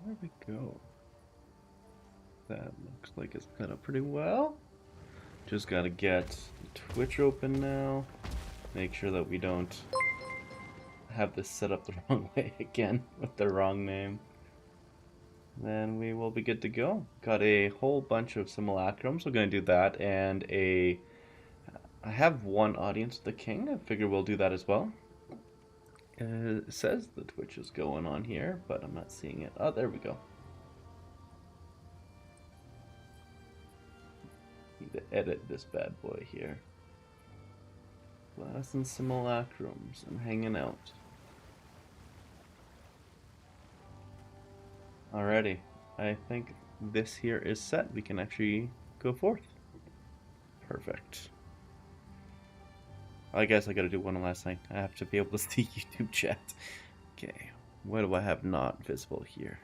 There we go. That looks like it's set up pretty well. Just gotta get the Twitch open now. Make sure that we don't have this set up the wrong way again with the wrong name. Then we will be good to go. Got a whole bunch of simulacrums. We're gonna do that, and I have one audience, the king. I figure we'll do that as well. It says the Twitch is going on here, but I'm not seeing it. Oh, there we go. Need to edit this bad boy here. Blasting simulacrums and hanging out. Alrighty, I think this here is set. We can actually go forth. Perfect. I guess I gotta do one last thing. I have to be able to see YouTube chat. Okay, what do I have not visible here?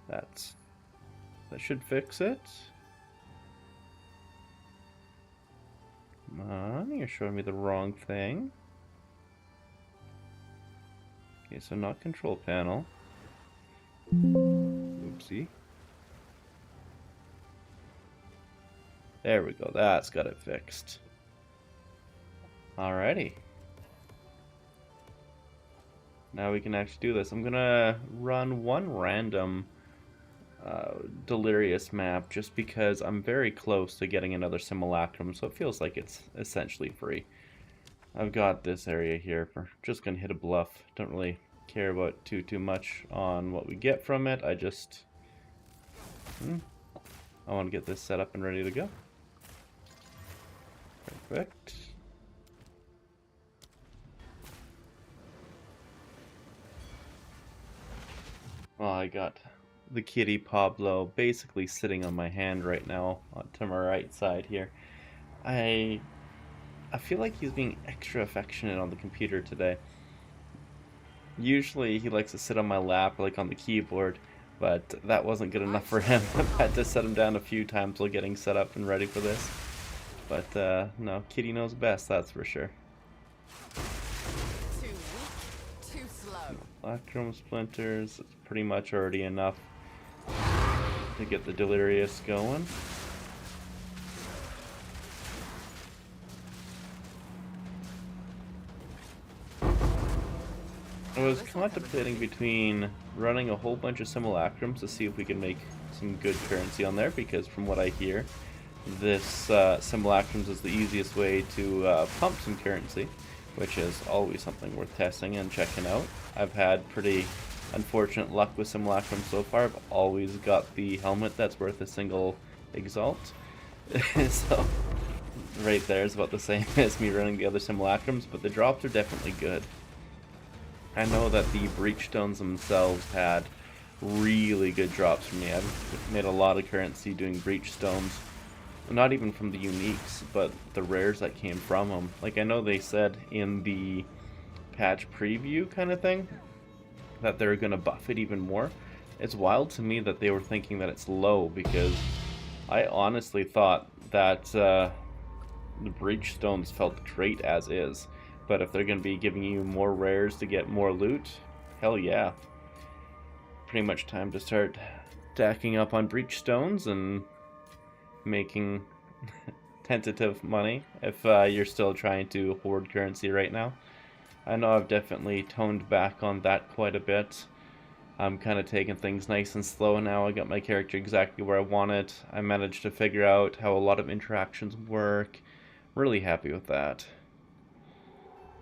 That should fix it. Come on, you're showing me the wrong thing. Okay, so not control panel. Oopsie. There we go, that's got it fixed. Alrighty. Now we can actually do this. I'm gonna run one random delirious map just because I'm very close to getting another simulacrum, so it feels like it's essentially free. I've got this area here. We're just gonna hit a bluff. Don't really care about too much on what we get from it. I just I want to get this set up and ready to go. Perfect. Well, I got the kitty Pablo basically sitting on my hand right now to my right side here. I feel like he's being extra affectionate on the computer today. Usually he likes to sit on my lap, like on the keyboard, but that wasn't good enough for him. I've had to set him down a few times while getting set up and ready for this. But no, Kitty knows best, that's for sure. Too weak, too slow. Simulacrum splinters, it's pretty much already enough to get the delirious going. I was contemplating between running a whole bunch of simulacrums to see if we can make some good currency on there, because from what I hear, this simulacrums is the easiest way to pump some currency, which is always something worth testing and checking out. I've had pretty unfortunate luck with simulacrums so far. I've always got the helmet that's worth a single exalt. So right there is about the same as me running the other simulacrums, but the drops are definitely good. I know that the breach stones themselves had really good drops for me. I've made a lot of currency doing breach stones. Not even from the uniques, but the rares that came from them. Like, I know they said in the patch preview kind of thing that they're going to buff it even more. It's wild to me that they were thinking that it's low, because I honestly thought that the breach stones felt great as is. But if they're going to be giving you more rares to get more loot, hell yeah. Pretty much time to start stacking up on breach stones and making tentative money if you're still trying to hoard currency right now. I know I've definitely toned back on that quite a bit. I'm kind of taking things nice and slow now. I got my character exactly where I want it. I managed to figure out how a lot of interactions work. Really happy with that.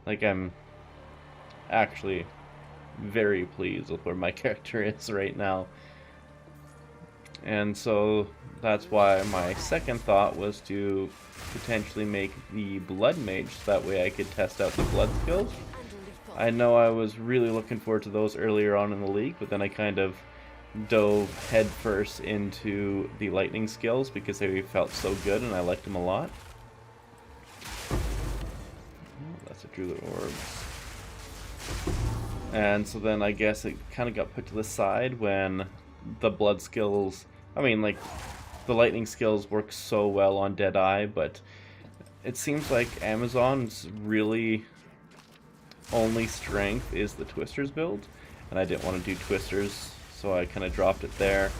Like, I'm actually very pleased with where my character is right now. And so that's why my second thought was to potentially make the blood mage, so that way I could test out the blood skills. I know I was really looking forward to those earlier on in the league, but then I kind of dove headfirst into the lightning skills because they felt so good and I liked them a lot. Drew the orbs. And so then I guess it kind of got put to the side when the blood skills, I mean, like, the lightning skills work so well on Deadeye, but it seems like Amazon's really only strength is the Twisters build, and I didn't want to do Twisters, so I kind of dropped it there.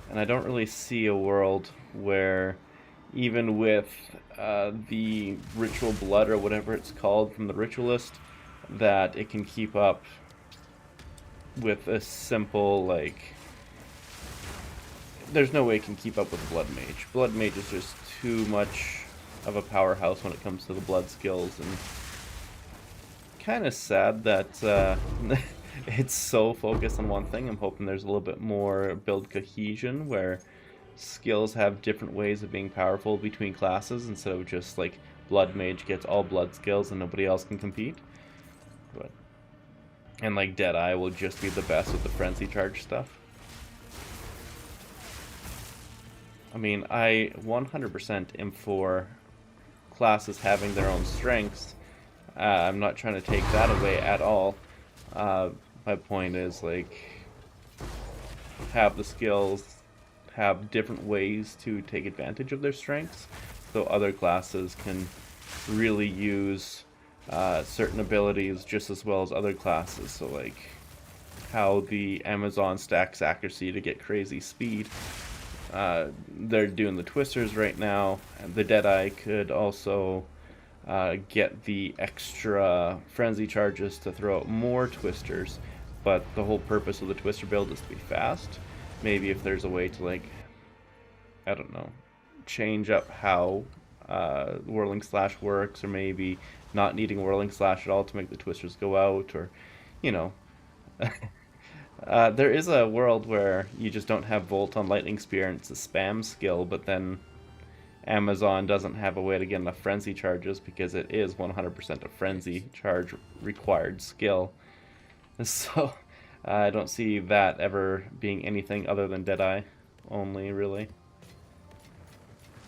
And I don't really see a world where, even with the ritual blood or whatever it's called from the ritualist, that it can keep up with a simple, like, there's no way it can keep up with blood mage. Blood mage is just too much of a powerhouse when it comes to the blood skills, and kind of sad that it's so focused on one thing. I'm hoping there's a little bit more build cohesion where skills have different ways of being powerful between classes instead of just like blood mage gets all blood skills and nobody else can compete. But and like Deadeye will just be the best with the frenzy charge stuff. I mean, I 100% am for classes having their own strengths. I'm not trying to take that away at all. My point is, like, have the skills have different ways to take advantage of their strengths, so other classes can really use certain abilities just as well as other classes. So, like, how the Amazon stacks accuracy to get crazy speed. They're doing the twisters right now, and the Deadeye could also get the extra frenzy charges to throw out more twisters, but the whole purpose of the twister build is to be fast. Maybe if there's a way to, like, I don't know, change up how Whirling Slash works, or maybe not needing Whirling Slash at all to make the twisters go out, or, you know. There is a world where you just don't have Volt on Lightning Spear and it's a spam skill, but then Amazon doesn't have a way to get enough frenzy charges because it is 100% a frenzy charge required skill. So I don't see that ever being anything other than Deadeye only, really.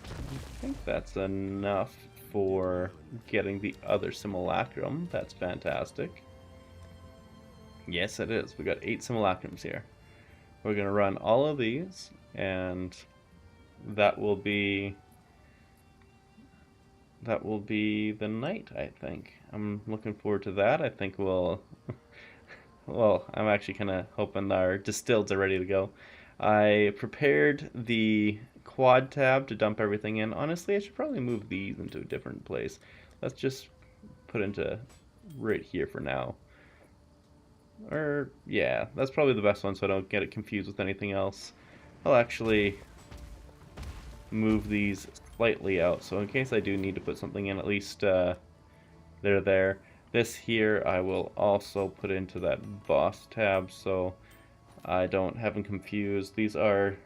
I think that's enough for getting the other simulacrum. That's fantastic. Yes, it is. We got 8 simulacrums here. We're going to run all of these, and that will be the night, I think. I'm looking forward to that. I think we'll well, I'm actually kind of hoping our distilleds are ready to go. I prepared the quad tab to dump everything in. Honestly, I should probably move these into a different place. Let's just put into right here for now. Or, yeah, that's probably the best one so I don't get it confused with anything else. I'll actually move these slightly out, so in case I do need to put something in, at least they're there. This here I will also put into that boss tab so I don't have them confused. These are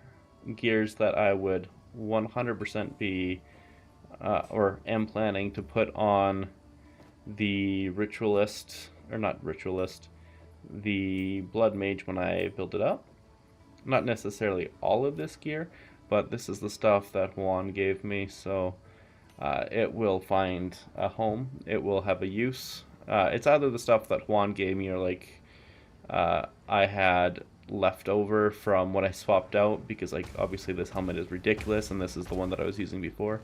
gears that I would 100% be, or am planning to put on the ritualist, or not ritualist, the blood mage when I build it up. Not necessarily all of this gear, but this is the stuff that Juan gave me, so it will find a home. It will have a use. It's either the stuff that Juan gave me or like I had left over from what I swapped out, because like obviously this helmet is ridiculous and this is the one that I was using before.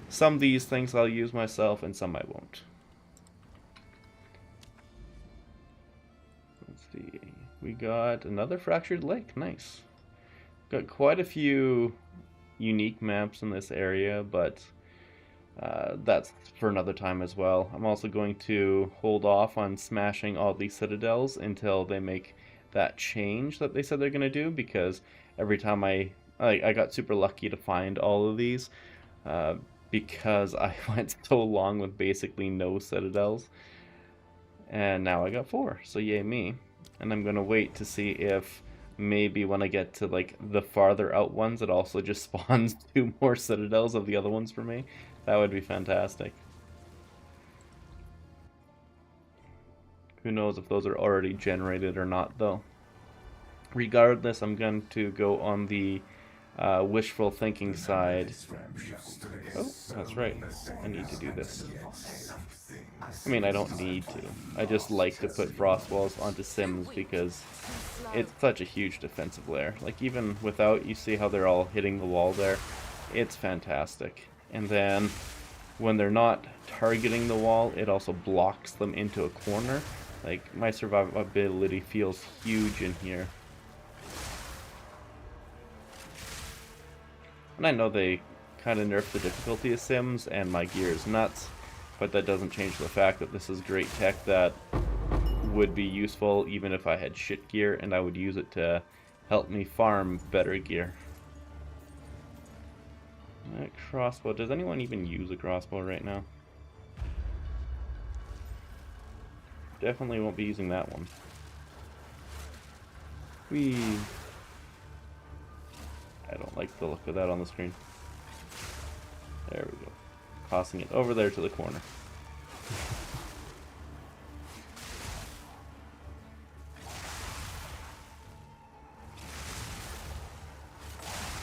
Some of these things I'll use myself and some I won't. Let's see. We got another fractured lake. Nice. Got quite a few unique maps in this area, but that's for another time as well. I'm also going to hold off on smashing all these citadels until they make that change that they said they're going to do, because every time I got super lucky to find all of these because I went so long with basically no citadels, and now I got 4, so yay me. And I'm going to wait to see if maybe when I get to like the farther out ones it also just spawns 2 more citadels of the other ones for me. That would be fantastic. Who knows if those are already generated or not though. Regardless, I'm going to go on the wishful thinking side. Oh, that's right. I need to do this. I mean, I don't need to. I just like to put frost walls onto sims because it's such a huge defensive layer. Like, even without, you see how they're all hitting the wall there? It's fantastic. And then when they're not targeting the wall, it also blocks them into a corner. Like, my survivability feels huge in here. And I know they kind of nerfed the difficulty of Sims, and my gear is nuts, but that doesn't change the fact that this is great tech that would be useful even if I had shit gear, and I would use it to help me farm better gear. That crossbow, does anyone even use a crossbow right now? Definitely won't be using that one. Whee! I don't like the look of that on the screen. There we go. Tossing it over there to the corner.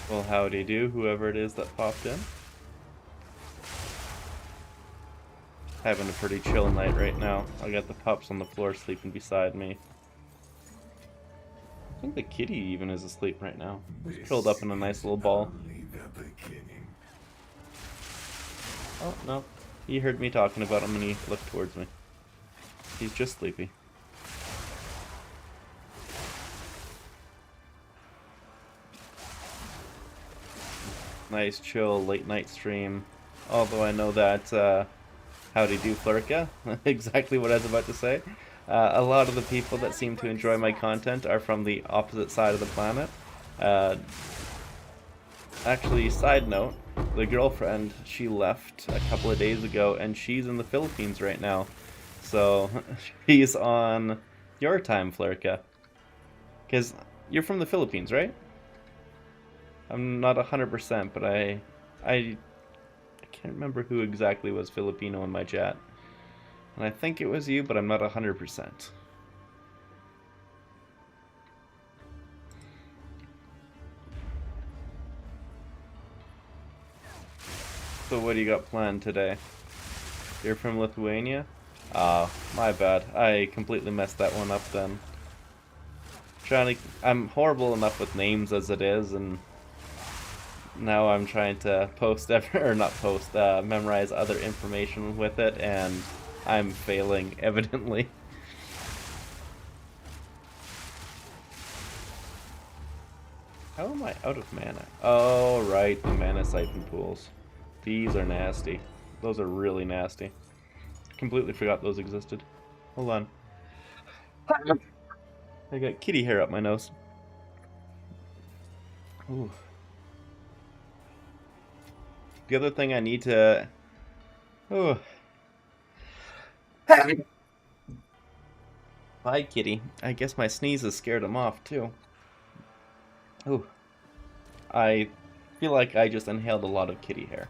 Well, howdy do, whoever it is that popped in. Having a pretty chill night right now. I got the pups on the floor sleeping beside me. I think the kitty even is asleep right now. He's curled up in a nice little ball. Oh, no. He heard me talking about him and he looked towards me. He's just sleepy. Nice chill late night stream. Although I know that howdy do, Flurka. Exactly what I was about to say. A lot of the people that seem to enjoy my content are from the opposite side of the planet. Actually, side note, the girlfriend, she left a couple of days ago and she's in the Philippines right now. So, she's on your time, Flurka. Because you're from the Philippines, right? I'm not 100%, but I can't remember who exactly was Filipino in my chat. And I think it was you, but I'm not 100%. So what do you got planned today? You're from Lithuania? Ah, my bad. I completely messed that one up then. I'm horrible enough with names as it is, and now I'm trying to memorize other information with it, and I'm failing, evidently. How am I out of mana? Oh, right, the mana siphon pools. These are nasty. Those are really nasty. Completely forgot those existed. Hold on. I got kitty hair up my nose. Ooh. The other thing I need to... Oh. Hi, kitty. I guess my sneezes scared him off, too. Ooh. I feel like I just inhaled a lot of kitty hair.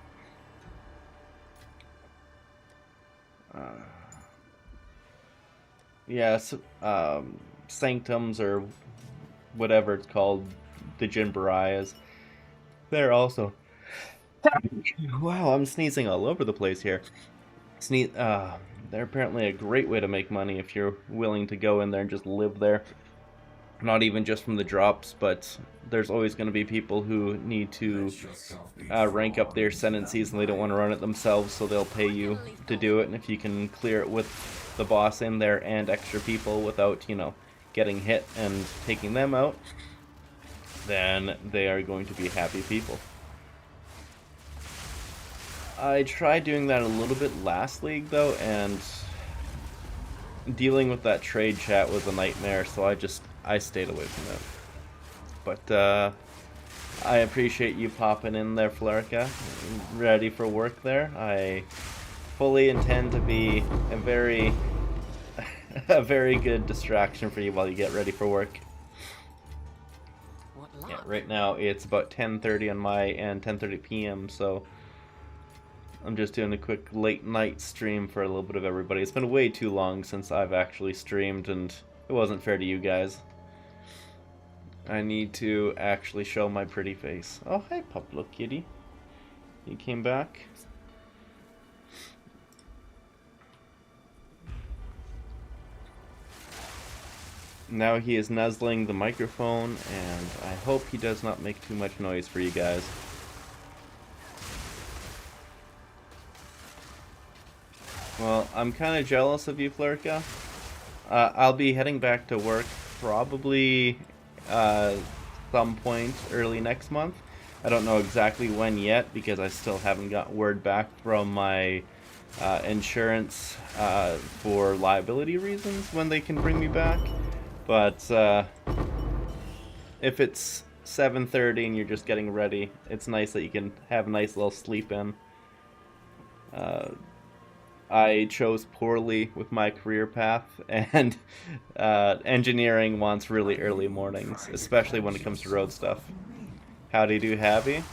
Yes, sanctums or whatever it's called, the Jinbarayas. They're also... Wow, I'm sneezing all over the place here. They're apparently a great way to make money if you're willing to go in there and just live there. Not even just from the drops, but there's always going to be people who need to rank up their ascendancies and they don't want to run it themselves, so they'll pay you to do it. And if you can clear it with the boss in there and extra people without, you know, getting hit and taking them out, then they are going to be happy people. I tried doing that a little bit last league, though, and dealing with that trade chat was a nightmare, so I stayed away from it. But, I appreciate you popping in there, Flurica. Ready for work there. I fully intend to be a very good distraction for you while you get ready for work. Yeah, right now it's about 10:30 on my end, 10:30 p.m., so I'm just doing a quick late night stream for a little bit of everybody. It's been way too long since I've actually streamed, and it wasn't fair to you guys. I need to actually show my pretty face. Oh, hi, Pablo Kitty. You came back? Now he is nuzzling the microphone, and I hope he does not make too much noise for you guys. Well, I'm kind of jealous of you, Flurka. I'll be heading back to work probably some point early next month, I don't know exactly when yet because I still haven't got word back from my insurance for liability reasons when they can bring me back. But if it's 7:30 and you're just getting ready, it's nice that you can have a nice little sleep in. I chose poorly with my career path, and engineering wants really early mornings, especially when it comes to road stuff. How do you do, Happy?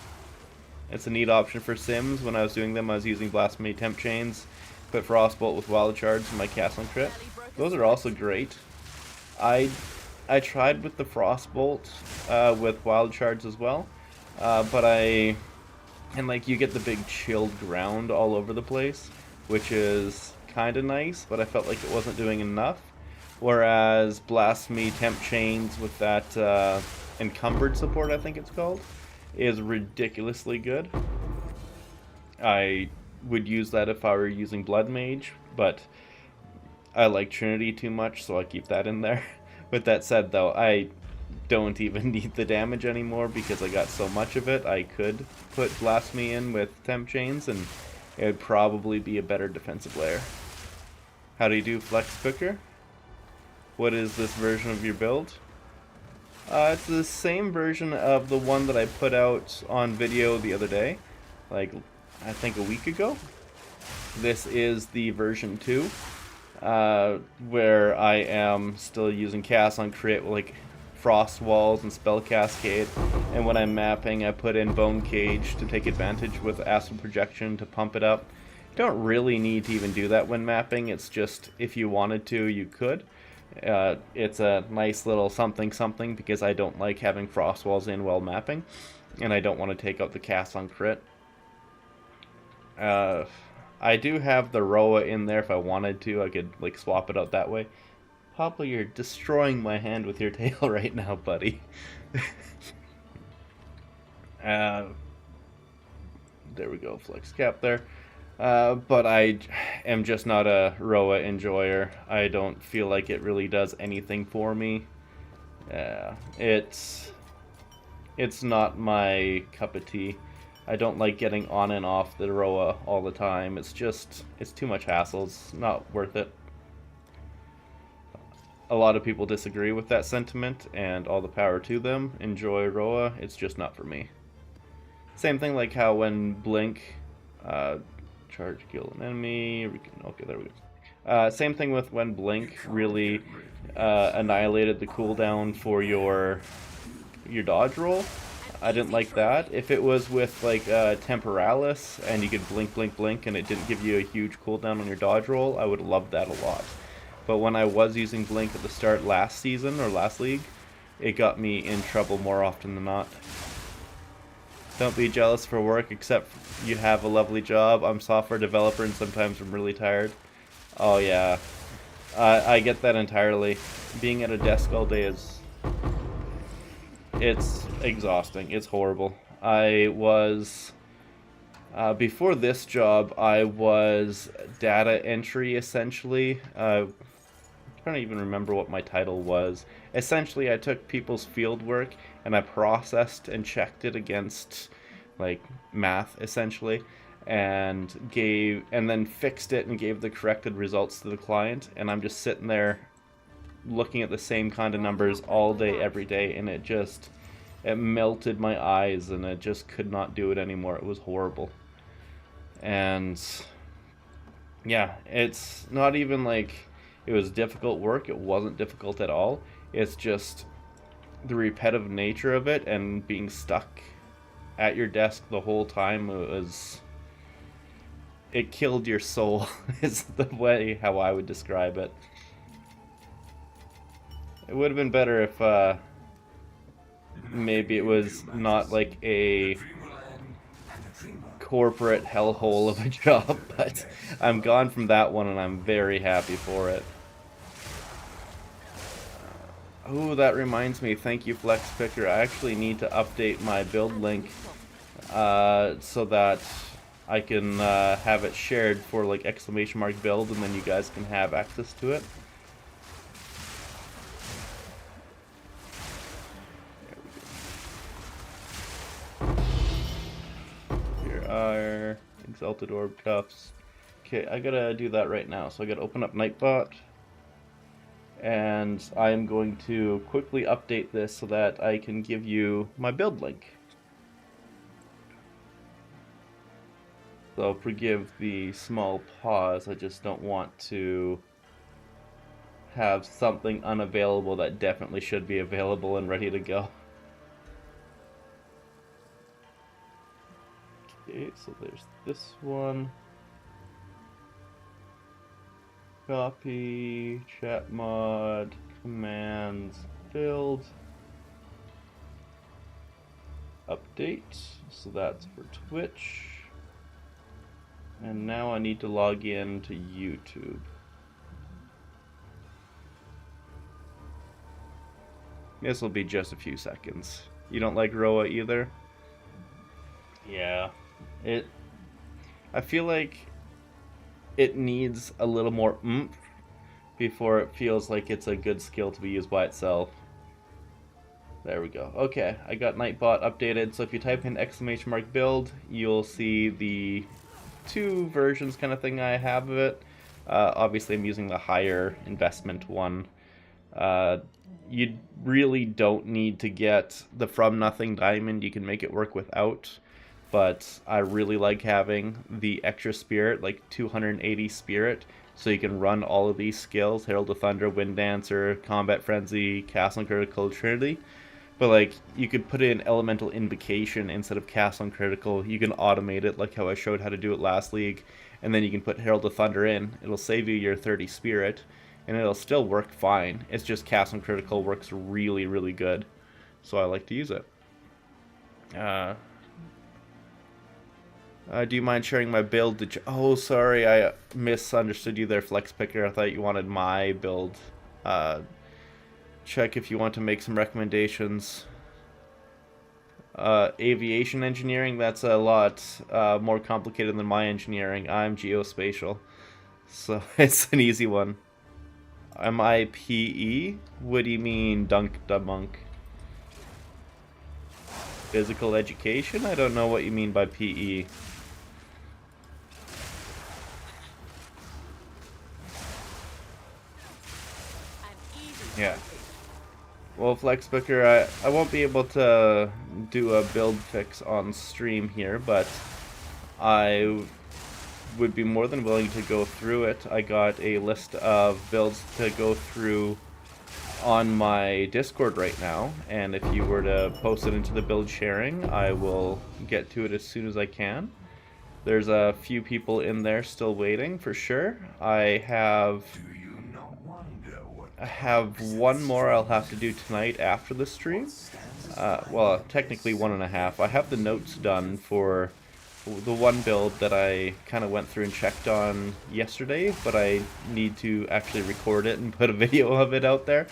It's a neat option for sims. When I was doing them, I was using Blasphemy Temp Chains, put Frostbolt with Wild Shards in my castle and crit. Those are also great. I tried with the Frostbolt with Wild Shards as well, but like you get the big chilled ground all over the place, which is kind of nice, but I felt like it wasn't doing enough. Whereas Blasphemy Temp Chains with that encumbered support, I think it's called, is ridiculously good. I would use that if I were using Blood Mage, but I like Trinity too much, so I keep that in there. With that said, though, I don't even need the damage anymore because I got so much of it. I could put Blasphemy in with Temp Chains, and it would probably be a better defensive layer. How do you do, Flex Cooker? What is this version of your build? It's the same version of the one that I put out on video the other day, like I think a week ago. This is the version 2, where I am still using Cast on Crit, like Frost Walls and Spell Cascade, and when I'm mapping I put in Bone Cage to take advantage with Astral Projection to pump it up. You don't really need to even do that when mapping, it's just if you wanted to, you could. It's a nice little something something because I don't like having Frost Walls in while mapping, and I don't want to take out the Cast on Crit. I do have the Roa in there if I wanted to. I could like swap it out that way. Papa, you're destroying my hand with your tail right now, buddy. There we go, flex cap there. But I am just not a Roa enjoyer. I don't feel like it really does anything for me. It's not my cup of tea. I don't like getting on and off the Roa all the time. It's too much hassle. It's not worth it. A lot of people disagree with that sentiment, and all the power to them. Enjoy Roa, it's just not for me. Same thing like how when Blink, charge, kill an enemy, okay, there we go. Same thing with when Blink really annihilated the cooldown for your dodge roll. I didn't like that. If it was with like Temporalis and you could blink, blink, blink and it didn't give you a huge cooldown on your dodge roll, I would love that a lot. But when I was using Blink at the start last season or last league, it got me in trouble more often than not. Don't be jealous for work, except you have a lovely job. I'm a software developer and sometimes I'm really tired. Oh yeah, I get that entirely. Being at a desk all day it's exhausting. It's horrible. I was, before this job, I was data entry essentially. I don't even remember what my title was. Essentially, I took people's field work and I processed and checked it against like math essentially, and then fixed it and gave the corrected results to the client, and I'm just sitting there looking at the same kind of numbers all day every day, and it melted my eyes and I just could not do it anymore. It was horrible. And yeah, it's not even like it was difficult work. It wasn't difficult at all. It's just the repetitive nature of it and being stuck at your desk the whole time. It killed your soul is the way how I would describe it. It would have been better if maybe it was not like a corporate hellhole of a job, but I'm gone from that one and I'm very happy for it. Oh, that reminds me, thank you Flex Picker. I actually need to update my build link so that I can have it shared for like !build, and then you guys can have access to it. Fire, Exalted Orb Cuffs. Okay, I gotta do that right now. So I gotta open up Nightbot. And I'm going to quickly update this so that I can give you my build link. So forgive the small pause, I just don't want to have something unavailable that definitely should be available and ready to go. Okay, so there's this one. Copy, chat mod, commands, build, update. So that's for Twitch. And now I need to log in to YouTube. This will be just a few seconds. You don't like Roa either? Yeah. I feel like it needs a little more oomph before it feels like it's a good skill to be used by itself. There we go. Okay, I got Nightbot updated, so if you type in !build, you'll see the 2 versions kind of thing I have of it. Obviously I'm using the higher investment one. You really don't need to get the From Nothing Diamond, you can make it work without. But I really like having the extra spirit, like 280 spirit, so you can run all of these skills, Herald of Thunder, Wind Dancer, Combat Frenzy, Castle and Critical, Trinity. But like, you could put in Elemental Invocation instead of Castle and Critical. You can automate it like how I showed how to do it last league. And then you can put Herald of Thunder in. It'll save you your 30 spirit. And it'll still work fine. It's just Castle and Critical works really, really good. So I like to use it. Do you mind sharing my build? Oh, sorry, I misunderstood you there, Flex Picker. I thought you wanted my build. Check if you want to make some recommendations. Aviation engineering, that's a lot more complicated than my engineering. I'm geospatial, so it's an easy one. Am I PE? What do you mean, dunk da monk? Physical education? I don't know what you mean by PE. Yeah. Well, FlexBooker, I won't be able to do a build fix on stream here, but I would be more than willing to go through it. I got a list of builds to go through on my Discord right now, and if you were to post it into the build sharing, I will get to it as soon as I can. There's a few people in there still waiting for sure. I have one more I'll have to do tonight after the stream. Well, technically 1.5. I have the notes done for the one build that I kind of went through and checked on yesterday, but I need to actually record it and put a video of it out there.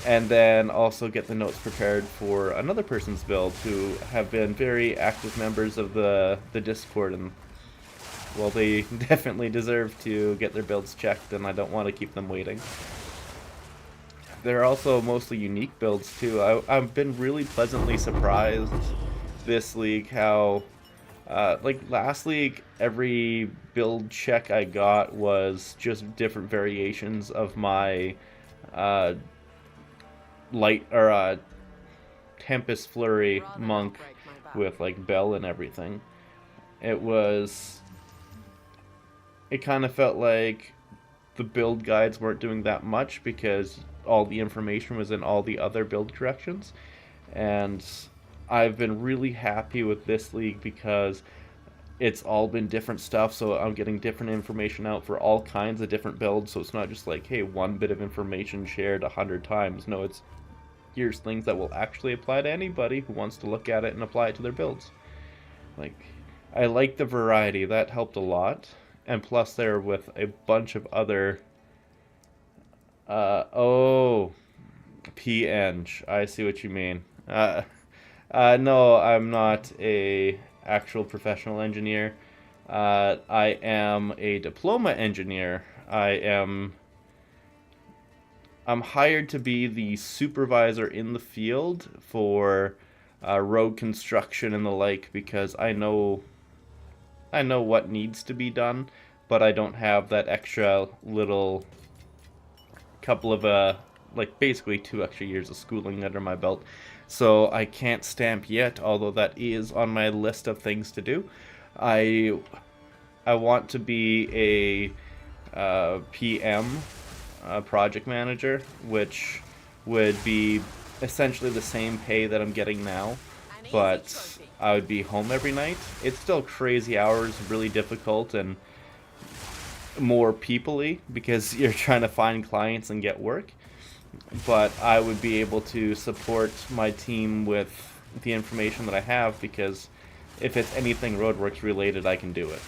And then also get the notes prepared for another person's build who have been very active members of the Discord, and well, they definitely deserve to get their builds checked, and I don't want to keep them waiting. They're also mostly unique builds too. I've been really pleasantly surprised this league how, like last league, every build check I got was just different variations of my light or Tempest Flurry monk with like bell and everything. It kind of felt like the build guides weren't doing that much because all the information was in all the other build corrections, and I've been really happy with this league because it's all been different stuff, so I'm getting different information out for all kinds of different builds, so it's not just like, hey, one bit of information shared 100 times. No, it's here's things that will actually apply to anybody who wants to look at it and apply it to their builds. Like, I like the variety, that helped a lot, and plus they're with a bunch of other oh, P-Eng. I see what you mean. No, I'm not a actual professional engineer. I am a diploma engineer. I'm hired to be the supervisor in the field for road construction and the like, because I know I know what needs to be done, but I don't have that extra little couple of like basically 2 extra years of schooling under my belt. So I can't stamp yet, although that is on my list of things to do. I want to be a PM, project manager, which would be essentially the same pay that I'm getting now, An easy but trophy. I would be home every night. It's still crazy hours, really difficult, and more people-y because you're trying to find clients and get work. But I would be able to support my team with the information that I have, because if it's anything roadworks related, I can do it.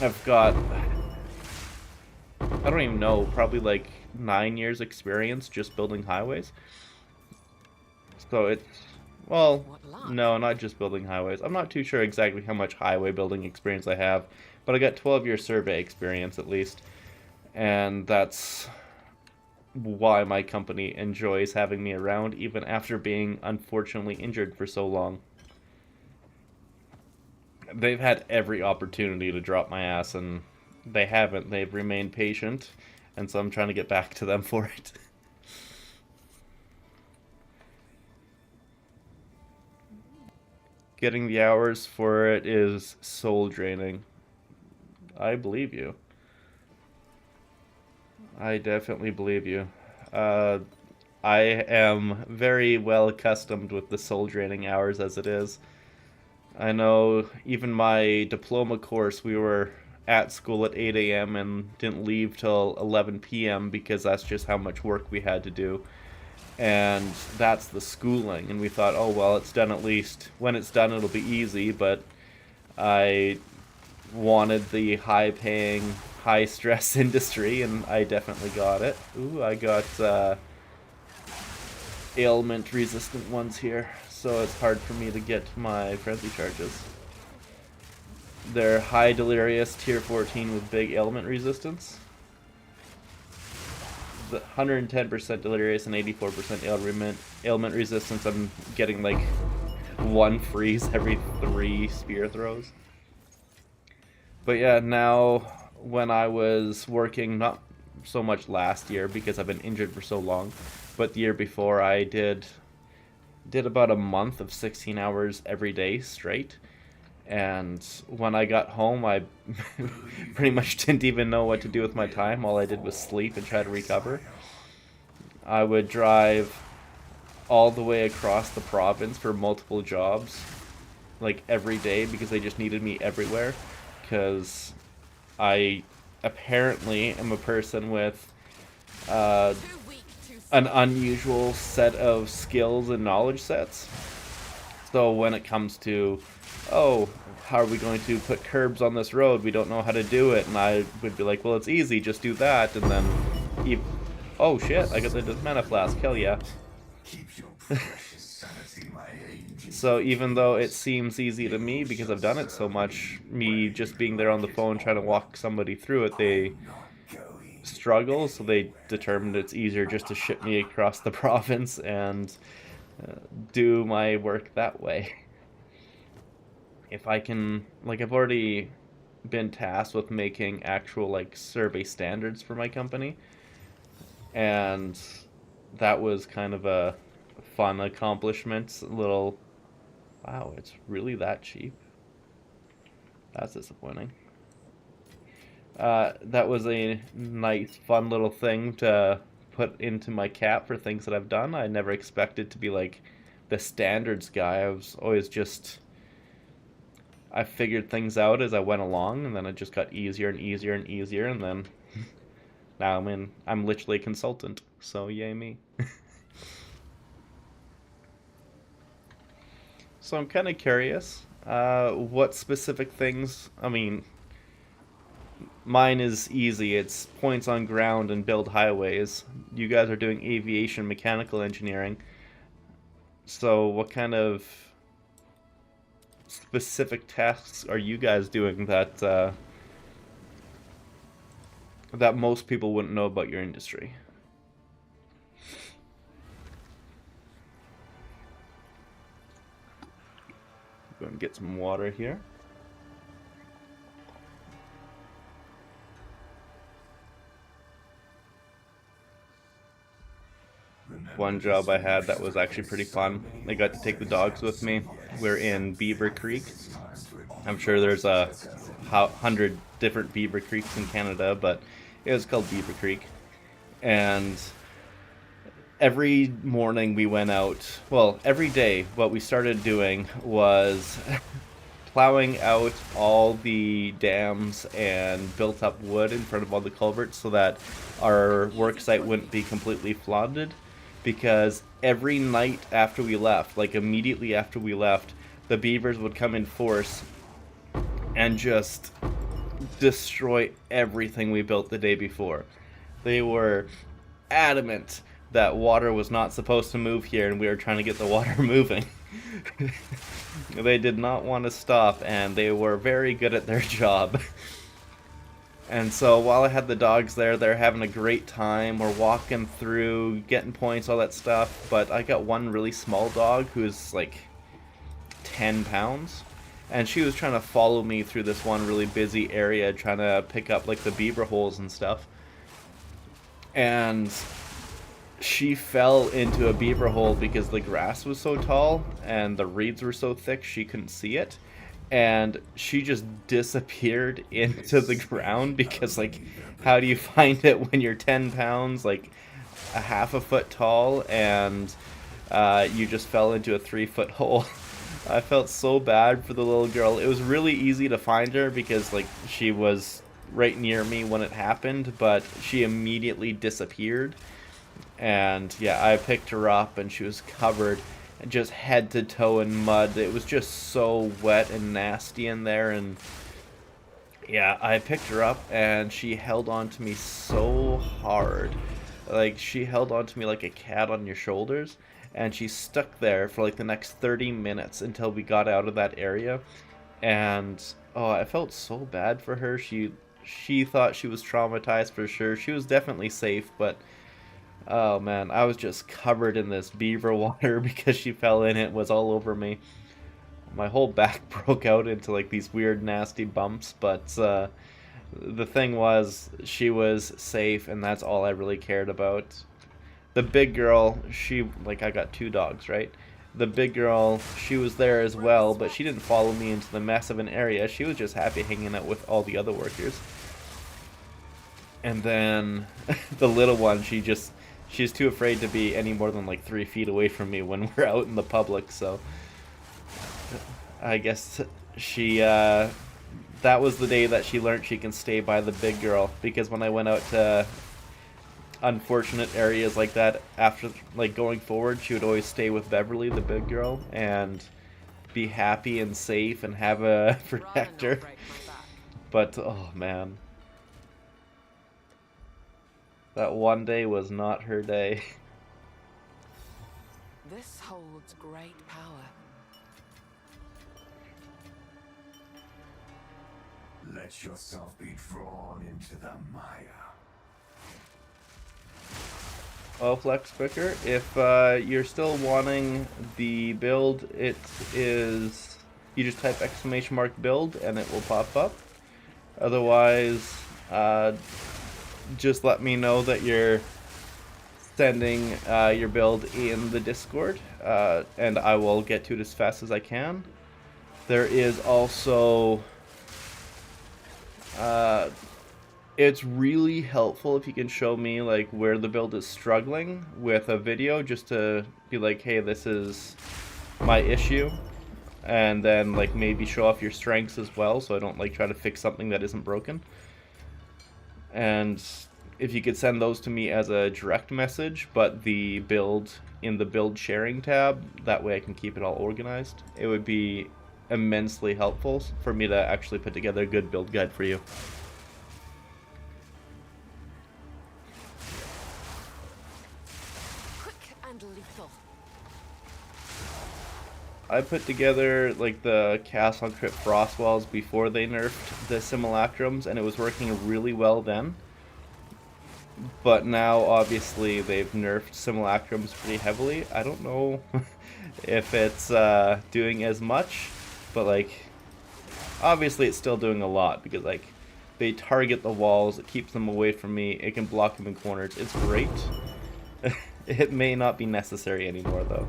I've got, I don't even know, probably like 9 years experience just building highways. So it's, well, What luck. no, not just building highways. I'm not too sure exactly how much highway building experience I have, but I got 12-year survey experience at least. And that's why my company enjoys having me around, even after being unfortunately injured for so long. They've had every opportunity to drop my ass, and they haven't. They've remained patient, and so I'm trying to get back to them for it. Getting the hours for it is soul draining. I believe you. I definitely believe you. Uh, I am very well accustomed with the soul draining hours as it is. I know even my diploma course, we were at school at 8 a.m. and didn't leave till 11 p.m. because that's just how much work we had to do. And that's the schooling. And we thought, oh, well, it's done at least. When it's done, it'll be easy. But I wanted the high paying, high stress industry, and I definitely got it. Ooh, I got ailment resistant ones here, so it's hard for me to get my frenzy charges. They're high delirious tier 14 with big ailment resistance. The 110% delirious and 84% ailment resistance. I'm getting like one freeze every 3 spear throws. But yeah, now when I was working, not so much last year because I've been injured for so long, but the year before I did about a month of 16 hours every day straight. And when I got home, I pretty much didn't even know what to do with my time. All I did was sleep and try to recover. I would drive all the way across the province for multiple jobs, like every day, because they just needed me everywhere. Because I apparently am a person with Too weak, too an slow. unusual set of skills and knowledge sets. So when it comes to, oh, how are we going to put curbs on this road? We don't know how to do it. And I would be like, well, it's easy, just do that. And then, oh shit, I got the mana flask, hell yeah. Keep your precious sanity, my angel. So even though it seems easy to me because I've done it so much, me just being there on the phone trying to walk somebody through it, they Not going. struggle, so they determined it's easier just to ship me across the province and do my work that way. If I can, like, I've already been tasked with making actual, like, survey standards for my company, and that was kind of a fun accomplishment. A little, wow, it's really that cheap? That's disappointing. That was a nice, fun little thing to put into my cap for things that I've done. I never expected to be like the standards guy. I was always just, I figured things out as I went along, and then it just got easier and easier and easier, and then now I'm literally a consultant. So yay me. So I'm kind of curious, what specific things, I mean, mine is easy. It's points on ground and build highways. You guys are doing aviation mechanical engineering. So what kind of specific tasks are you guys doing that that most people wouldn't know about your industry? Go and get some water here. one job I had that was actually pretty fun. I got to take the dogs with me. We're in Beaver Creek. I'm sure there's 100 different Beaver Creeks in Canada, but it was called Beaver Creek. And every morning we went out, well, every day what we started doing was plowing out all the dams and built up wood in front of all the culverts so that our work site wouldn't be completely flooded, because every night after we left, like immediately after we left, the beavers would come in force and just destroy everything we built the day before. They were adamant that water was not supposed to move here and we were trying to get the water moving. They did not want to stop, and they were very good at their job. And so while I had the dogs there, they're having a great time. We're walking through, getting points, all that stuff. But I got one really small dog who's like 10 pounds. And she was trying to follow me through this one really busy area, trying to pick up like the beaver holes and stuff. And she fell into a beaver hole because the grass was so tall and the reeds were so thick she couldn't see it, and she just disappeared into the ground because, like, how do you find it when you're 10 pounds, like a half a foot tall, and you just fell into a 3-foot hole? I felt so bad for the little girl. It was really easy to find her because, like, she was right near me when it happened, but she immediately disappeared. And yeah, I picked her up and she was covered just head to toe in mud. It was just so wet and nasty in there. And yeah, I picked her up and she held on to me so hard. Like, she held on to me like a cat on your shoulders, and she stuck there for like the next 30 minutes until we got out of that area. And oh, I felt so bad for her. She thought she was traumatized for sure. She was definitely safe, but oh man, I was just covered in this beaver water because she fell in. It was all over me. My whole back broke out into like these weird nasty bumps, but the thing was, she was safe, and that's all I really cared about. The big girl, like, I got 2 dogs, right? The big girl, she was there as well, but she didn't follow me into the mess of an area. She was just happy hanging out with all the other workers. And then the little one, she's too afraid to be any more than like 3 feet away from me when we're out in the public, so I guess that was the day that she learned she can stay by the big girl, because when I went out to unfortunate areas like that, after, like, going forward, she would always stay with Beverly, the big girl, and be happy and safe and have a protector. But oh man, that one day was not her day. This holds great power. Let yourself be drawn into the mire. Well, Flex Quicker, if you're still wanting the build, it is, you just type !build and it will pop up. Otherwise, just let me know that you're sending your build in the Discord, and I will get to it as fast as I can. There is also, it's really helpful if you can show me like where the build is struggling with a video, just to be like, hey, this is my issue, and then like maybe show off your strengths as well, so I don't like try to fix something that isn't broken. And if you could send those to me as a direct message, but the build in the build sharing tab, that way I can keep it all organized, it would be immensely helpful for me to actually put together a good build guide for you. Quick and lethal. I put together like the Castle on Crypt Frost walls before they nerfed the Simulacrums, and it was working really well then. But now, obviously, they've nerfed Simulacrums pretty heavily. I don't know if it's doing as much, but like, obviously it's still doing a lot, because like, they target the walls, it keeps them away from me, it can block them in corners. It's great. It may not be necessary anymore, though.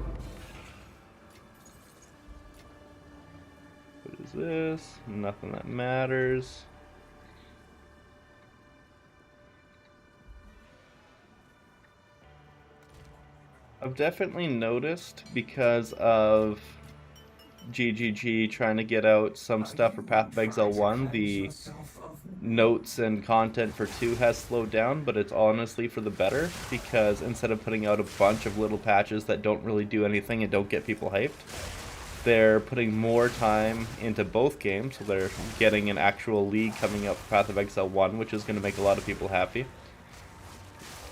What is this? Nothing that matters. I've definitely noticed, because of GGG trying to get out some stuff for Path of Exile 1, the notes and content for 2 has slowed down, but it's honestly for the better, because instead of putting out a bunch of little patches that don't really do anything and don't get people hyped, they're putting more time into both games, so they're getting an actual league coming out for Path of Exile 1, which is going to make a lot of people happy.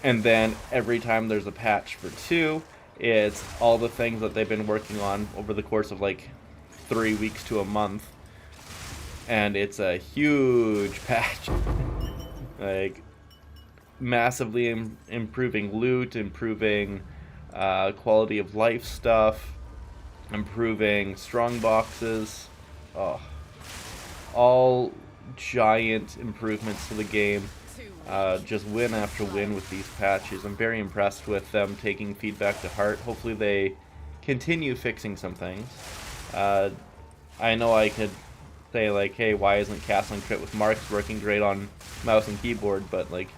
And then every time there's a patch for 2, it's all the things that they've been working on over the course of like 3 weeks to a month. And it's a huge patch. Like, massively improving loot, improving quality of life stuff, improving strong boxes. Oh, all giant improvements to the game. Just win after win with these patches. I'm very impressed with them taking feedback to heart. Hopefully they continue fixing some things. I know I could say like, hey, why isn't Castling Crit with Marks working great on mouse and keyboard, but like,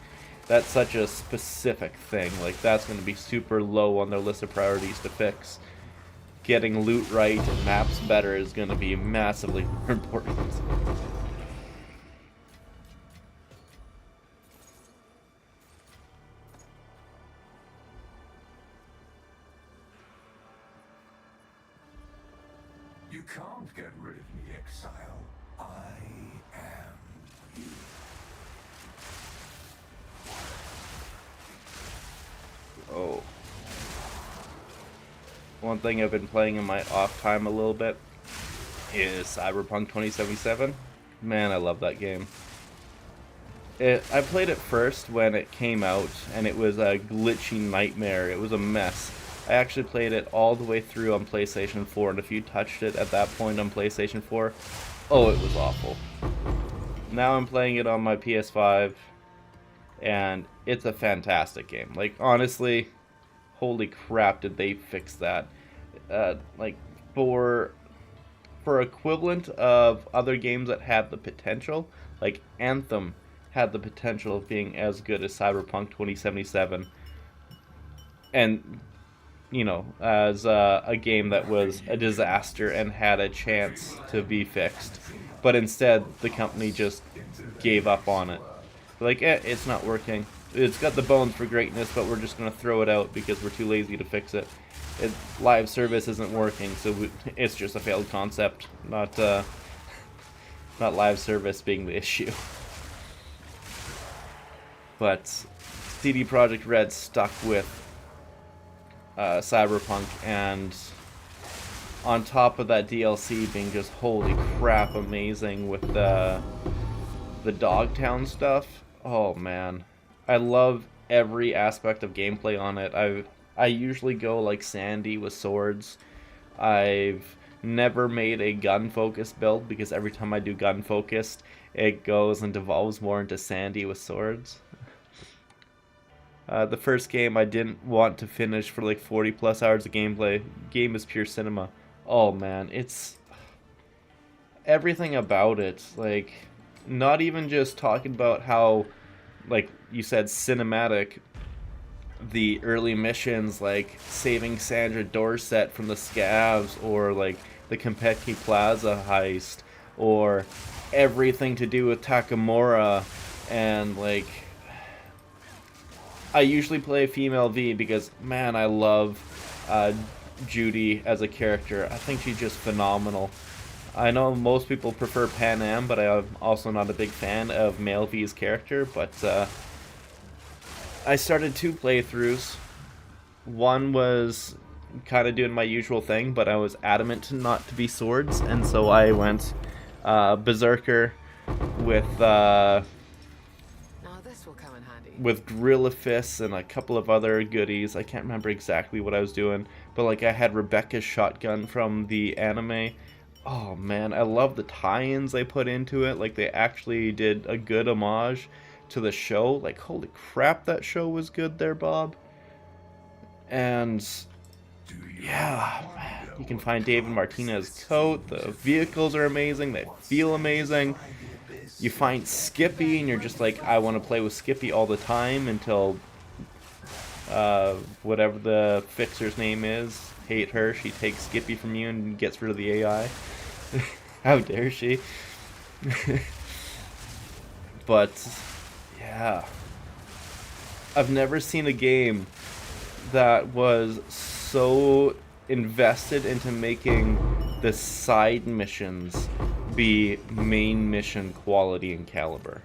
that's such a specific thing. Like, that's going to be super low on their list of priorities to fix. Getting loot right and maps better is going to be massively more important. You can't get rid of me, exile. I am you. Oh. One thing I've been playing in my off time a little bit is Cyberpunk 2077. Man, I love that game. I played it first when it came out, and it was a glitchy nightmare. It was a mess. I actually played it all the way through on PlayStation 4, and if you touched it at that point on PlayStation 4, oh, it was awful. Now I'm playing it on my PS5, and it's a fantastic game. Like, honestly, holy crap, did they fix that. Like, for equivalent of other games that had the potential, like Anthem had the potential of being as good as Cyberpunk 2077, and you know, as a game that was a disaster and had a chance to be fixed. But instead, the company just gave up on it. Like, it's not working. It's got the bones for greatness, but we're just going to throw it out because we're too lazy to fix it. Live service isn't working, so it's just a failed concept, not live service being the issue. But CD Projekt Red stuck with Cyberpunk, and on top of that, DLC being just holy crap amazing with the Dogtown stuff. Oh man, I love every aspect of gameplay on it. I usually go like Sandy with swords. I've never made a gun focused build because every time I do gun focused, it goes and devolves more into Sandy with swords. The first game I didn't want to finish for like 40 plus hours of gameplay. Game is pure cinema. Oh man, it's everything about it. Like, not even just talking about how, like you said, cinematic. The early missions, like saving Sandra Dorset from the scavs, or like the Compeki Plaza heist, or everything to do with Takamura, and like, I usually play female V because, man, I love Judy as a character. I think she's just phenomenal. I know most people prefer Pan Am, but I'm also not a big fan of male V's character, but I started 2 playthroughs. One was kind of doing my usual thing, but I was adamant not to be swords, and so I went Berserker with with Gorilla Fists and a couple of other goodies. I can't remember exactly what I was doing, but like, I had Rebecca's shotgun from the anime. Oh man, I love the tie-ins they put into it. Like, they actually did a good homage to the show. Like, holy crap, that show was good there, Bob. And yeah, you can find David Martinez's coat. The vehicles are amazing. They feel amazing. You find Skippy, and you're just like, I want to play with Skippy all the time until whatever the fixer's name is, hate her, she takes Skippy from you and gets rid of the AI. How dare she? But yeah, I've never seen a game that was so invested into making the side missions be main mission quality and caliber.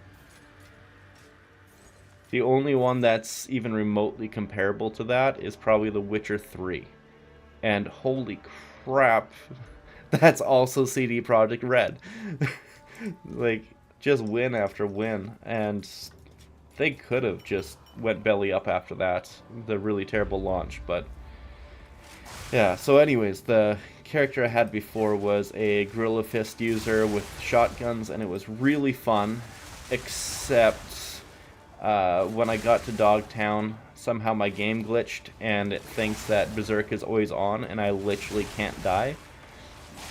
The only one that's even remotely comparable to that is probably The Witcher 3. And holy crap, that's also CD Projekt Red. Like, just win after win. And they could have just went belly up after that, the really terrible launch. But yeah, so anyways, the character I had before was a Gorilla Fist user with shotguns, and it was really fun, except when I got to Dogtown, somehow my game glitched, and it thinks that Berserk is always on, and I literally can't die.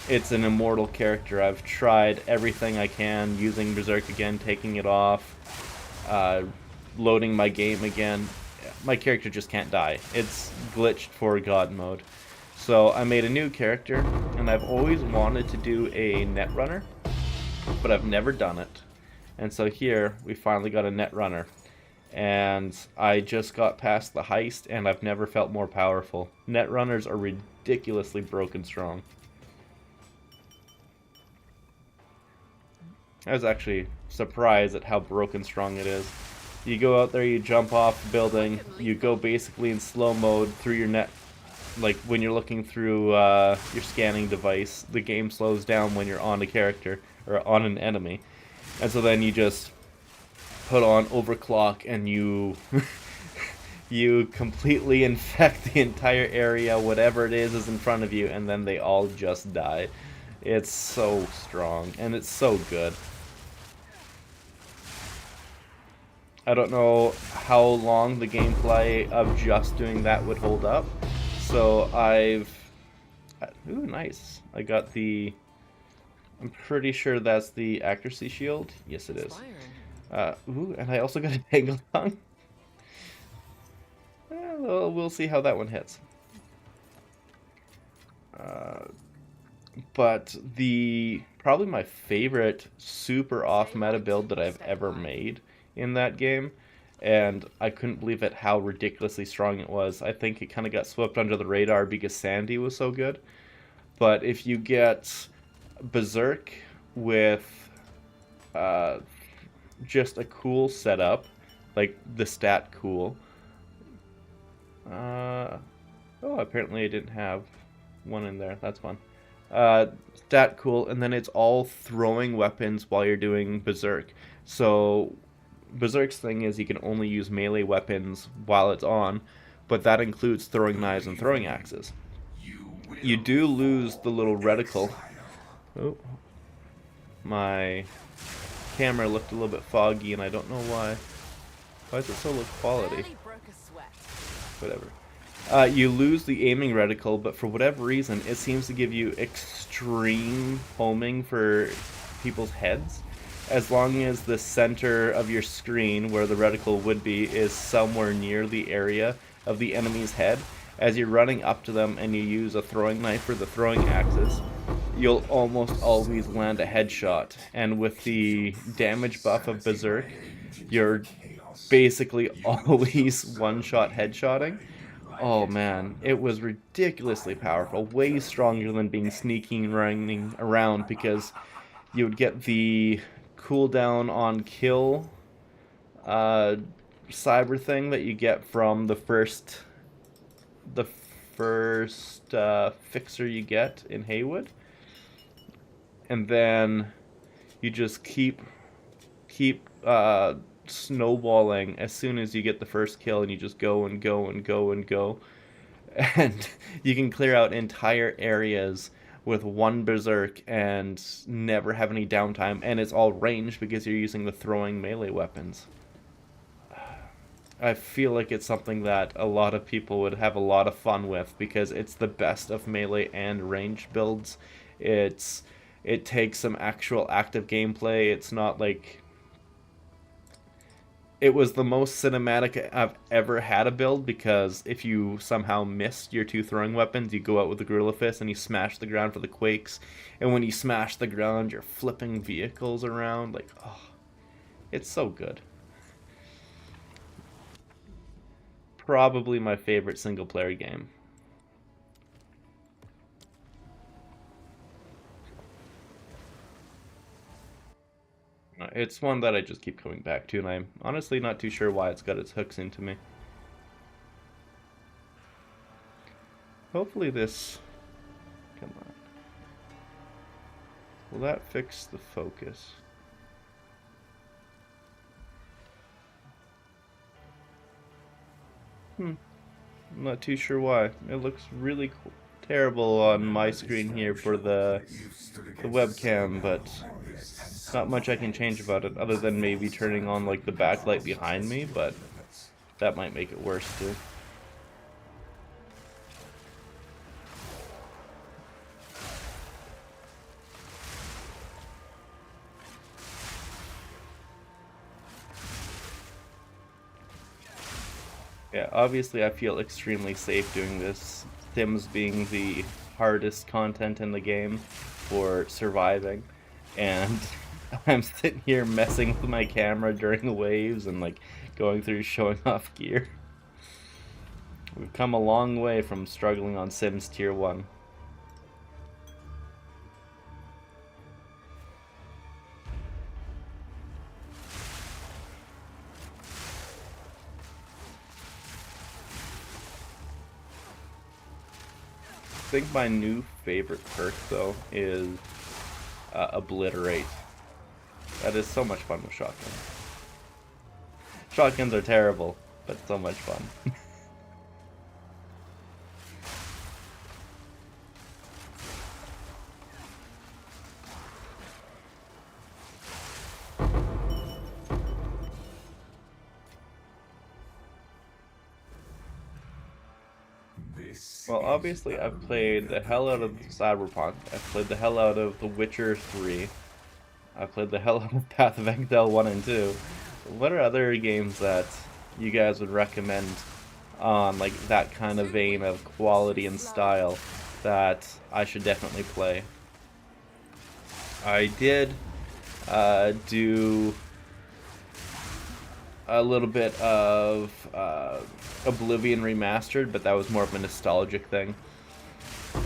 It's an immortal character. I've tried everything I can, using Berserk again, taking it off, loading my game again. My character just can't die. It's glitched for God mode. So I made a new character, and I've always wanted to do a Netrunner, but I've never done it. And so here, we finally got a Netrunner. And I just got past the heist, and I've never felt more powerful. Netrunners are ridiculously broken strong. I was actually surprised at how broken strong it is. You go out there, you jump off the building, you go basically in slow mode through your net. Like when you're looking through your scanning device, the game slows down when you're on a character, or on an enemy. And so then you just put on overclock and you you completely infect the entire area, whatever it is in front of you, and then they all just die. It's so strong, and it's so good. I don't know how long the gameplay of just doing that would hold up, so ooh, nice. I got I'm pretty sure that's the accuracy shield. Yes, it is. Ooh, and I also got a tangle tongue. Well, we'll see how that one hits. But probably my favorite super off meta build that I've ever made in that game, and I couldn't believe it how ridiculously strong it was. I think it kind of got swept under the radar because Sandy was so good. But if you get Berserk with just a cool setup, like the stat cool. Oh, apparently I didn't have one in there. That's fun. Stat cool, and then it's all throwing weapons while you're doing Berserk. So Berserk's thing is you can only use melee weapons while it's on, but that includes throwing knives and throwing axes. You do lose the little reticle. Oh, my camera looked a little bit foggy, and I don't know why. Why is it so low quality? Whatever. You lose the aiming reticle, but for whatever reason, it seems to give you extreme homing for people's heads. As long as the center of your screen, where the reticle would be, is somewhere near the area of the enemy's head, as you're running up to them and you use a throwing knife or the throwing axes, you'll almost always land a headshot. And with the damage buff of Berserk, you're basically always one-shot headshotting. Oh man, it was ridiculously powerful, way stronger than being sneaky and running around, because you would get the cooldown on kill cyber thing that you get from the first fixer you get in Haywood, and then you just keep snowballing as soon as you get the first kill, and you just go and go and go and go, and you can clear out entire areas with one Berserk and never have any downtime, and it's all ranged because you're using the throwing melee weapons. I feel like it's something that a lot of people would have a lot of fun with because it's the best of melee and ranged builds. It's it takes some actual active gameplay. It's not like it was the most cinematic I've ever had a build because if you somehow missed your two throwing weapons, you go out with the Gorilla Fist and you smash the ground for the quakes. And when you smash the ground, you're flipping vehicles around. Like, oh, it's so good. Probably my favorite single player game. It's one that I just keep coming back to, and I'm honestly not too sure why it's got its hooks into me. Hopefully this... Come on. Will that fix the focus? I'm not too sure why. It looks really terrible on my screen here for the webcam, but not much I can change about it other than maybe turning on like the backlight behind me, but that might make it worse too. Yeah, obviously I feel extremely safe doing this, Sims being the hardest content in the game for surviving, and I'm sitting here messing with my camera during the waves and like going through showing off gear. We've come a long way from struggling on Sims Tier 1. I think my new favorite perk though is Obliterate. That is so much fun with shotguns. Shotguns are terrible, but so much fun. Well, obviously I've played the hell out of Cyberpunk. I've played the hell out of The Witcher 3. I've played the hell out of Path of Exile 1 and 2. What are other games that you guys would recommend on like that kind of vein of quality and style that I should definitely play? I did do a little bit of Oblivion Remastered, but that was more of a nostalgic thing.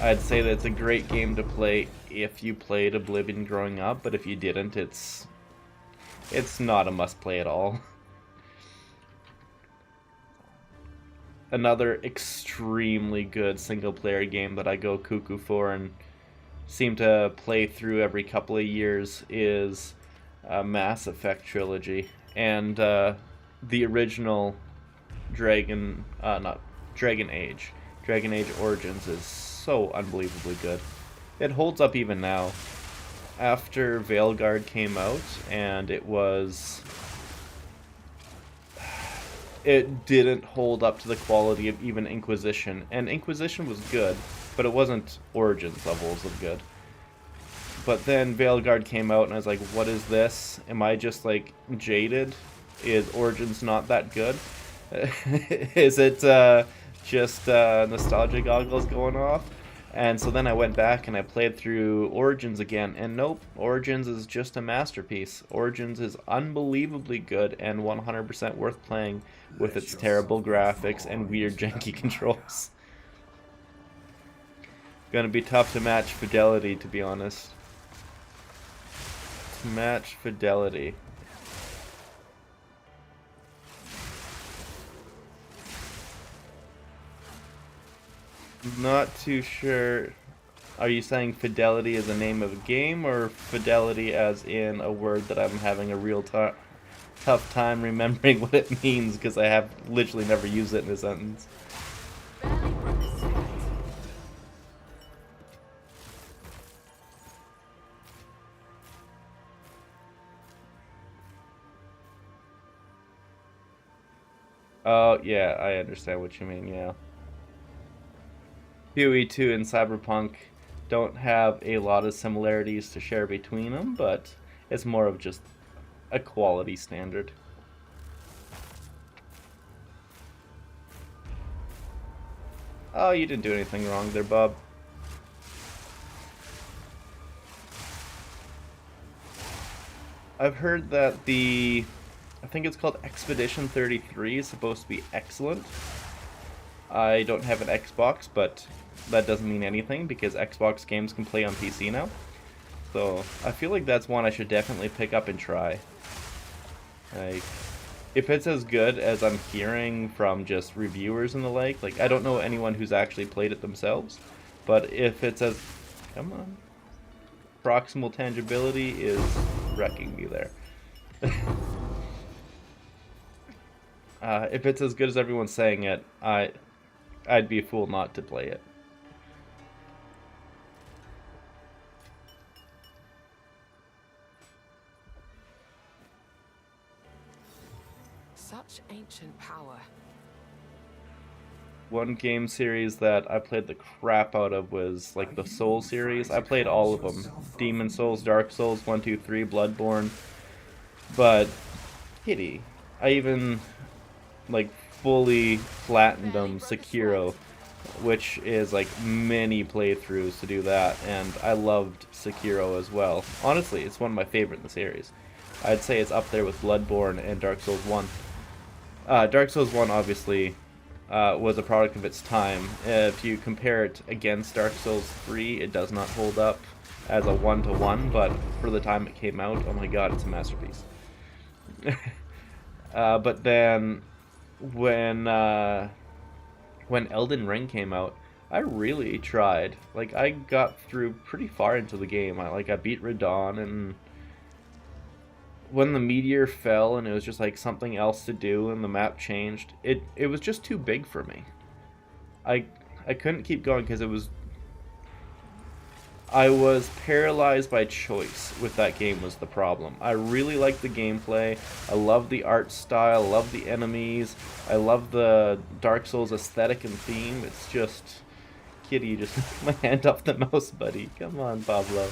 I'd say that it's a great game to play if you played Oblivion growing up, but if you didn't, it's not a must-play at all. Another extremely good single-player game that I go cuckoo for and seem to play through every couple of years is Mass Effect trilogy, and the original Dragon Age Origins is so unbelievably good. It holds up even now. After Veilguard came out, and it didn't hold up to the quality of even Inquisition, and Inquisition was good, but it wasn't Origins levels of good. But then Veilguard came out, and I was like, what is this? Am I just, like, jaded? Is Origins not that good? Is it just nostalgia goggles going off? And so then I went back and I played through Origins again, and nope, Origins is just a masterpiece. Origins is unbelievably good and 100% worth playing with its terrible graphics and weird janky controls. Gonna be tough to match fidelity, to be honest. To match fidelity. Not too sure. Are you saying fidelity is a name of a game, or fidelity as in a word that I'm having a real tough time remembering what it means because I have literally never used it in a sentence? Barely broke a sweat. Oh, yeah, I understand what you mean, yeah. POE 2 and Cyberpunk don't have a lot of similarities to share between them, but it's more of just a quality standard. Oh, you didn't do anything wrong there, Bob. I've heard that I think it's called Expedition 33 is supposed to be excellent. I don't have an Xbox, but that doesn't mean anything because Xbox games can play on PC now. So I feel like that's one I should definitely pick up and try. Like, if it's as good as I'm hearing from just reviewers and the like I don't know anyone who's actually played it themselves, but if it's as, come on, proximal tangibility is wrecking me there. If it's as good as everyone's saying it, I'd be a fool not to play it. Such ancient power. One game series that I played the crap out of was like the Soul series. I played all of them. Demon Souls, Dark Souls, 1, 2, 3, Bloodborne. But, kitty. I even, like, fully platinumed Sekiro, which is like many playthroughs to do that, and I loved Sekiro as well. Honestly, it's one of my favorite in the series. I'd say it's up there with Bloodborne and Dark Souls 1. Dark Souls 1 obviously was a product of its time. If you compare it against Dark Souls 3, it does not hold up as a one-to-one, but for the time it came out, oh my god, it's a masterpiece. But then when Elden Ring came out, I really tried. Like, I got through pretty far into the game. I beat Radon, and when the meteor fell and it was just like something else to do and the map changed, it was just too big for me. I couldn't keep going because I was paralyzed by choice with that game was the problem. I really liked the gameplay. I love the art style, I love the enemies, I love the Dark Souls aesthetic and theme. It's just, kitty, just my hand off the mouse, buddy. Come on, Pablo.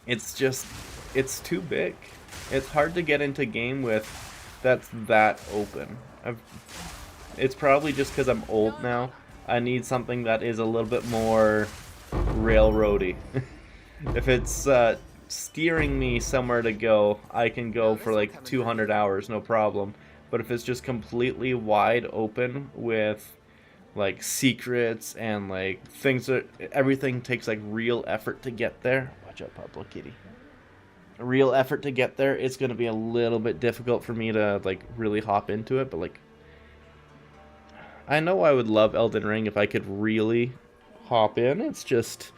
It's just, it's too big. It's hard to get into a game with that's that open. It's probably just because I'm old now. I need something that is a little bit more railroady. If it's steering me somewhere to go, I can go for like 200 hours, no problem. But if it's just completely wide open with like secrets and like things that everything takes like real effort to get there. Watch out, Pablo Kitty. Real effort to get there, it's gonna be a little bit difficult for me to like really hop into it, but like I know I would love Elden Ring if I could really hop in. It's just,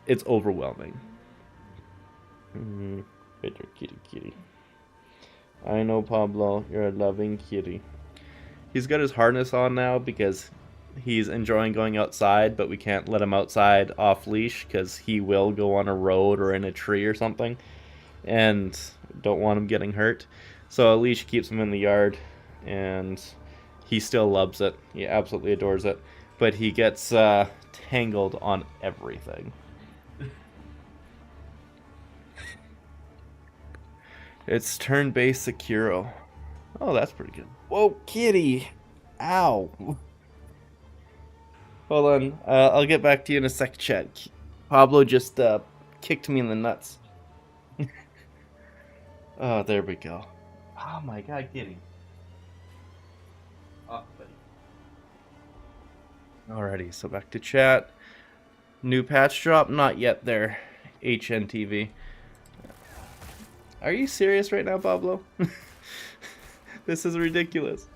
it's overwhelming. Better kitty. I know, Pablo, you're a loving kitty. He's got his harness on now because he's enjoying going outside, but we can't let him outside off leash because he will go on a road or in a tree or something, and don't want him getting hurt. So a leash keeps him in the yard, and he still loves it. He absolutely adores it. But he gets tangled on everything. It's turn-based Sekiro. Oh, that's pretty good. Whoa, kitty! Ow! Hold on. I'll get back to you in a sec, chat. Pablo just kicked me in the nuts. Oh, there we go. Oh my god, kitty. Oh, buddy. Alrighty, so back to chat. New patch drop? Not yet there, HNTV. Are you serious right now, Pablo? This is ridiculous.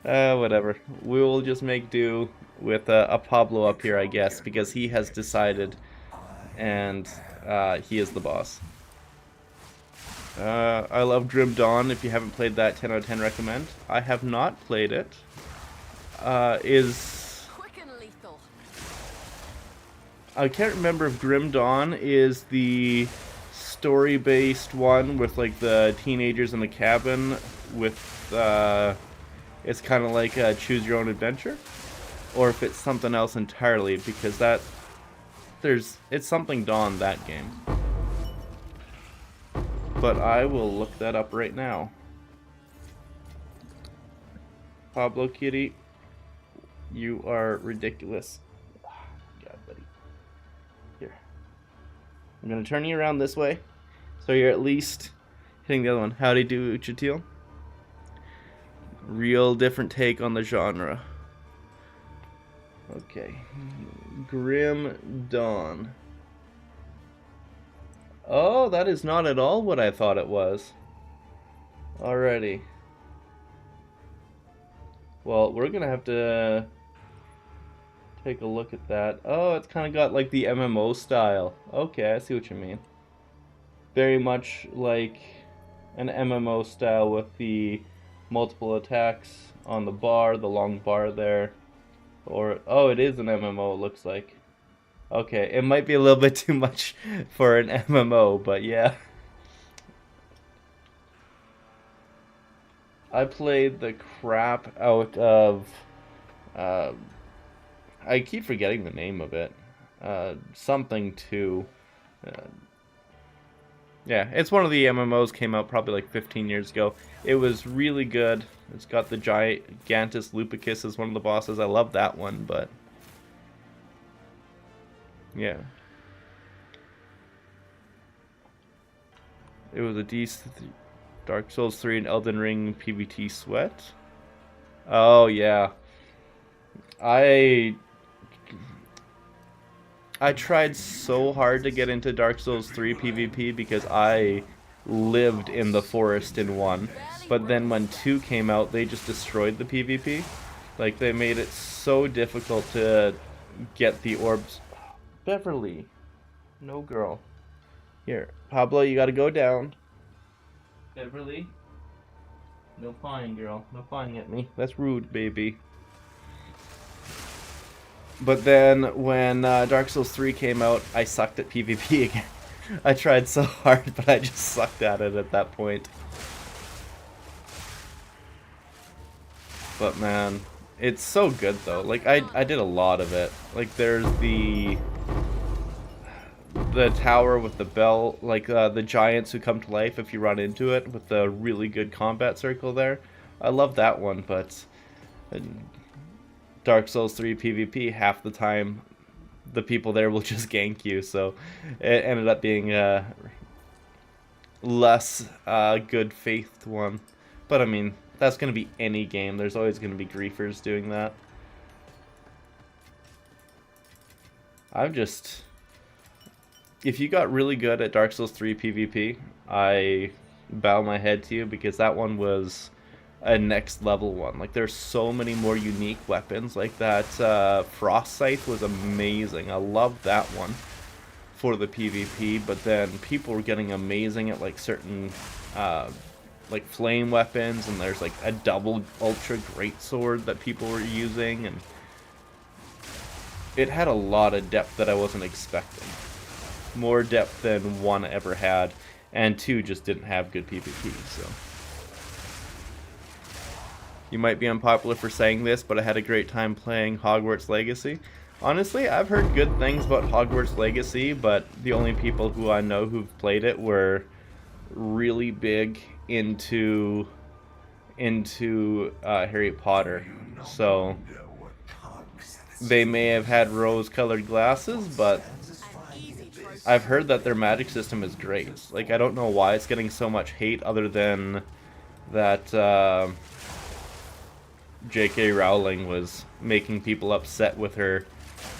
Whatever. We will just make do with a Pablo up here, I guess, because he has decided, and he is the boss. I love Grim Dawn. If you haven't played that, 10 out of 10 recommend. I have not played it. Quick and lethal. I can't remember if Grim Dawn is the story-based one with like the teenagers in the cabin with it's kind of like choose your own adventure, or if it's something else entirely, because it's something Dawn, that game. But I will look that up right now. Pablo Kitty, you are ridiculous. God, buddy. Here. I'm gonna turn you around this way, so you're at least hitting the other one. Howdy do, Chatil. Real different take on the genre. Okay. Grim Dawn. Oh, that is not at all what I thought it was. Alrighty. Well, we're gonna have to take a look at that. Oh, it's kind of got like the MMO style. Okay, I see what you mean. Very much like an MMO style with the multiple attacks on the bar, the long bar there. Or, oh, it is an MMO, it looks like. Okay, it might be a little bit too much for an MMO, but yeah. I played the crap out of... I keep forgetting the name of it. Something 2. Yeah, it's one of the MMOs, came out probably like 15 years ago. It was really good. It's got the Gigantus Lupicus as one of the bosses. I love that one, but... yeah. It was a decent Dark Souls 3 and Elden Ring PvT sweat. Oh, yeah. I tried so hard to get into Dark Souls 3 PvP because I lived in the forest in 1. But then when 2 came out, they just destroyed the PvP. Like, they made it so difficult to get the orbs. Beverly. No, girl. Here, Pablo, you gotta go down. Beverly. No pawing, girl. No pawing at me. That's rude, baby. But then, when Dark Souls 3 came out, I sucked at PvP again. I tried so hard, but I just sucked at it at that point. But man, it's so good though. Like, I did a lot of it. Like, there's the tower with the bell, like the giants who come to life if you run into it, with the really good combat circle there. I love that one, but Dark Souls 3 PvP, half the time the people there will just gank you, so it ended up being a less good faith one. But I mean, that's going to be any game. There's always going to be griefers doing that. If you got really good at Dark Souls 3 PvP, I bow my head to you, because that one was a next level one. Like, there's so many more unique weapons. Like that frost scythe was amazing. I loved that one for the PvP, but then people were getting amazing at like certain like flame weapons, and there's like a double ultra greatsword that people were using, and it had a lot of depth that I wasn't expecting. More depth than 1 ever had, and 2 just didn't have good PvP, so. You might be unpopular for saying this, but I had a great time playing Hogwarts Legacy. Honestly, I've heard good things about Hogwarts Legacy, but the only people who I know who've played it were really big into Harry Potter. So they may have had rose-colored glasses, but I've heard that their magic system is great. Like, I don't know why it's getting so much hate, other than that J.K. Rowling was making people upset with her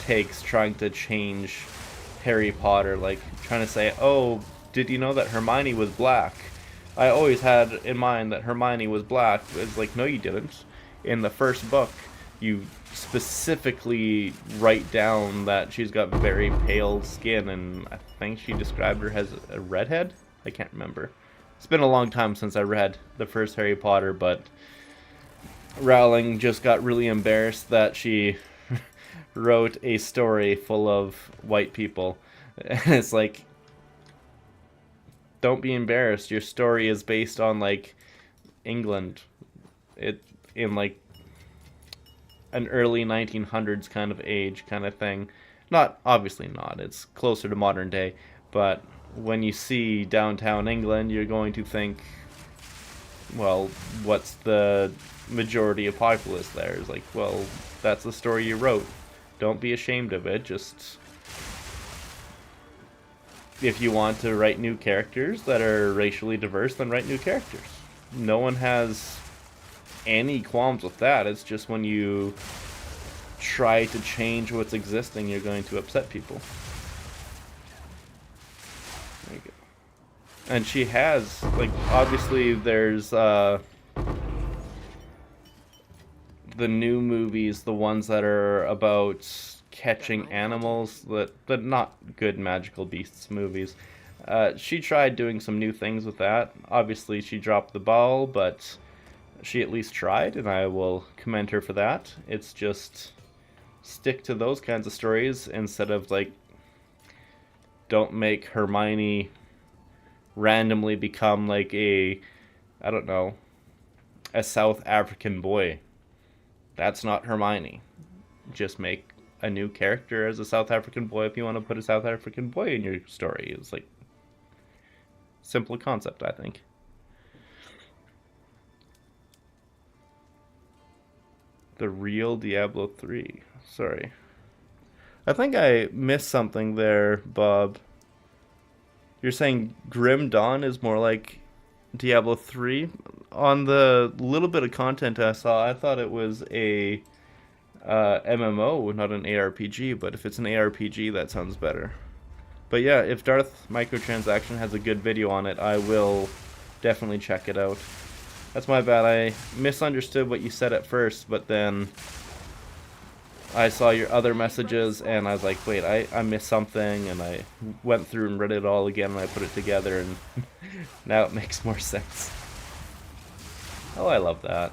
takes, trying to change Harry Potter, like trying to say, oh, did you know that Hermione was black? I always had in mind that Hermione was black. It's like, no, you didn't. In the first book, you specifically write down that she's got very pale skin, and I think she described her as a redhead? I can't remember. It's been a long time since I read the first Harry Potter, but Rowling just got really embarrassed that she wrote a story full of white people. And it's like, don't be embarrassed. Your story is based on, like, England. it in like an early 1900s kind of age kind of thing. Not, obviously not. It's closer to modern day, but when you see downtown England, you're going to think, well, what's the majority of populace there? It's like, well, that's the story you wrote. Don't be ashamed of it. Just, if you want to write new characters that are racially diverse, then write new characters. No one has any qualms with that. It's just when you try to change what's existing, you're going to upset people. There you go. And she has, like, obviously there's the new movies, the ones that are about catching animals, that not good magical beasts movies. She tried doing some new things with that. Obviously she dropped the ball, but she at least tried, and I will commend her for that. It's just, stick to those kinds of stories instead of, like, don't make Hermione randomly become like a, I don't know, a South African boy. That's not Hermione. Just make a new character as a South African boy if you want to put a South African boy in your story. It's like, simple concept, I think. The real Diablo 3. Sorry. I think I missed something there, Bob. You're saying Grim Dawn is more like Diablo 3? On the little bit of content I saw, I thought it was a MMO, not an ARPG, but if it's an ARPG, that sounds better. But yeah, if Darth Microtransaction has a good video on it, I will definitely check it out. That's my bad. I misunderstood what you said at first, but then I saw your other messages and I was like, wait, I missed something, and I went through and read it all again and I put it together, and now it makes more sense. Oh, I love that.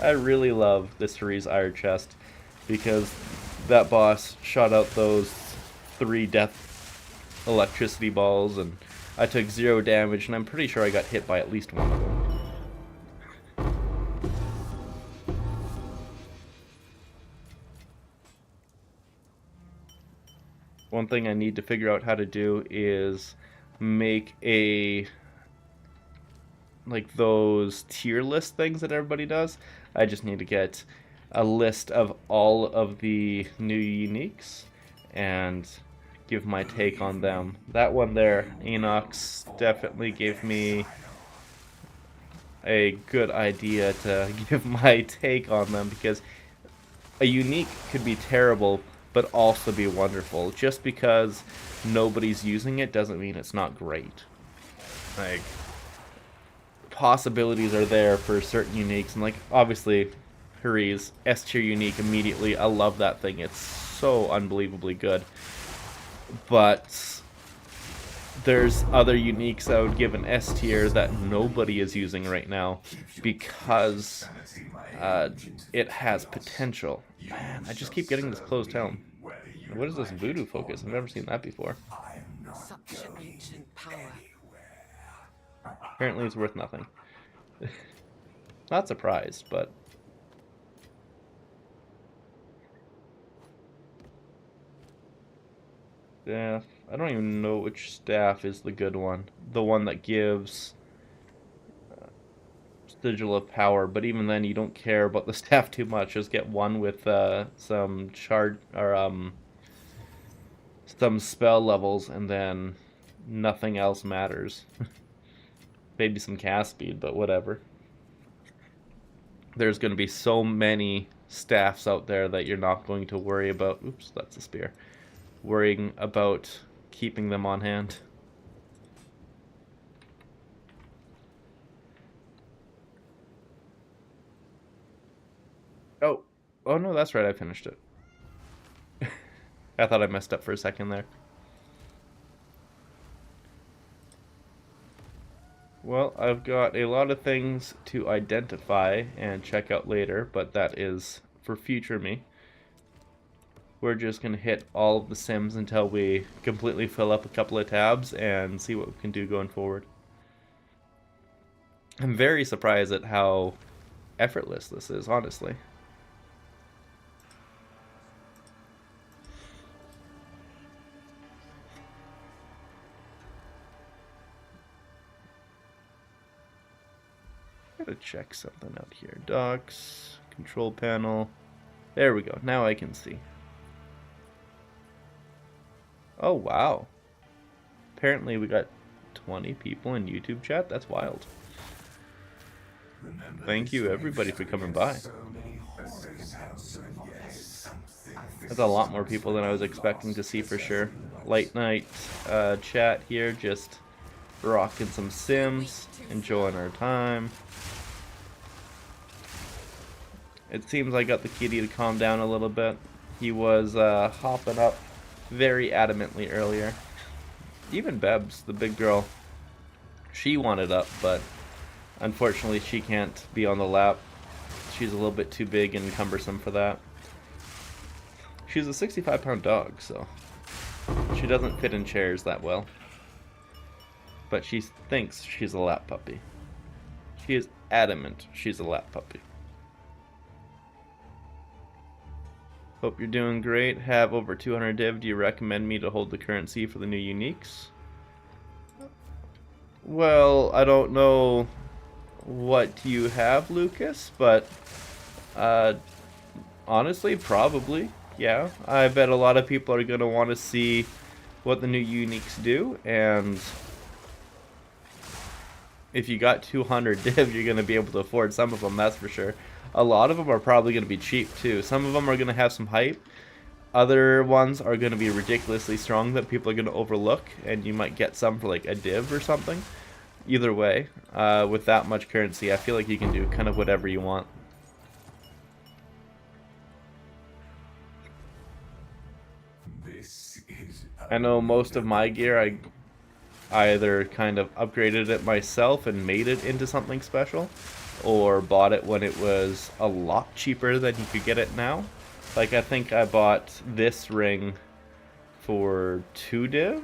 I really love the Cerise Ire Chest, because that boss shot out those 3 death electricity balls and I took 0 damage, and I'm pretty sure I got hit by at least one of them. One thing I need to figure out how to do is make a, like, those tier list things that everybody does. I just need to get a list of all of the new uniques and give my take on them. That one there, Enox, definitely gave me a good idea to give my take on them, because a unique could be terrible but also be wonderful. Just because nobody's using it doesn't mean it's not great. Like, possibilities are there for certain uniques, and like, obviously, Hurry's S tier unique immediately. I love that thing. It's so unbelievably good. But there's other uniques I would give an S tier that nobody is using right now because it has potential. Man, I just keep getting this closed helm. What is this voodoo focus? I've never seen that before. Such ancient power. Apparently it's worth nothing. Not surprised, but... Staff. I don't even know which staff is the good one. The one that gives Sigil of Power, but even then you don't care about the staff too much. Just get one with some charge or some spell levels, and then nothing else matters. Maybe some cast speed, but whatever. There's going to be so many staffs out there that you're not going to worry about. Oops, that's a spear. Worrying about keeping them on hand. Oh no, that's right, I finished it. I thought I messed up for a second there. Well, I've got a lot of things to identify and check out later, but that is for future me. We're just going to hit all of the sims until we completely fill up a couple of tabs and see what we can do going forward. I'm very surprised at how effortless this is, honestly. Gotta check something out here. Docs, control panel. There we go. Now I can see. Oh, wow. Apparently we got 20 people in YouTube chat. That's wild. Thank you everybody for coming by. That's a lot more people than I was expecting to see for sure. Late night chat here, just rocking some Sims, enjoying our time. It seems I got the kitty to calm down a little bit. He was hopping up very adamantly earlier. Even Bebs, the big girl, she wanted up, but unfortunately she can't be on the lap. She's a little bit too big and cumbersome for that. She's a 65-pound dog, so she doesn't fit in chairs that well. But she thinks she's a lap puppy. She is adamant she's a lap puppy. Hope you're doing great. Have over 200 div. Do you recommend me to hold the currency for the new uniques? Well, I don't know what you have, Lucas, but honestly, probably. Yeah, I bet a lot of people are going to want to see what the new uniques do, and if you got 200 div, you're going to be able to afford some of them, that's for sure. A lot of them are probably going to be cheap too. Some of them are going to have some hype. Other ones are going to be ridiculously strong that people are going to overlook, and you might get some for like a div or something. Either way, with that much currency, I feel like you can do kind of whatever you want. I know most of my gear, I either kind of upgraded it myself and made it into something special, or bought it when it was a lot cheaper than you could get it now. Like, I think I bought this ring for 2 div,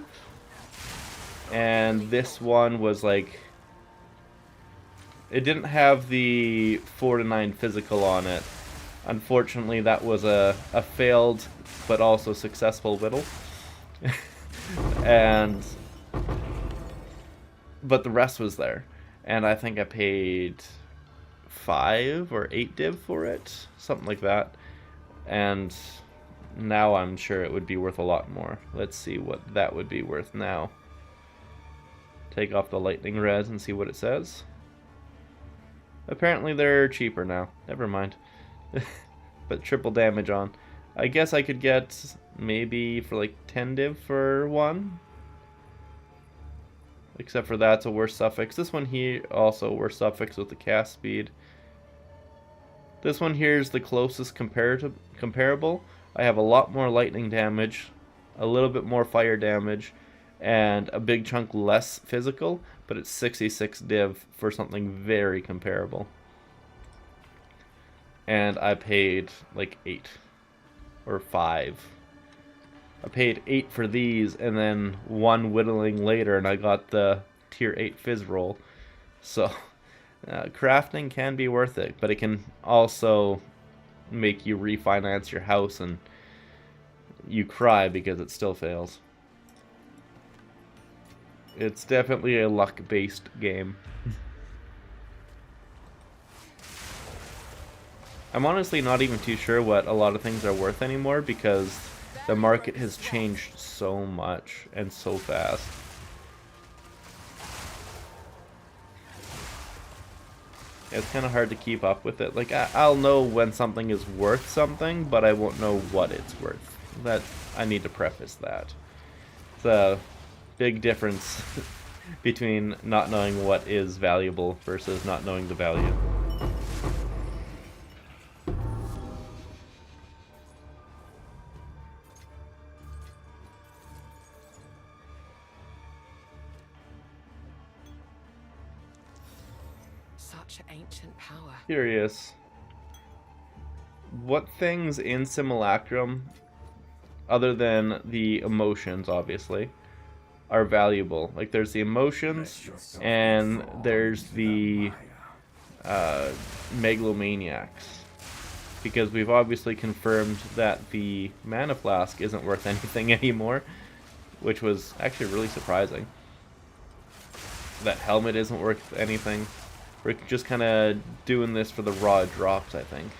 and this one was like, it didn't have the 4 to 9 physical on it. Unfortunately, that was a failed but also successful whittle. But the rest was there, and I think I paid 5 or 8 div for it, something like that. And now I'm sure it would be worth a lot more. Let's see what that would be worth now. Take off the lightning res and see what it says. Apparently they're cheaper now. Never mind. But triple damage on. I guess I could get maybe for like 10 div for one. Except for that's a worse suffix. This one here also a worse suffix with the cast speed. This one here is the closest comparable. I have a lot more lightning damage, a little bit more fire damage, and a big chunk less physical, but it's 66 div for something very comparable. And I paid like 8 or 5. I paid 8 for these, and then 1 whittling later, and I got the tier 8 fizz roll. So crafting can be worth it, but it can also make you refinance your house and you cry because it still fails. It's definitely a luck-based game. I'm honestly not even too sure what a lot of things are worth anymore because the market has changed so much and so fast. It's kind of hard to keep up with it. Like, I'll know when something is worth something, but I won't know what it's worth. That, I need to preface that. It's a big difference between not knowing what is valuable versus not knowing the value. Ancient power. Curious. What things in Simulacrum, other than the emotions, obviously, are valuable? Like, there's the emotions, and there's the megalomaniacs. Because we've obviously confirmed that the mana flask isn't worth anything anymore, which was actually really surprising. That helmet isn't worth anything. We're just kind of doing this for the raw drops, I think.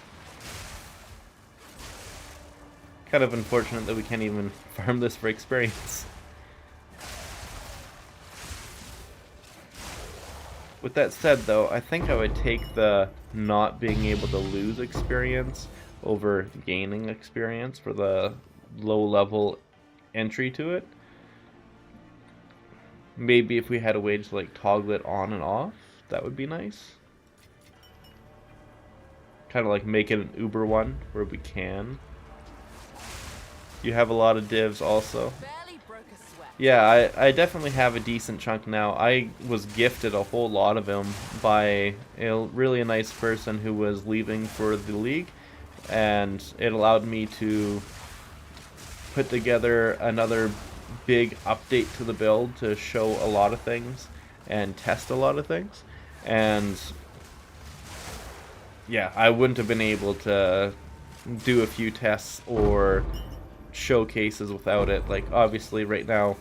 Kind of unfortunate that we can't even farm this for experience. With that said, though, I think I would take the not being able to lose experience over gaining experience for the low-level entry to it. Maybe if we had a way to like toggle it on and off, that would be nice. Kind of like make it an Uber one where we can. You have a lot of divs also. Yeah, I definitely have a decent chunk now. I was gifted a whole lot of them by a really nice person who was leaving for the league, and it allowed me to put together another big update to the build to show a lot of things and test a lot of things. And yeah, I wouldn't have been able to do a few tests or showcases without it. Like, obviously right now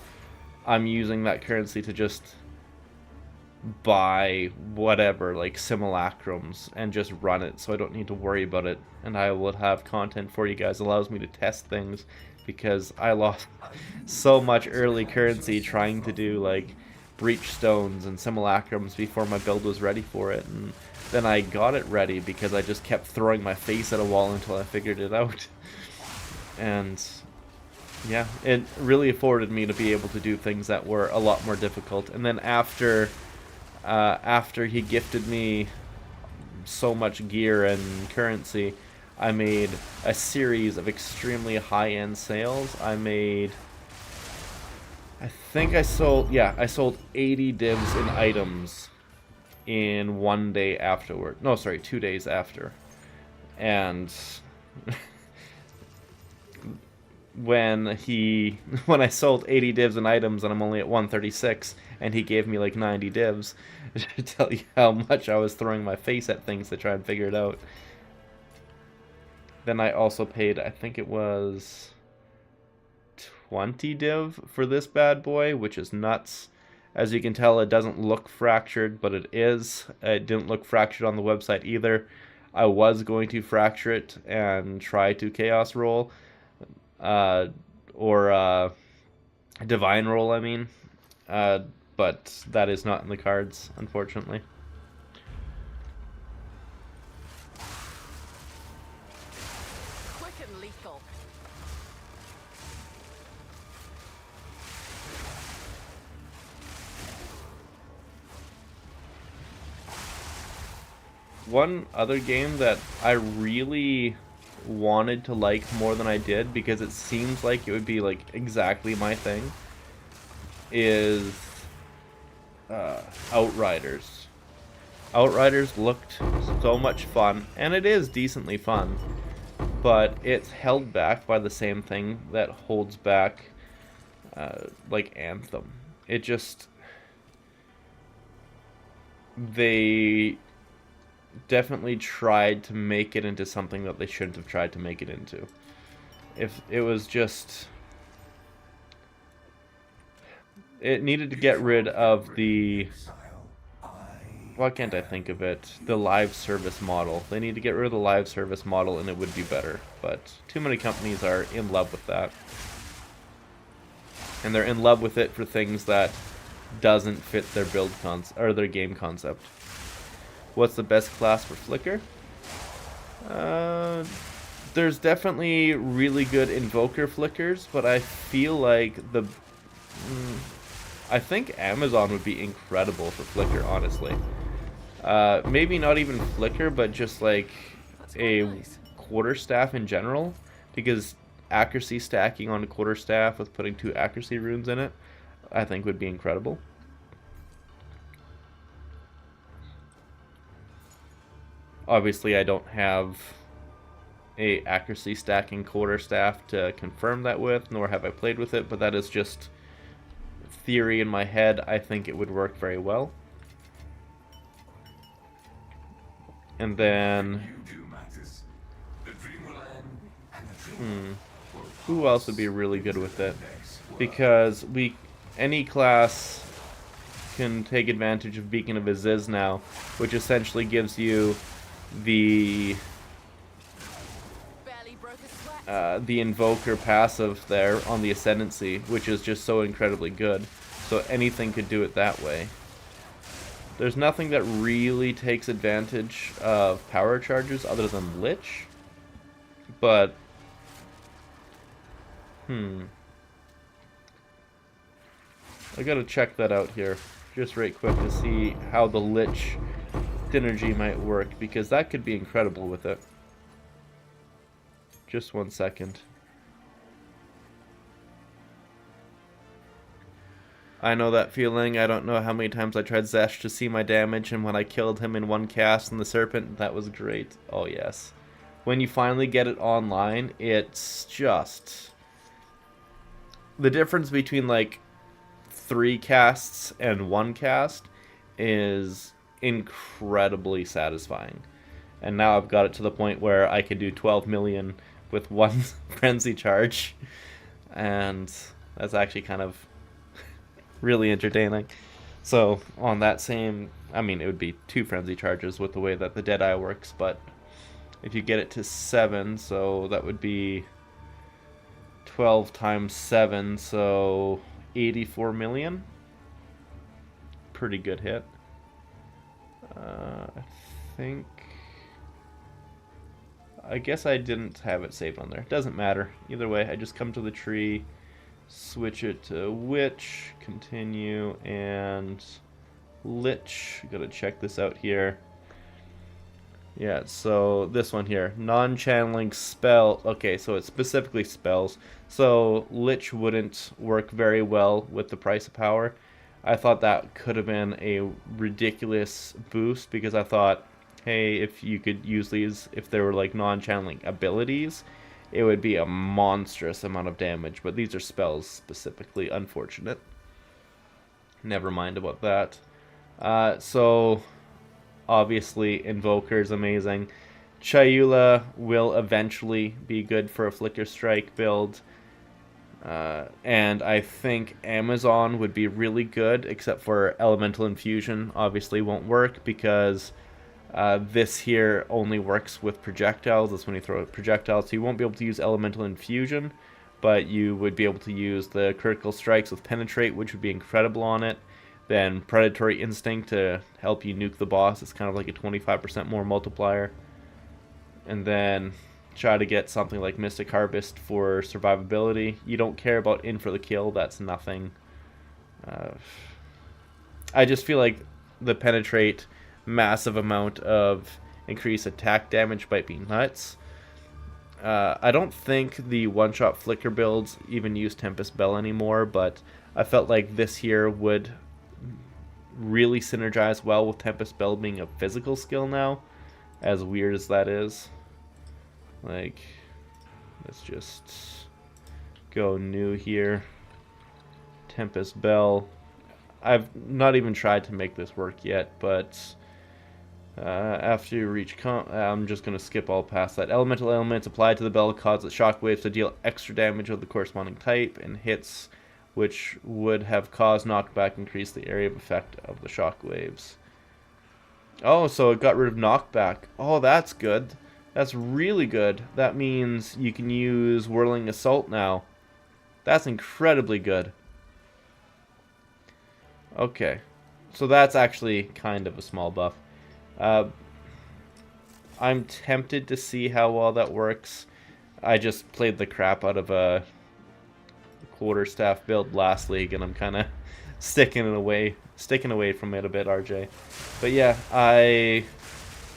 I'm using that currency to just buy whatever, like simulacrums, and just run it, so I don't need to worry about it, and I will have content for you guys. It allows me to test things, because I lost so much early currency trying to do like breach stones and simulacrums before my build was ready for it, and then I got it ready because I just kept throwing my face at a wall until I figured it out. And yeah, it really afforded me to be able to do things that were a lot more difficult. And then after he gifted me so much gear and currency, I made a series of extremely high-end sales. I sold 80 divs in items in 1 day afterward. No, sorry, 2 days after. And when I sold 80 divs and items and I'm only at 136 and he gave me like 90 divs, to tell you how much I was throwing my face at things to try and figure it out. Then I also paid, I think it was 20 div for this bad boy, which is nuts. As you can tell, it doesn't look fractured, but it is. It didn't look fractured on the website either. I was going to fracture it and try to chaos roll, or divine roll, I mean. But that is not in the cards, unfortunately. Quick and lethal. One other game that I really wanted to like more than I did, because it seems like it would be like exactly my thing, is Outriders. Outriders looked so much fun, and it is decently fun, but it's held back by the same thing that holds back like Anthem. It just, they definitely tried to make it into something that they shouldn't have tried to make it into. If it was just, it needed to get rid of the, why can't I think of it, the live service model. They need to get rid of the live service model and it would be better, but too many companies are in love with that, and they're in love with it for things that doesn't fit their build or their game concept. What's the best class for Flicker? There's definitely really good Invoker Flickers, but I feel like I think Amazon would be incredible for Flicker, honestly. Maybe not even Flicker, but just like a quarterstaff in general, because accuracy stacking on a quarterstaff with putting 2 accuracy runes in it, I think would be incredible. Obviously, I don't have a accuracy stacking quarterstaff to confirm that with, nor have I played with it, but that is just theory in my head. I think it would work very well. And then You do matters. The dream will end, and the dream who else would be really good with it? Because any class can take advantage of Beacon of Aziz now, which essentially gives you the Barely broke a sweat. the Invoker passive there on the Ascendancy, which is just so incredibly good. So anything could do it that way. There's nothing that really takes advantage of power charges other than Lich. But I gotta check that out here just right quick to see how the Lich Synergy might work, because that could be incredible with it. Just 1 second. I know that feeling. I don't know how many times I tried Zesh to see my damage, and when I killed him in one cast in the Serpent, that was great. Oh yes. When you finally get it online, it's just... the difference between like 3 casts and 1 cast is incredibly satisfying. And now I've got it to the point where I can do 12 million with 1 frenzy charge, and that's actually kind of really entertaining. So on that same, I mean, it would be 2 frenzy charges with the way that the Deadeye works, but if you get it to 7, so that would be 12 times 7, so 84 million. Pretty good hit. I guess I didn't have it saved on there. Doesn't matter. Either way, I just come to the tree, switch it to Witch, continue, and Lich. Gotta check this out here. Yeah, so this one here, non-channeling spell. Okay, so it's specifically spells. So Lich wouldn't work very well with the price of power. I thought that could have been a ridiculous boost, because I thought, hey, if you could use these, if they were like non-channeling abilities, it would be a monstrous amount of damage. But these are spells specifically. Unfortunate. Never mind about that. So obviously Invoker is amazing. Chayula will eventually be good for a Flicker Strike build. And I think Amazon would be really good, except for Elemental Infusion obviously won't work, because this here only works with projectiles. That's when you throw projectiles, so you won't be able to use Elemental Infusion, but you would be able to use the critical strikes with Penetrate, which would be incredible on it. Then Predatory Instinct to help you nuke the boss. It's kind of like a 25% more multiplier. And then try to get something like Mystic Harvest for survivability. You don't care about in for the kill. That's nothing. I just feel like the Penetrate massive amount of increased attack damage might be nuts. I don't think the one-shot Flicker builds even use Tempest Bell anymore, but I felt like this here would really synergize well with Tempest Bell being a physical skill now, as weird as that is. Like, let's just go new here. Tempest Bell. I've not even tried to make this work yet, but after you reach I'm just going to skip all past that. Elemental elements applied to the bell cause the shockwaves to deal extra damage of the corresponding type, and hits which would have caused knockback increase the area of effect of the shockwaves. Oh, so it got rid of knockback. Oh, that's good. That's really good. That means you can use Whirling Assault now. That's incredibly good. Okay. So that's actually kind of a small buff. I'm tempted to see how well that works. I just played the crap out of a quarterstaff build last league, and I'm kind of sticking away from it a bit, RJ. But yeah, I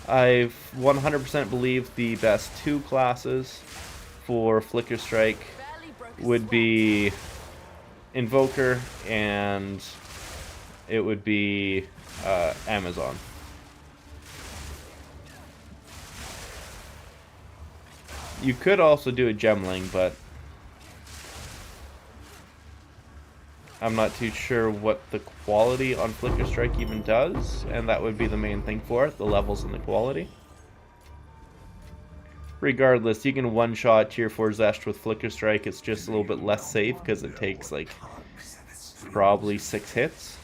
100% believe the best 2 classes for Flicker Strike would be Invoker, and it would be Amazon. You could also do a Gemling, but I'm not too sure what the quality on Flicker Strike even does, and that would be the main thing for it, the levels and the quality. regardless, you can one-shot tier 4 Zest with Flicker Strike. It's just a little bit less safe because it takes like probably 6 hits.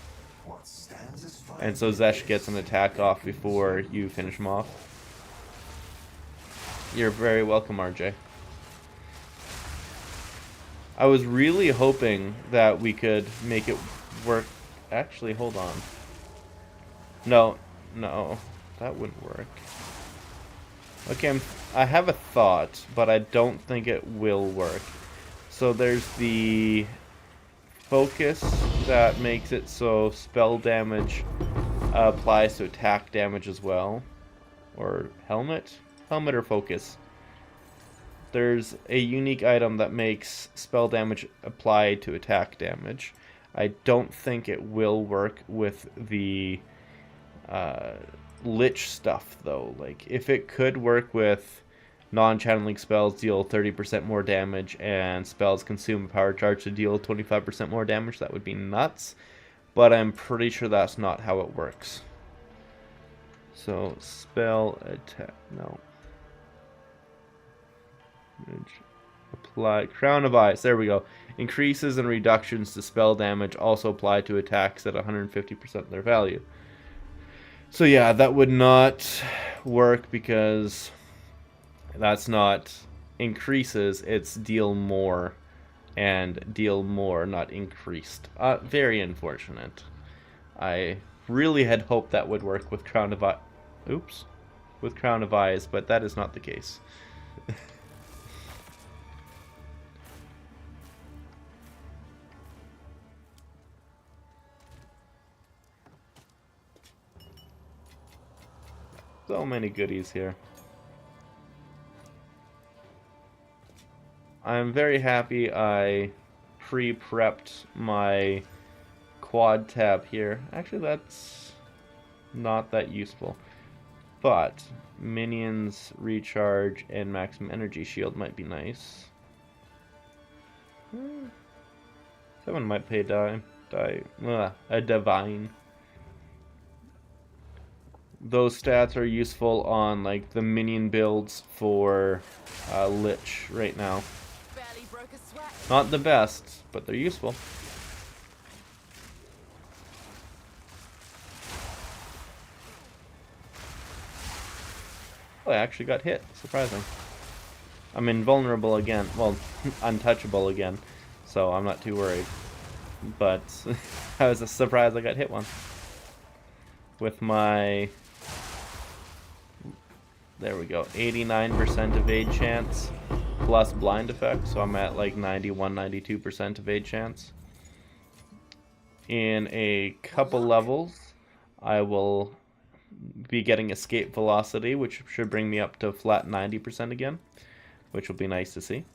And so Zesh gets an attack off before you finish him off. You're very welcome, RJ. I was really hoping that we could make it work. Actually, hold on. No, that wouldn't work. Okay, I have a thought, but I don't think it will work. So there's the focus that makes it so spell damage applies to attack damage as well. Or helmet? Helmet or focus. There's a unique item that makes spell damage apply to attack damage. I don't think it will work with the Lich stuff though. Like, if it could work with non-channeling spells deal 30% more damage and spells consume a power charge to deal 25% more damage, that would be nuts. But I'm pretty sure that's not how it works. So, spell attack, no. Apply Crown of Ice, there we go. Increases and reductions to spell damage also apply to attacks at 150% of their value. So yeah, that would not work because that's not increases, it's deal more. And deal more, not increased. Very unfortunate. I really had hoped that would work with Crown of Ice. Oops. With Crown of Ice, but that is not the case. So many goodies here. I'm very happy I pre-prepped my quad tab here. Actually, that's not that useful. But minions recharge and maximum energy shield might be nice. Someone might pay a divine. Those stats are useful on like the minion builds for Lich right now. Barely broke a sweat. Not the best, but they're useful. Oh, I actually got hit. Surprising. I'm invulnerable again. Well, untouchable again. So I'm not too worried. But I was surprised I got hit once. With my... There we go. 89% evade chance plus blind effect. So I'm at like 91, 92% evade chance. In a couple levels, I will be getting escape velocity, which should bring me up to flat 90% again, which will be nice to see.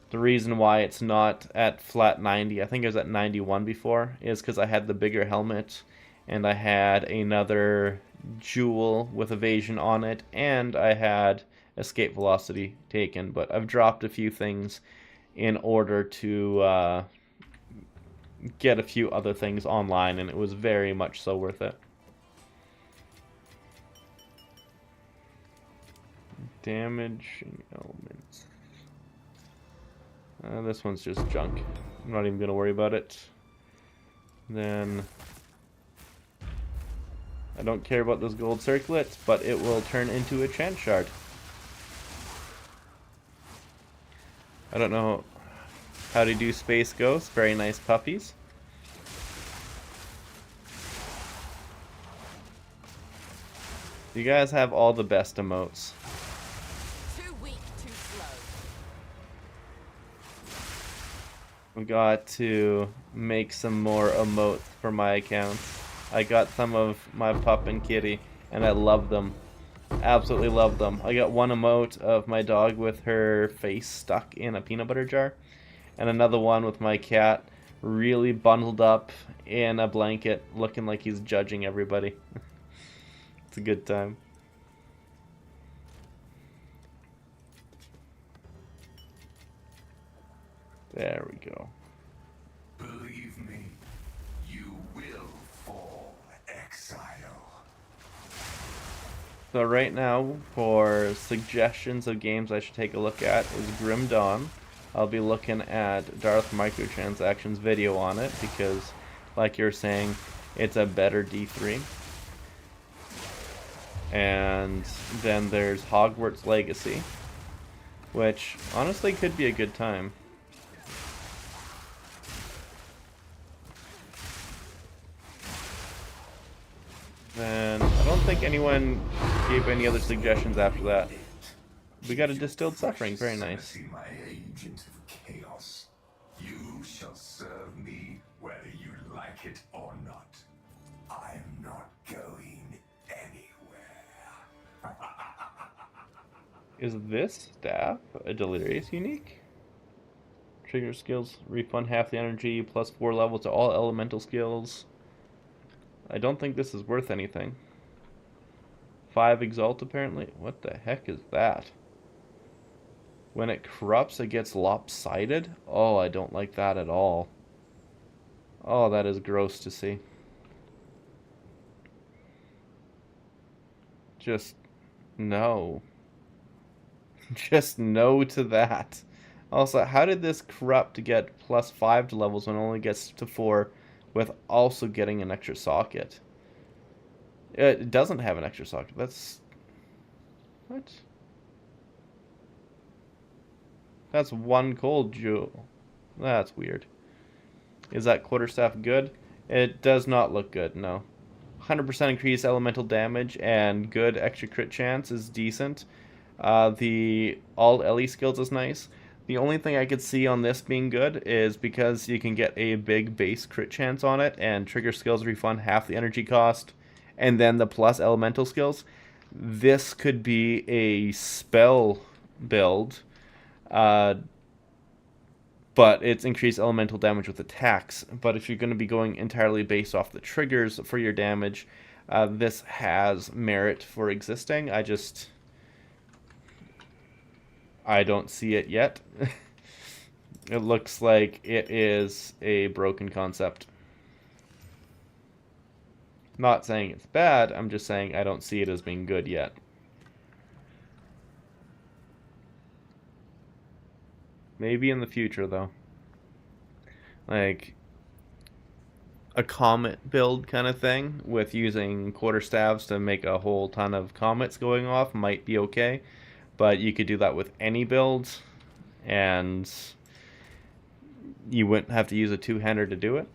The reason why it's not at flat 90, I think it was at 91 before, is because I had the bigger helmet and I had another jewel with evasion on it and I had escape velocity taken, but I've dropped a few things in order to get a few other things online, and it was very much so worth it. Damaging elements. This one's just junk. I'm not even going to worry about it. Then I don't care about this gold circlet, but it will turn into a chant shard. I don't know how to do Space Ghosts. Very nice puppies. You guys have all the best emotes. Too weak, too slow. We got to make some more emotes for my account. I got some of my pup and kitty, and I love them. Absolutely love them. I got one emote of my dog with her face stuck in a peanut butter jar, and another one with my cat really bundled up in a blanket, looking like he's judging everybody. It's a good time. There we go. Believe me, you will fall, exile. So right now, for suggestions of games I should take a look at is Grim Dawn. I'll be looking at Darth Microtransactions video on it because, like you're saying, it's a better D3. And then there's Hogwarts Legacy, which honestly could be a good time. Then I don't think anyone gave any other suggestions after that. We got a Distilled Suffering, very nice. My agent of chaos. You shall serve me whether you like it or not. I'm not going anywhere. Is this staff a delirious unique? Trigger skills, refund half the energy, plus 4 levels to all elemental skills. I don't think this is worth anything. 5 exalt apparently. What the heck is that? When it corrupts, it gets lopsided? Oh, I don't like that at all. Oh, that is gross to see. Just no. Just no to that. Also, how did this corrupt to get plus 5 to levels when it only gets to 4 with also getting an extra socket? It doesn't have an extra socket. That's... what? That's 1 cold jewel. That's weird. Is that quarterstaff good? It does not look good, no. 100% increased elemental damage and good extra crit chance is decent. The all Ellie skills is nice. The only thing I could see on this being good is because you can get a big base crit chance on it and trigger skills refund half the energy cost and then the plus elemental skills. This could be a spell build. But it's increased elemental damage with attacks. But if you're going to be going entirely based off the triggers for your damage, this has merit for existing. I don't see it yet. It looks like it is a broken concept. Not saying it's bad, I'm just saying I don't see it as being good yet. Maybe in the future, though. Like a comet build kind of thing with using quarterstaves to make a whole ton of comets going off might be okay. But you could do that with any build, and you wouldn't have to use a two-hander to do it.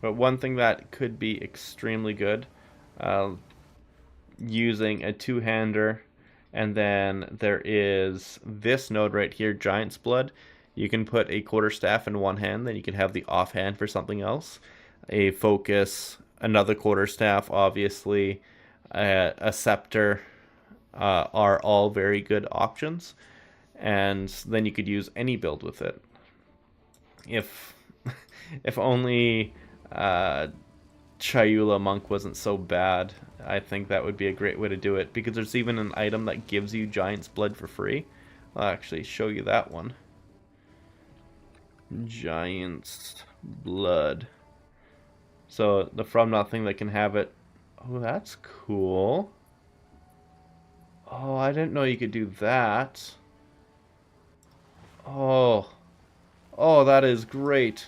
But one thing that could be extremely good, using a two-hander, and then there is this node right here, Giant's Blood. You can put a quarterstaff in one hand, then you can have the offhand for something else. A focus, another quarterstaff, obviously, a scepter are all very good options. And then you could use any build with it. If only Chayula Monk wasn't so bad, I think that would be a great way to do it, because there's even an item that gives you Giant's Blood for free. I'll actually show you that one. Giant's Blood. So the From Nothing that can have it. Oh, that's cool. Oh, I didn't know you could do that. Oh. Oh, that is great.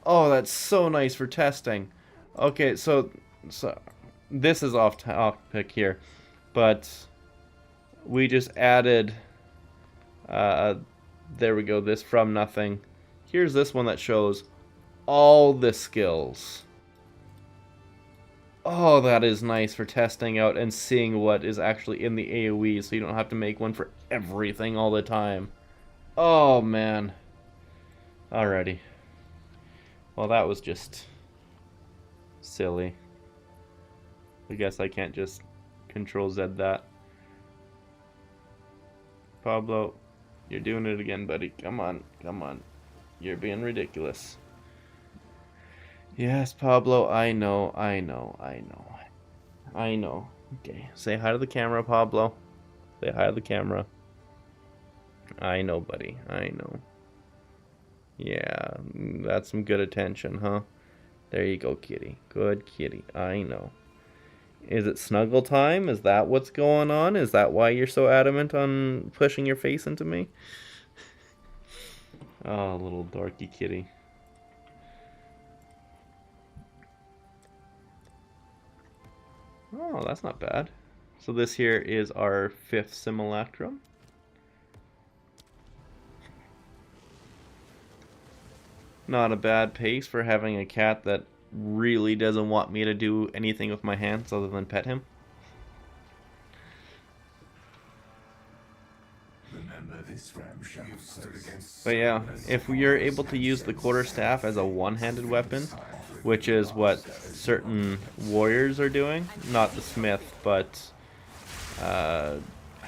Oh, that's so nice for testing. Okay, so this is off topic here, but we just added, there we go, this From Nothing. Here's this one that shows all the skills. Oh, that is nice for testing out and seeing what is actually in the AoE, so you don't have to make one for everything all the time. Oh, man. Alrighty. Well, that was just silly. I guess I can't just Control Z that. Pablo, you're doing it again, buddy. Come on, come on. You're being ridiculous. Yes, Pablo, I know. Okay, say hi to the camera, Pablo. Say hi to the camera. I know, buddy. I know. Yeah, that's some good attention, huh? There you go, kitty. Good kitty. I know. Is it snuggle time? Is that what's going on? Is that why you're so adamant on pushing your face into me? Oh, little dorky kitty. Oh, that's not bad. So this here is our 5th simulacrum. Not a bad pace for having a cat that really doesn't want me to do anything with my hands other than pet him. But yeah, if you're able to use the quarterstaff as a one-handed weapon, which is what certain warriors are doing, not the smith, but I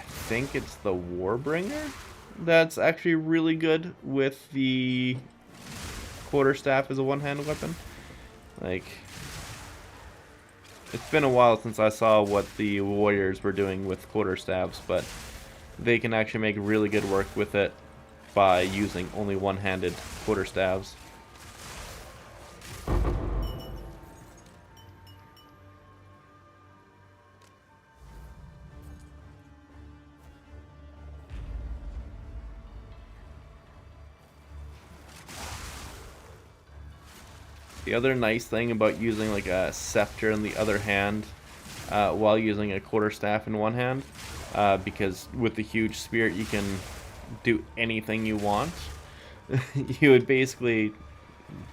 think it's the warbringer that's actually really good with the quarterstaff as a one-handed weapon. Like, it's been a while since I saw what the warriors were doing with quarterstaffs, but they can actually make really good work with it by using only one-handed quarterstaffs. The other nice thing about using like a scepter in the other hand while using a quarterstaff in one hand, because with the huge spirit you can do anything you want. You would basically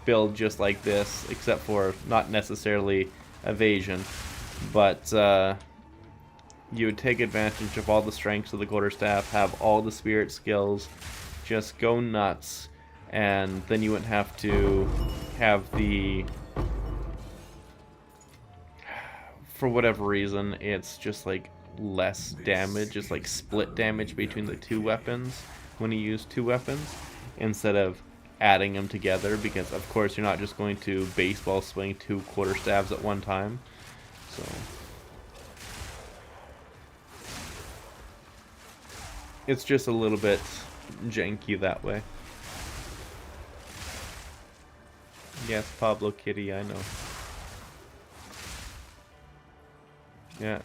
build just like this, except for not necessarily evasion, but you would take advantage of all the strengths of the quarterstaff, have all the spirit skills, just go nuts, and then you wouldn't have to have the, for whatever reason, it's just like less damage, it's like split damage between the two weapons when you use two weapons instead of adding them together, because of course you're not just going to baseball swing two quarterstaffs at one time. So it's just a little bit janky that way. Yes, Pablo Kitty, I know. Yeah.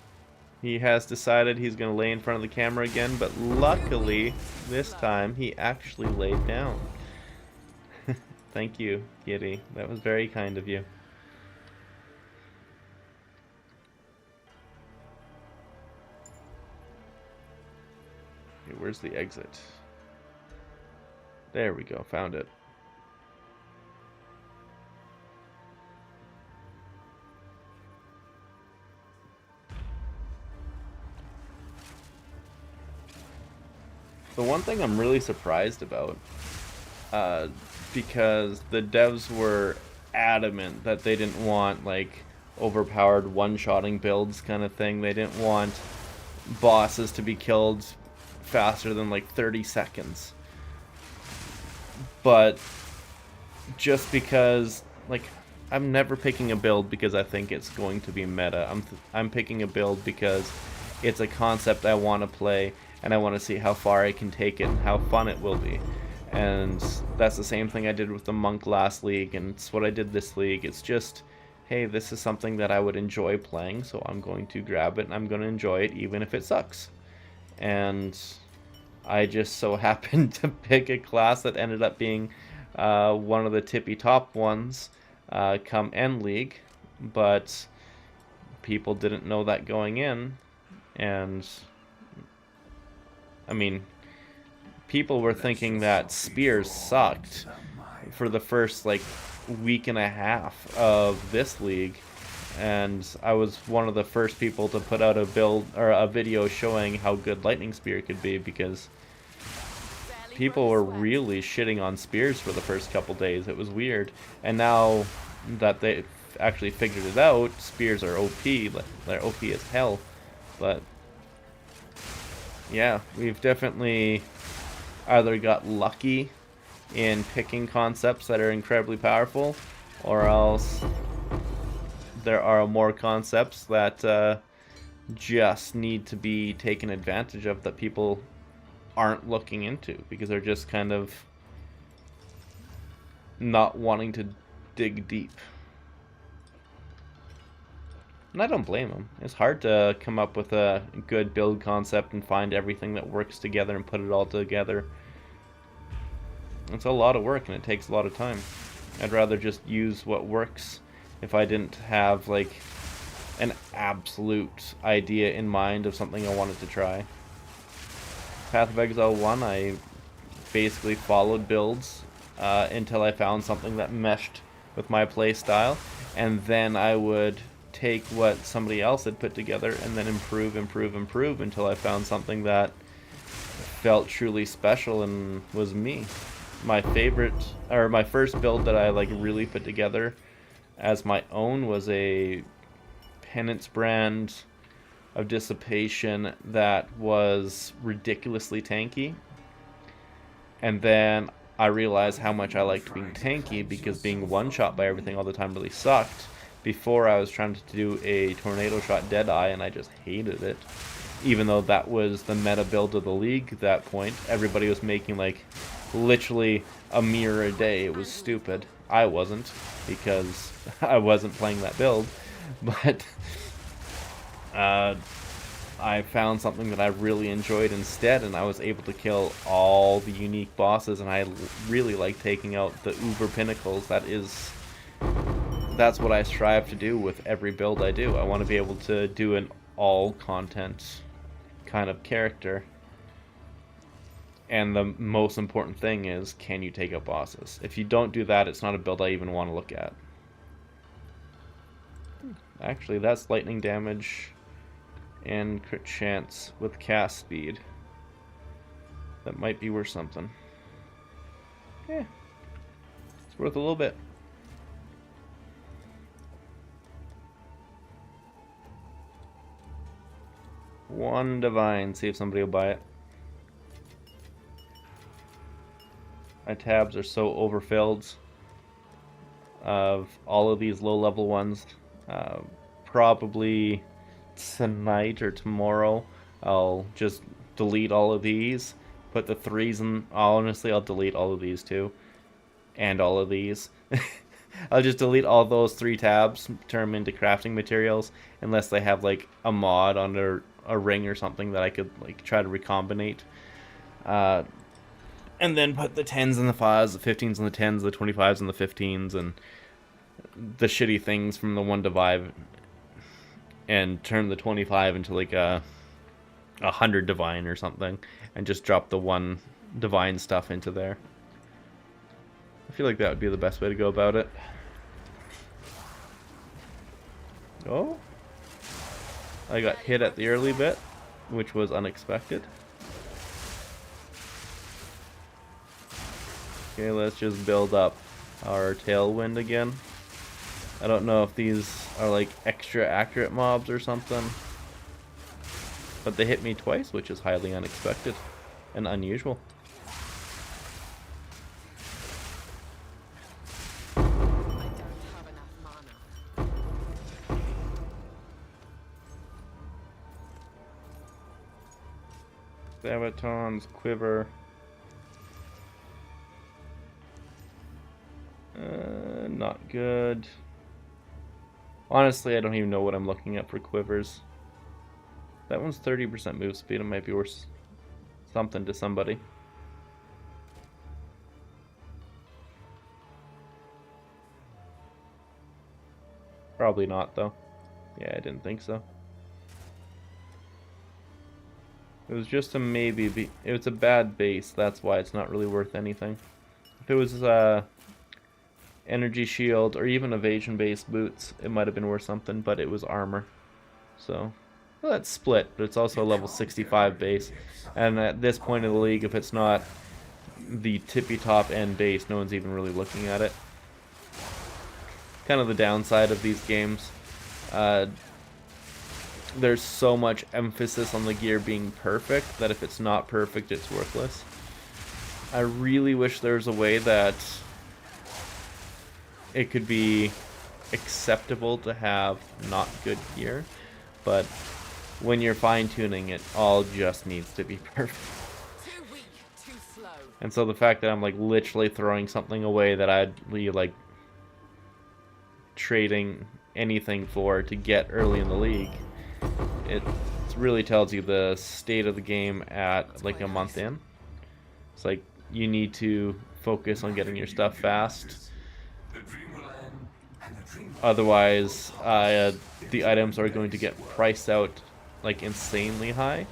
He has decided he's going to lay in front of the camera again, but luckily, this time, he actually laid down. Thank you, Kitty. That was very kind of you. Okay, where's the exit? There we go, found it. The one thing I'm really surprised about, because the devs were adamant that they didn't want like overpowered one-shotting builds kind of thing. They didn't want bosses to be killed faster than like 30 seconds. But just because, like, I'm never picking a build because I think it's going to be meta. I'm picking a build because it's a concept I want to play, and I want to see how far I can take it and how fun it will be. And that's the same thing I did with the Monk last league, and it's what I did this league. It's just, hey, this is something that I would enjoy playing, so I'm going to grab it and I'm going to enjoy it even if it sucks. And I just so happened to pick a class that ended up being one of the tippy top ones come end league, but people didn't know that going in, and I mean, people were thinking that spears sucked for the first like week and a half of this league, and I was one of the first people to put out a build or a video showing how good lightning spear could be, because people were really shitting on spears for the first couple days. It was weird, and now that they actually figured it out, spears are OP. They're OP as hell. But yeah, we've definitely either got lucky in picking concepts that are incredibly powerful, or else there are more concepts that just need to be taken advantage of that people aren't looking into because they're just kind of not wanting to dig deep. And I don't blame them. It's hard to come up with a good build concept and find everything that works together and put it all together. It's a lot of work and it takes a lot of time. I'd rather just use what works if I didn't have like an absolute idea in mind of something I wanted to try. Path of Exile 1, I basically followed builds until I found something that meshed with my play style, and then I would take what somebody else had put together and then improve until I found something that felt truly special and was me. My favorite, or my first build that I like really put together as my own was a Penance brand of Dissipation that was ridiculously tanky, and then I realized how much I liked being tanky because being one-shot by everything all the time really sucked. Before I was trying to do a Tornado Shot Deadeye and I just hated it. Even though that was the meta build of the league at that point, everybody was making like literally a mirror a day. It was stupid. I wasn't, because I wasn't playing that build, but I found something that I really enjoyed instead, and I was able to kill all the unique bosses, and I really like taking out the uber pinnacles. That's what I strive to do with every build I do. I want to be able to do an all content kind of character. And the most important thing is, can you take out bosses? If you don't do that, it's not a build I even want to look at. Actually, that's lightning damage and crit chance with cast speed. That might be worth something. Yeah, it's worth a little bit. One divine, see if somebody will buy it. My tabs are so overfilled of all of these low level ones. Probably tonight or tomorrow I'll just delete all of these, put the 3s in. Honestly, I'll delete all of these too, and all of these. I'll just delete all those 3 tabs, turn them into crafting materials, unless they have like a mod under a ring or something that I could like try to recombinate. And then put the 10s and the 5s, the 15s and the 10s, the 25s and the 15s, and the shitty things from the 1 divide, and turn the 25 into like a 100 divine or something, and just drop the 1 divine stuff into there. I feel like that would be the best way to go about it. Oh, I got hit at the early bit, which was unexpected. Okay, let's just build up our tailwind again. I don't know if these are like extra accurate mobs or something, but they hit me twice, which is highly unexpected and unusual. I don't have enough mana. Sabaton's quiver. Not good. Honestly, I don't even know what I'm looking at for quivers. That one's 30% move speed. It might be worth something to somebody. Probably not, though. Yeah, I didn't think so. It was just a maybe. It was a bad base. That's why it's not really worth anything. If it was energy shield or even evasion based boots, it might have been worth something, but it was armor. So, well, that's split, but it's also a level 65 base. And at this point in the league, if it's not the tippy top end base, no one's even really looking at it. Kind of the downside of these games. There's so much emphasis on the gear being perfect that if it's not perfect, it's worthless. I really wish there was a way that it could be acceptable to have not good gear, but when you're fine-tuning it, all just needs to be perfect. Too weak, too slow. And so the fact that I'm like literally throwing something away that I'd be like trading anything for to get early in the league. It really tells you the state of the game at like a month in. It's like you need to focus on getting your stuff fast. Otherwise, the items are going to get priced out like insanely high,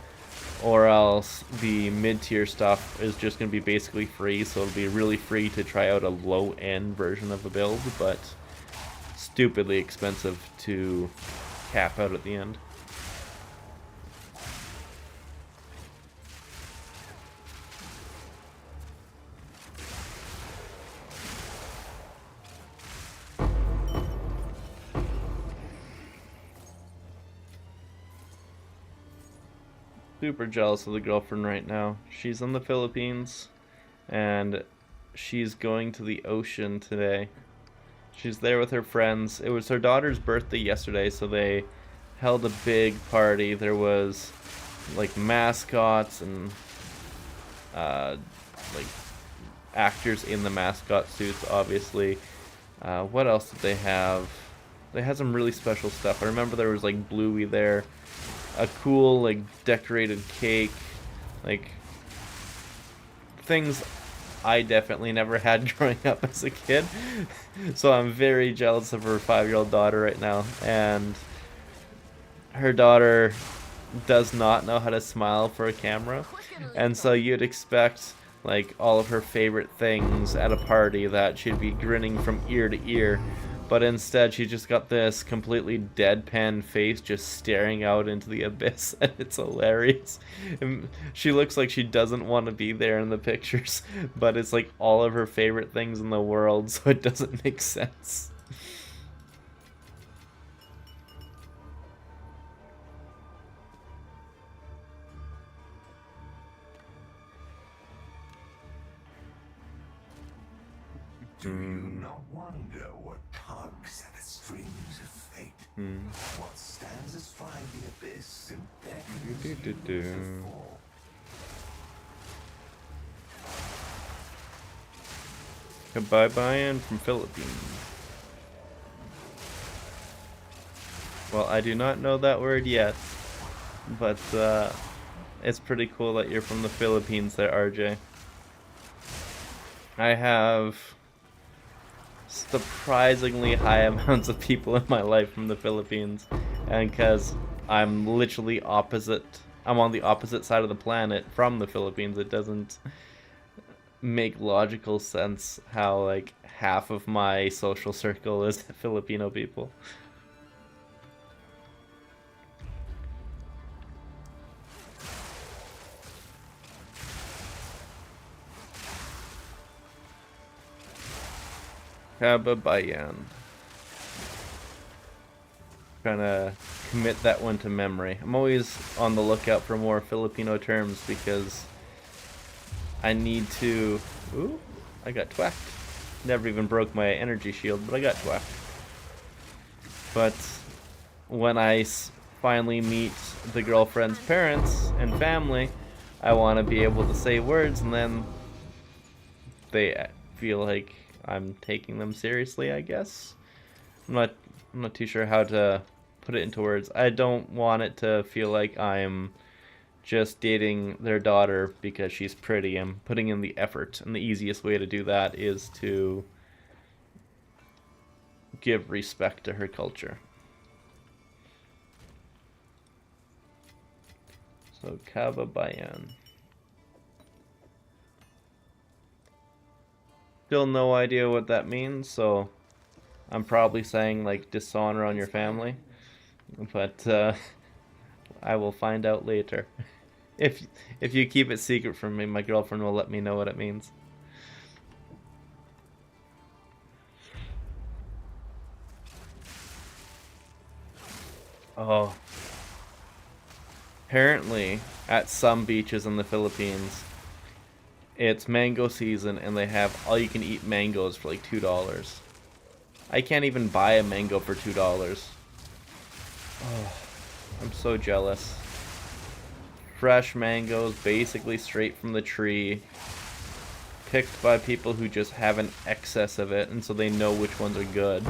or else the mid-tier stuff is just going to be basically free, so it'll be really free to try out a low-end version of a build, but stupidly expensive to cap out at the end. Super jealous of the girlfriend right now. She's in the Philippines and she's going to the ocean today. She's there with her friends. It was her daughter's birthday yesterday, so they held a big party. There was like mascots and like actors in the mascot suits, obviously. What else did they have? They had some really special stuff. I remember there was like Bluey there. A cool, like, decorated cake, like, things I definitely never had growing up as a kid. So I'm very jealous of her 5-year-old daughter right now, and her daughter does not know how to smile for a camera, and so you'd expect, like, all of her favorite things at a party that she'd be grinning from ear to ear. But instead, she just got this completely deadpan face just staring out into the abyss, and it's hilarious. And she looks like she doesn't want to be there in the pictures, but it's like all of her favorite things in the world, so it doesn't make sense. Do you not wonder what tugs at the strings of fate? What stands as fine the abyss and beckons you to fall? Goodbye, Bayan from Philippines. Well, I do not know that word yet, but it's pretty cool that you're from the Philippines there, RJ. I have surprisingly high amounts of people in my life from the Philippines, and because I'm literally I'm on the opposite side of the planet from the Philippines, it doesn't make logical sense how like half of my social circle is Filipino people. Kababayan. Trying to commit that one to memory. I'm always on the lookout for more Filipino terms because I need to... Ooh, I got twacked. Never even broke my energy shield, but I got twacked. But when I finally meet the girlfriend's parents and family, I want to be able to say words, and then they feel like I'm taking them seriously, I guess. I'm not too sure how to put it into words. I don't want it to feel like I'm just dating their daughter because she's pretty. I'm putting in the effort, and the easiest way to do that is to give respect to her culture. So, Kababayan. Still no idea what that means, so I'm probably saying like dishonor on your family, but I will find out later. If you keep it secret from me, my girlfriend will let me know what it means. Oh. Apparently, at some beaches in the Philippines, it's mango season and they have all-you-can-eat mangoes for like $2. I can't even buy a mango for $2. Oh, I'm so jealous. Fresh mangoes, basically straight from the tree, picked by people who just have an excess of it, and so they know which ones are good.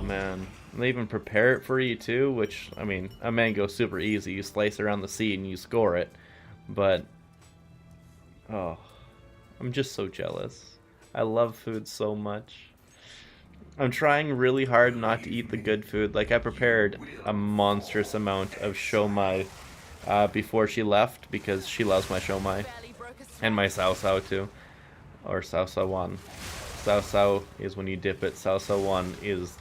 Oh man, and they even prepare it for you too, which, I mean, a mango's super easy. You slice around the seed and you score it. But, oh, I'm just so jealous. I love food so much. I'm trying really hard not to eat the good food. Like, I prepared a monstrous amount of shomai before she left because she loves my shomai. And my sao sao too. Or sao sao wan. Sao sao is when you dip it. Sao sao wan is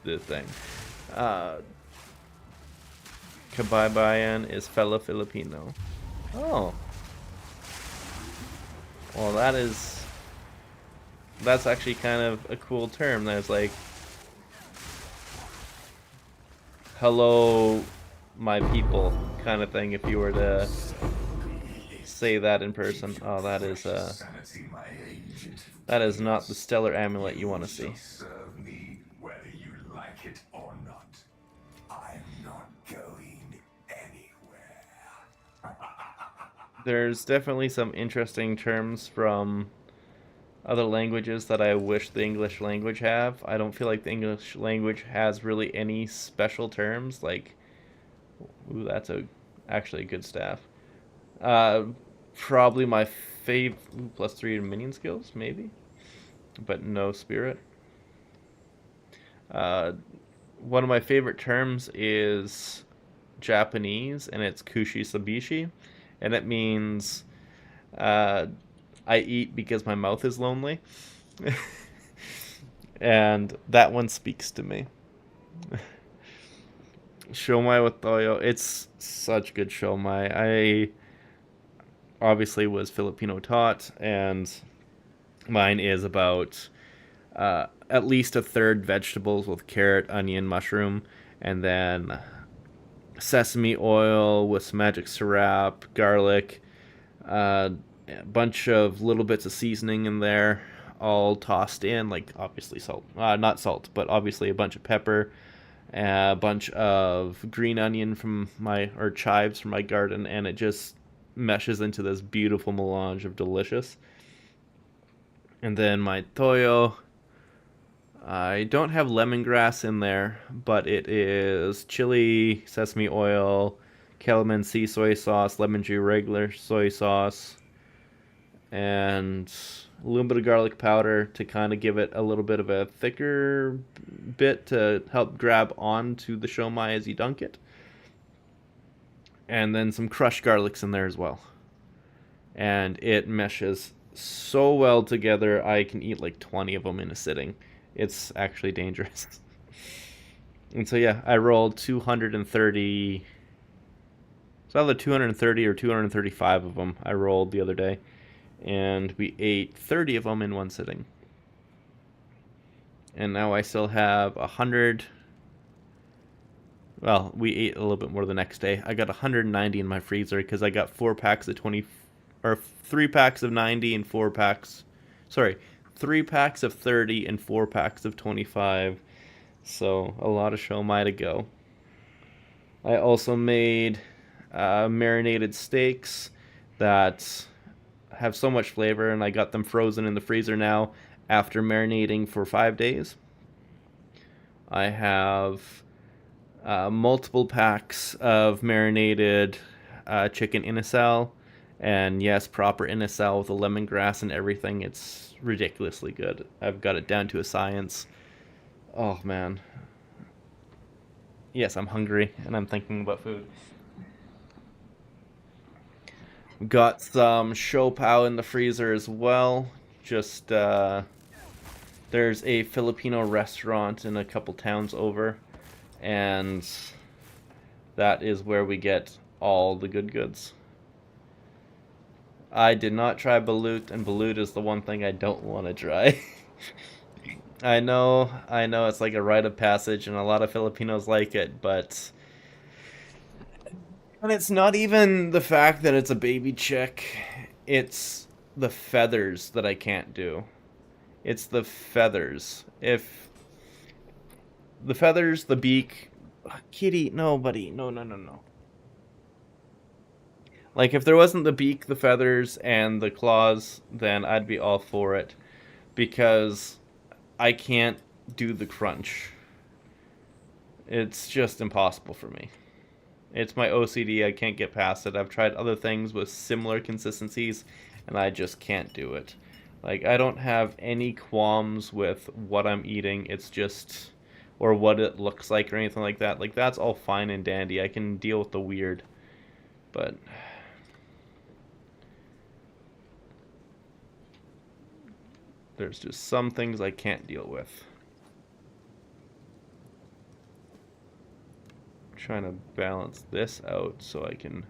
the thing. Kabaybayan is fellow Filipino. Oh. Well, that's actually kind of a cool term. That's like, hello, my people, kind of thing. If you were to say that in person, oh, that is not the stellar amulet you want to see. Serve me whether you like it or not. I'm not going anywhere. There's definitely some interesting terms from other languages that I wish the English language have. I don't feel like the English language has really any special terms. Like, ooh, that's actually a good staff. Probably my favorite, +3 to minion skills, maybe, but no spirit. One of my favorite terms is Japanese, and it's kushi sabishi, and it means I eat because my mouth is lonely. And that one speaks to me. Shomai with toyo, it's such good shomai. I obviously was Filipino taught, and mine is about at least a third vegetables with carrot, onion, mushroom, and then sesame oil with some magic syrup, garlic, a bunch of little bits of seasoning in there, all tossed in, like obviously salt, not salt, but obviously a bunch of pepper, a bunch of green onion or chives from my garden, and it just meshes into this beautiful melange of delicious. And then my toyo, I don't have lemongrass in there, but it is chili, sesame oil, calamansi soy sauce, lemon juice, regular soy sauce, and a little bit of garlic powder to kind of give it a little bit of a thicker bit to help grab onto the shomai as you dunk it. And then some crushed garlics in there as well. And it meshes so well together, I can eat like 20 of them in a sitting. It's actually dangerous. And so yeah, I rolled 230. It's either 230 or 235 of them I rolled the other day. And we ate 30 of them in one sitting. And now I still have 100. Well, we ate a little bit more the next day. I got 190 in my freezer because I got 4 packs of 20, or 3 packs of 90 and 3 packs of 30 and 4 packs of 25. So a lot of shomai to go. I also made marinated steaks that have so much flavor, and I got them frozen in the freezer now after marinating for 5 days. I have multiple packs of marinated chicken inasal, and yes, proper inasal with the lemongrass and everything. It's ridiculously good. I've got it down to a science. Oh man. Yes, I'm hungry and I'm thinking about food. Got some siopao in the freezer as well. Just there's a Filipino restaurant in a couple towns over, and that is where we get all the good goods. I did not try balut, and balut is the one thing I don't want to try. I know, it's like a rite of passage, and a lot of Filipinos like it, but... And it's not even the fact that it's a baby chick, it's the feathers that I can't do. It's the feathers. If... The feathers, the beak... Kitty, no, buddy, no. Like, if there wasn't the beak, the feathers, and the claws, then I'd be all for it. Because I can't do the crunch. It's just impossible for me. It's my OCD, I can't get past it. I've tried other things with similar consistencies, and I just can't do it. Like, I don't have any qualms with what I'm eating, it's just... or what it looks like or anything like that. Like, that's all fine and dandy. I can deal with the weird. But... there's just some things I can't deal with. I'm trying to balance this out so I can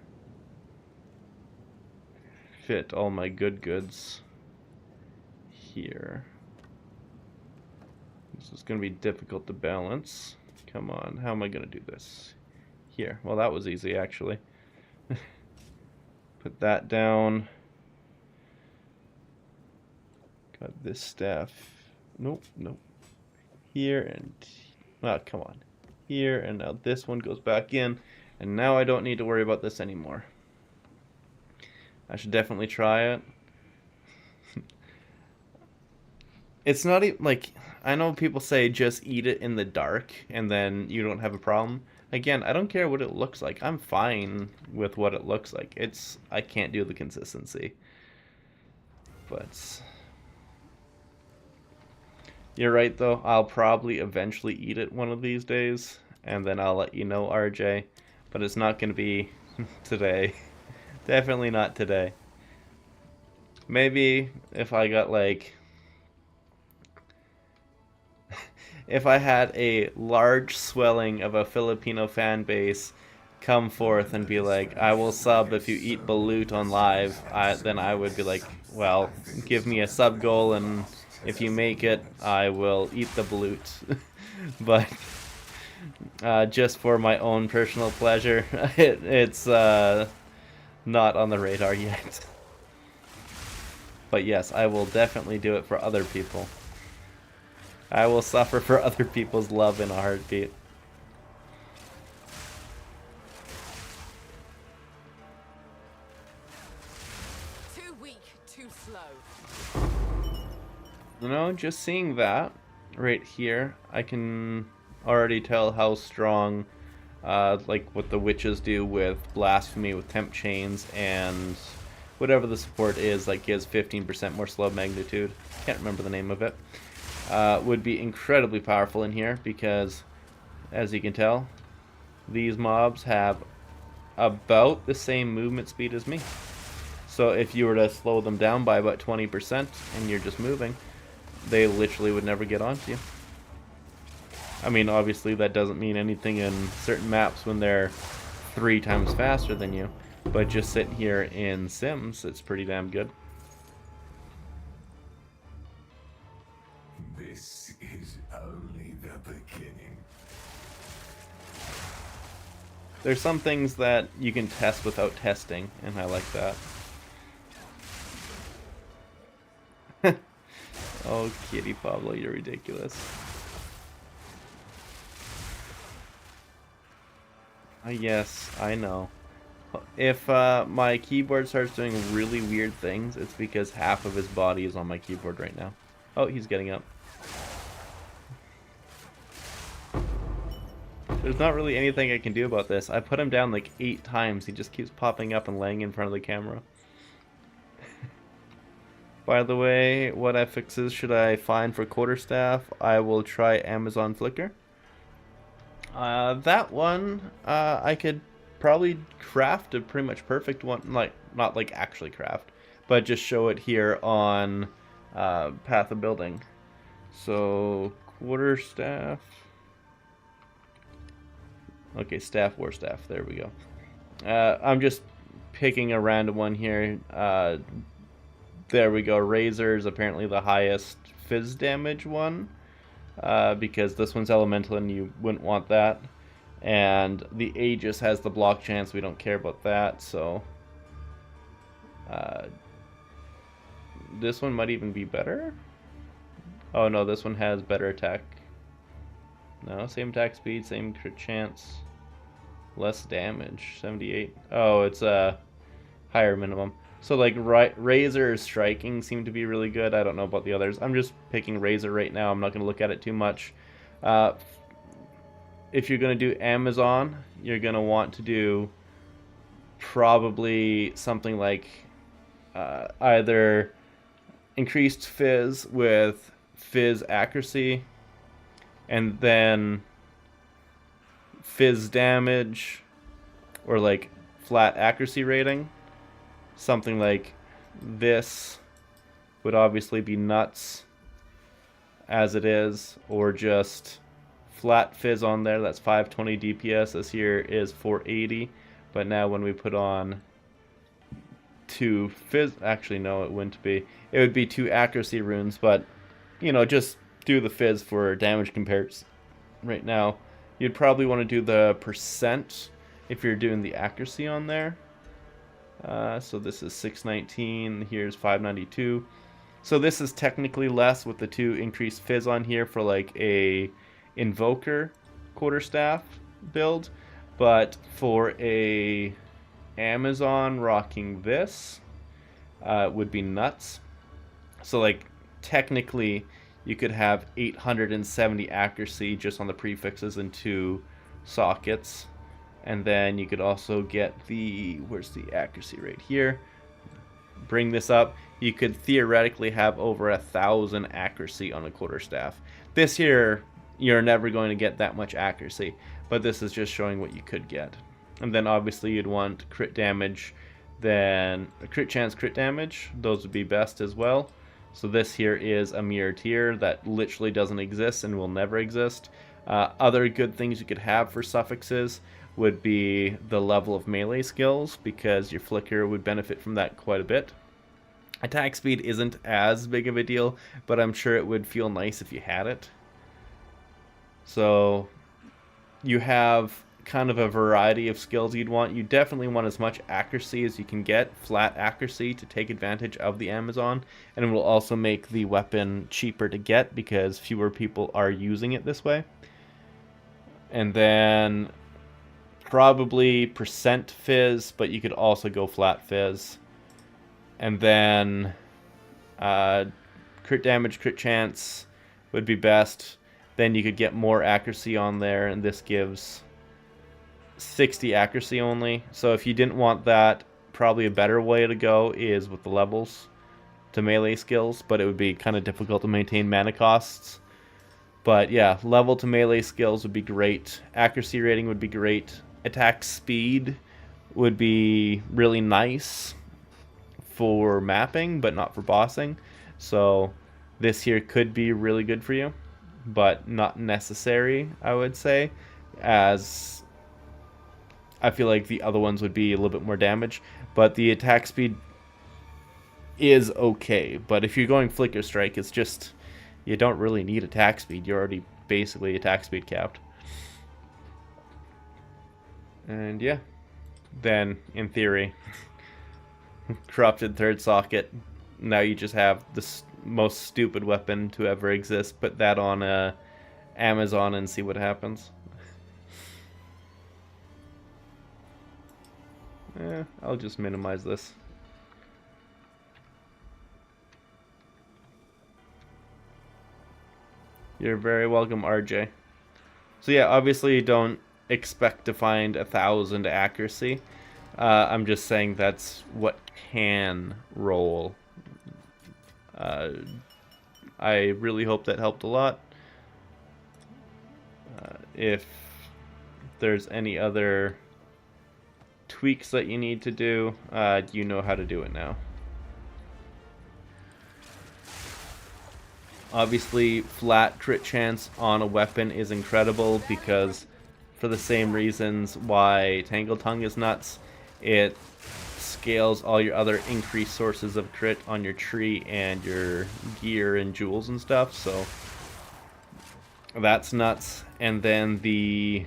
fit all my goods here. This is going to be difficult to balance. Come on, how am I going to do this? Here, well that was easy actually. Put that down. Got this staff. Nope, nope. Here and... ah, come on. Here, and now this one goes back in. And now I don't need to worry about this anymore. I should definitely try it. It's not even, like... I know people say just eat it in the dark, and then you don't have a problem. Again, I don't care what it looks like. I'm fine with what it looks like. It's... I can't do the consistency. But... you're right, though. I'll probably eventually eat it one of these days, and then I'll let you know, RJ. But it's not going to be today. Definitely not today. Maybe if I got, like... if I had a large swelling of a Filipino fan base come forth and be like, I will sub if you eat balut on live, then I would be like, well, give me a sub goal and... if you make it, I will eat the balut. But just for my own personal pleasure, it's not on the radar yet. But yes, I will definitely do it for other people. I will suffer for other people's love in a heartbeat. Too weak, too slow. You know, just seeing that right here, I can already tell how strong, like what the witches do with blasphemy, with temp chains, and whatever the support is, like gives 15% more slow magnitude. Can't remember the name of it. Would be incredibly powerful in here because, as you can tell, these mobs have about the same movement speed as me. So if you were to slow them down by about 20% and you're just moving, they literally would never get onto you. I mean, obviously that doesn't mean anything in certain maps when they're 3 times faster than you, but just sitting here in Sims, it's pretty damn good. This is only the beginning. There's some things that you can test without testing, and I like that. Oh, Kitty Pablo, you're ridiculous. Yes, I know. If my keyboard starts doing really weird things, it's because half of his body is on my keyboard right now. Oh, he's getting up. There's not really anything I can do about this. I put him down like 8 times. He just keeps popping up and laying in front of the camera. By the way, what affixes should I find for quarterstaff? I will try Amazon Flickr. That one, I could probably craft a pretty much perfect one. Like, not like actually craft, but just show it here on Path of Building. So, quarterstaff. Okay, staff, war staff. There we go. I'm just picking a random one here. There we go. Razor is apparently the highest fizz damage one. Because this one's elemental and you wouldn't want that. And the Aegis has the block chance. We don't care about that. So this one might even be better. Oh no, this one has better attack. No, same attack speed, same crit chance. Less damage, 78. Oh, it's a higher minimum. So like Razor striking seem to be really good. I don't know about the others. I'm just picking Razor right now. I'm not going to look at it too much. if you're going to do Amazon, you're going to want to do probably something like either increased fizz with fizz accuracy, and then fizz damage, or like flat accuracy rating. Something like this would obviously be nuts as it is, or just flat fizz on there. That's 520 DPS. This here is 480, but now when we put on 2 fizz, actually no, it wouldn't be. It would be 2 accuracy runes, but you know, just do the fizz for damage comparison. Right now, you'd probably want to do the percent if you're doing the accuracy on there. So this is 619, here's 592. So this is technically less with the 2 increased fizz on here for like a invoker quarterstaff build, but for a Amazon rocking this would be nuts. So like technically you could have 870 accuracy just on the prefixes and 2 sockets, and then you could also get the, where's the accuracy rate here, bring this up, you could theoretically have over 1,000 accuracy on a quarterstaff. This here, you're never going to get that much accuracy, but this is just showing what you could get. And then obviously you'd want crit damage, then crit chance, crit damage, those would be best as well. So this here is a mirror tier that literally doesn't exist and will never exist. Other good things you could have for suffixes would be the level of melee skills, because your flicker would benefit from that quite a bit. Attack speed isn't as big of a deal, but I'm sure it would feel nice if you had it. So you have kind of a variety of skills you'd want. You definitely want as much accuracy as you can get, flat accuracy, to take advantage of the Amazon, and it will also make the weapon cheaper to get because fewer people are using it this way. And then probably percent fizz, but you could also go flat fizz. And then crit damage, crit chance would be best. Then you could get more accuracy on there, and this gives 60 accuracy only. So if you didn't want that, probably a better way to go is with the levels to melee skills, but it would be kind of difficult to maintain mana costs. But yeah, level to melee skills would be great. Accuracy rating would be great. Attack speed would be really nice for mapping, but not for bossing. So this here could be really good for you, but not necessary, I would say, as I feel like the other ones would be a little bit more damage. But the attack speed is okay. But if you're going Flicker Strike, it's just, you don't really need attack speed. You're already basically attack speed capped. And yeah, then in theory, corrupted third socket. Now you just have the most stupid weapon to ever exist. Put that on Amazon and see what happens. I'll just minimize this. You're very welcome, RJ. So yeah, obviously you don't expect to find 1,000 accuracy. I'm just saying that's what can roll. I really hope that helped a lot. If there's any other tweaks that you need to do, you know how to do it now. Obviously, flat crit chance on a weapon is incredible because, for the same reasons why Tangle Tongue is nuts, it scales all your other increased sources of crit on your tree and your gear and jewels and stuff, so that's nuts. And then the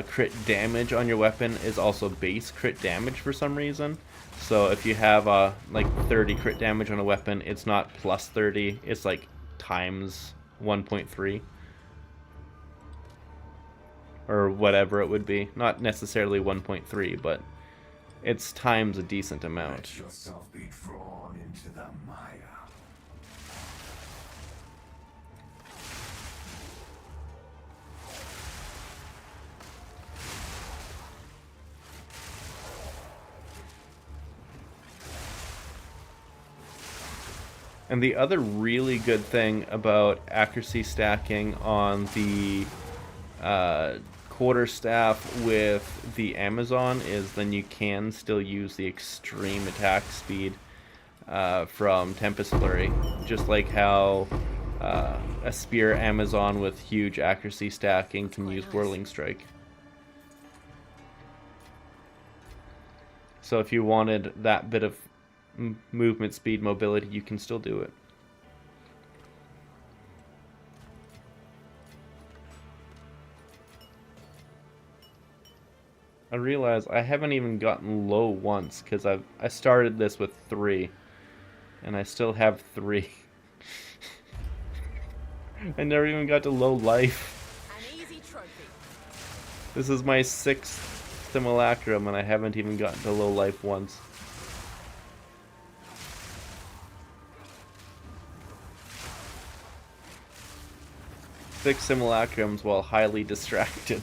crit damage on your weapon is also base crit damage for some reason. So if you have like 30 crit damage on a weapon, it's not plus 30, it's like times 1.3. Or whatever it would be. Not necessarily 1.3, but it's times a decent amount. Let yourself be drawn into the mire. And the other really good thing about accuracy stacking on the quarterstaff with the Amazon is then you can still use the extreme attack speed from Tempest Flurry, just like how a spear Amazon with huge accuracy stacking can use Whirling Strike. So if you wanted that bit of movement speed mobility, you can still do it. I realize I haven't even gotten low once because I started this with 3 and I still have 3. I never even got to low life. An easy trophy. This is my 6th simulacrum and I haven't even gotten to low life once. Six simulacrums while highly distracted.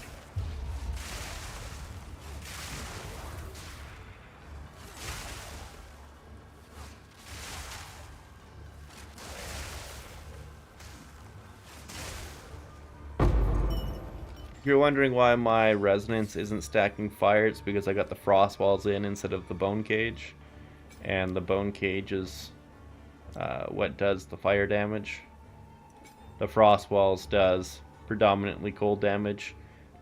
If you're wondering why my resonance isn't stacking fire, it's because I got the frost walls in instead of the bone cage. And the bone cage is what does the fire damage. The frost walls does predominantly cold damage.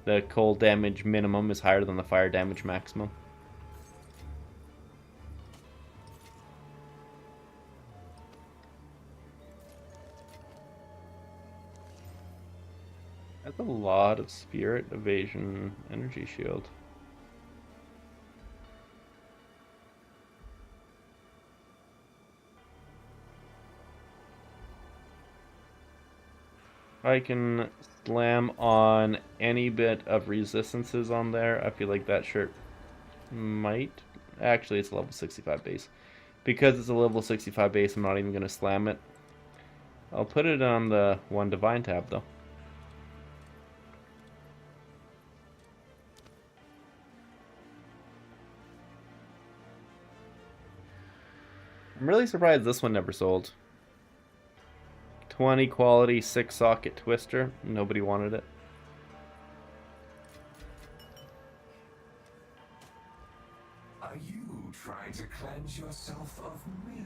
The cold damage minimum is higher than the fire damage maximum. That's a lot of spirit, evasion, energy shield. I can slam on any bit of resistances on there. I feel like that shirt might... Actually, it's a level 65 base. Because it's a level 65 base, I'm not even going to slam it. I'll put it on the 1 Divine tab, though. I'm really surprised this one never sold. 20 quality 6 socket twister. Nobody wanted it. Are you trying to cleanse yourself of me?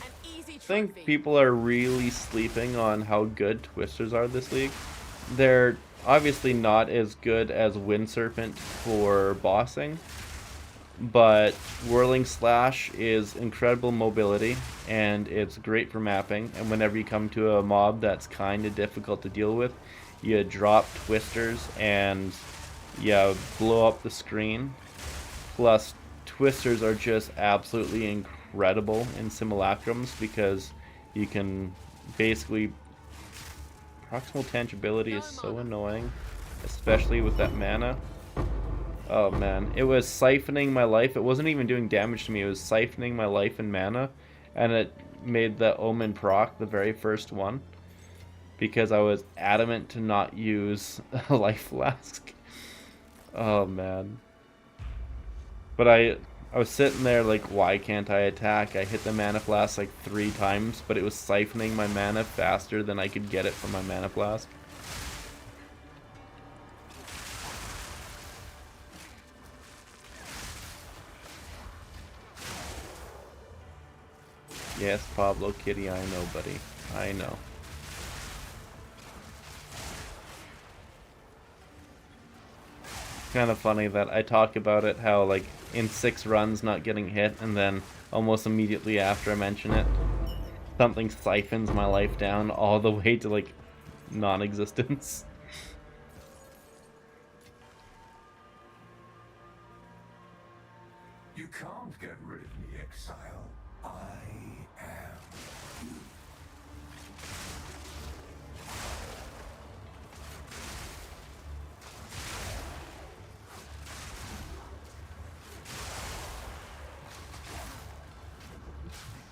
An easy I trophy. think people are really sleeping on how good twisters are this league. They're obviously not as good as Wind Serpent for bossing, but Whirling Slash is incredible mobility and it's great for mapping, and whenever you come to a mob that's kind of difficult to deal with, you drop twisters and you blow up the screen. Plus twisters are just absolutely incredible in simulacrums because you can basically... Proximal tangibility is so annoying, especially with that mana. Oh man, it was siphoning my life. It wasn't even doing damage to me, it was siphoning my life and mana, and it made the Omen proc the very first one because I was adamant to not use a life flask. Oh man. But I was sitting there like, why can't I attack? I hit the mana flask like 3 times, but it was siphoning my mana faster than I could get it from my mana flask. Yes, Pablo Kitty, I know, buddy. I know. Kind of funny that I talk about it, how like in 6 runs not getting hit, and then almost immediately after I mention it, something siphons my life down all the way to like non-existence. You can't get rid of me, exile. I am you.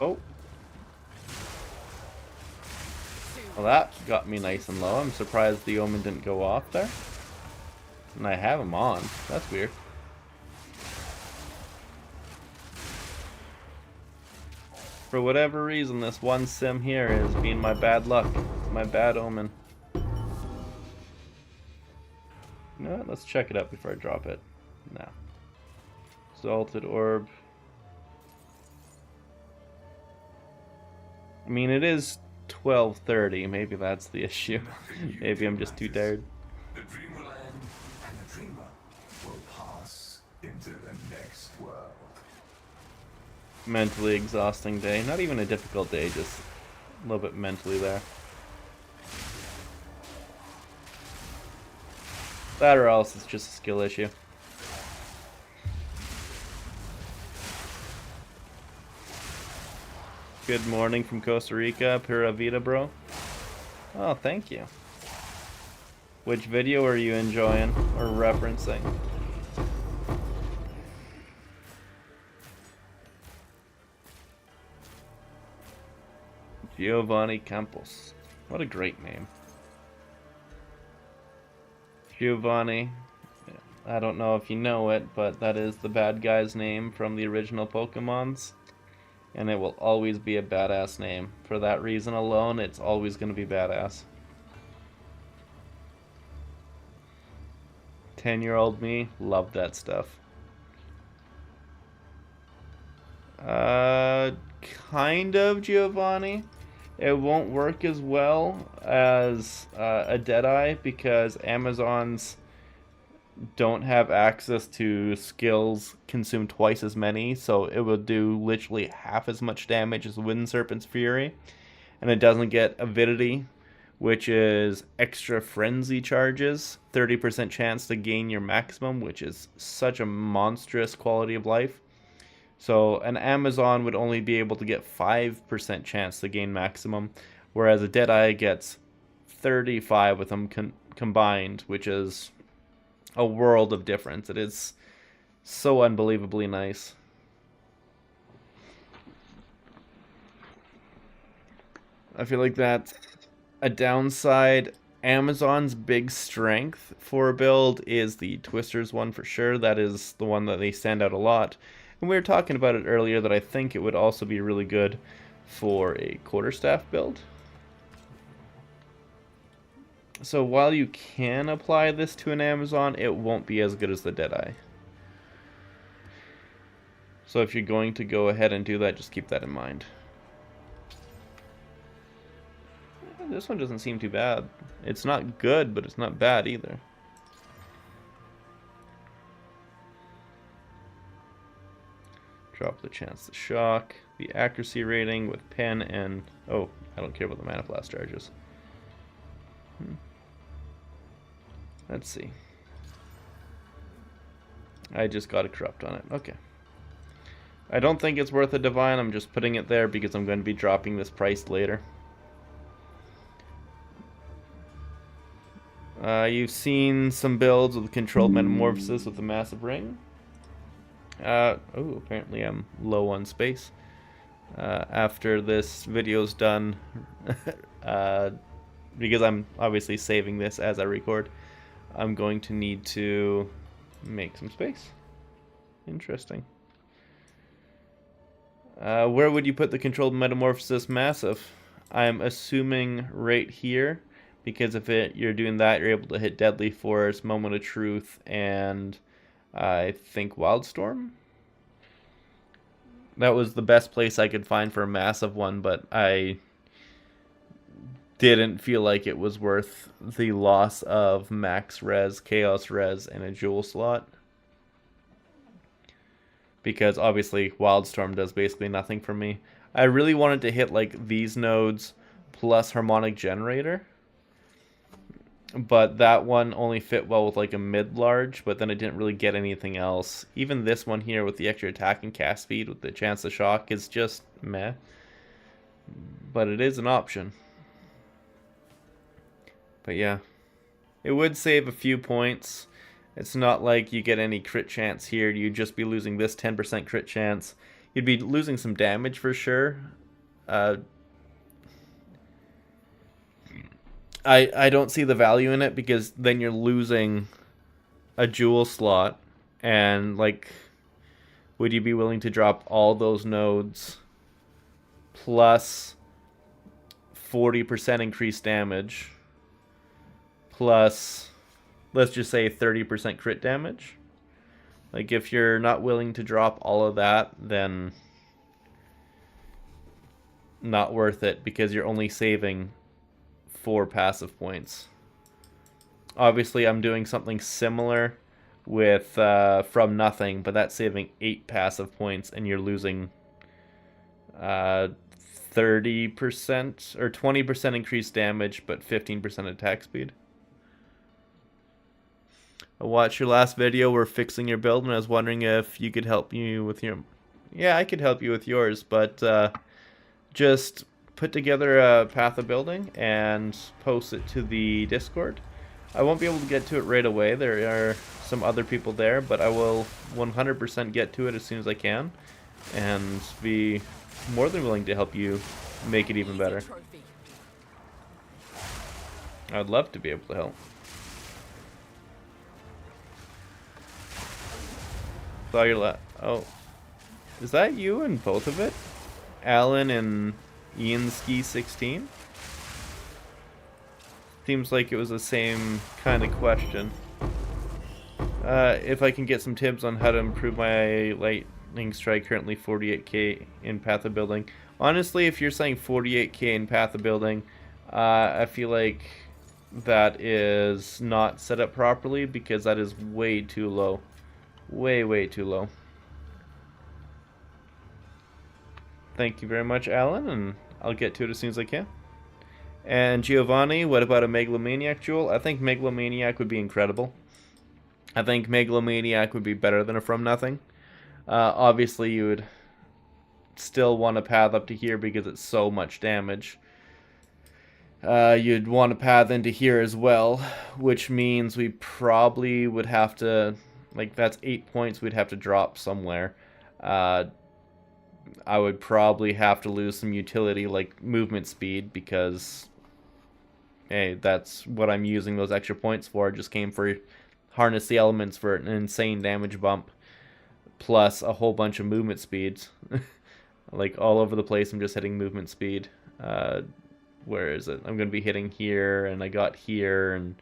Oh. Well, that got me nice and low. I'm surprised the Omen didn't go off there. And I have him on. That's weird. For whatever reason, this one sim here is being my bad luck, my bad omen. You know what? Let's check it out before I drop it. No. Salted orb. I mean, it is 12:30. Maybe that's the issue. Maybe I'm just too tired. The dream will end, and the dreamer will pass into the next world. Mentally exhausting day. Not even a difficult day, just a little bit mentally there. That or else it's just a skill issue. Good morning from Costa Rica, Pura Vida, bro. Oh, thank you. Which video are you enjoying or referencing? Giovanni Campos. What a great name. Giovanni. I don't know if you know it, but that is the bad guy's name from the original Pokemons. And it will always be a badass name. For that reason alone, it's always going to be badass. 10-year-old me, loved that stuff. Kind of, Giovanni. It won't work as well as a Deadeye because Amazons don't have access to skills consume twice as many, so it will do literally half as much damage as Wind Serpent's Fury, and it doesn't get Avidity, which is extra frenzy charges, 30% chance to gain your maximum, which is such a monstrous quality of life. So an Amazon would only be able to get 5% chance to gain maximum, whereas a Deadeye gets 35 with them combined, which is a world of difference. It is so unbelievably nice. I feel like that's a downside. Amazon's big strength for a build is the Twisters one for sure. That is the one that they stand out a lot. And we were talking about it earlier that I think it would also be really good for a quarterstaff build. So while you can apply this to an Amazon, it won't be as good as the Deadeye. So if you're going to go ahead and do that, just keep that in mind. This one doesn't seem too bad. It's not good, but it's not bad either. Drop the chance to shock. The accuracy rating with pen and... Oh, I don't care about the mana blast charges. Let's see. I just got a corrupt on it. Okay. I don't think it's worth a divine. I'm just putting it there because I'm going to be dropping this price later. You've seen some builds with controlled metamorphosis with a massive ring. Oh, apparently I'm low on space. After this video's done, because I'm obviously saving this as I record, I'm going to need to make some space. Interesting. Where would you put the controlled metamorphosis massive? I'm assuming right here, because if you're doing that, you're able to hit Deadly Force, Moment of Truth, and I think Wildstorm. That was the best place I could find for a massive one, but I didn't feel like it was worth the loss of max res, chaos res, and a jewel slot. Because obviously Wildstorm does basically nothing for me. I really wanted to hit like these nodes plus Harmonic Generator. But that one only fit well with like a mid-large, but then it didn't really get anything else. Even this one here with the extra attack and cast speed with the chance to shock is just meh. But it is an option. But yeah, it would save a few points. It's not like you get any crit chance here. You'd just be losing this 10% crit chance. You'd be losing some damage for sure. I don't see the value in it because then you're losing a jewel slot. And like, would you be willing to drop all those nodes plus 40% increased damage plus, let's just say 30% crit damage. Like, if you're not willing to drop all of that, then not worth it, because you're only saving 4 passive points. Obviously, I'm doing something similar with From Nothing, but that's saving 8 passive points, and you're losing 30% or 20% increased damage, but 15% attack speed. I watched your last video where fixing your build, and I was wondering if you could help me with your... Yeah, I could help you with yours, but just put together a path of building and post it to the Discord. I won't be able to get to it right away. There are some other people there, but I will 100% get to it as soon as I can, and be more than willing to help you make it even better. I'd love to be able to help. Saw your oh, is that you in both of it? Alan and Ian Ski 16? Seems like it was the same kind of question. If I can get some tips on how to improve my lightning strike, currently 48k in Path of Building. Honestly, if you're saying 48k in Path of Building, I feel like that is not set up properly, because that is way too low. Way too low. Thank you very much, Alan, and I'll get to it as soon as I can. And Giovanni, what about a Megalomaniac Jewel? I think Megalomaniac would be incredible. I think Megalomaniac would be better than a From Nothing. Obviously, you would still want to path up to here because it's so much damage. You'd want to path into here as well, which means we probably would have to... Like, that's 8 points we'd have to drop somewhere. I would probably have to lose some utility, like movement speed, because... Hey, that's what I'm using those extra points for. Just came for harness the elements for an insane damage bump, plus a whole bunch of movement speeds. Like, all over the place, I'm just hitting movement speed. Where is it? I'm going to be hitting here, and I got here, and...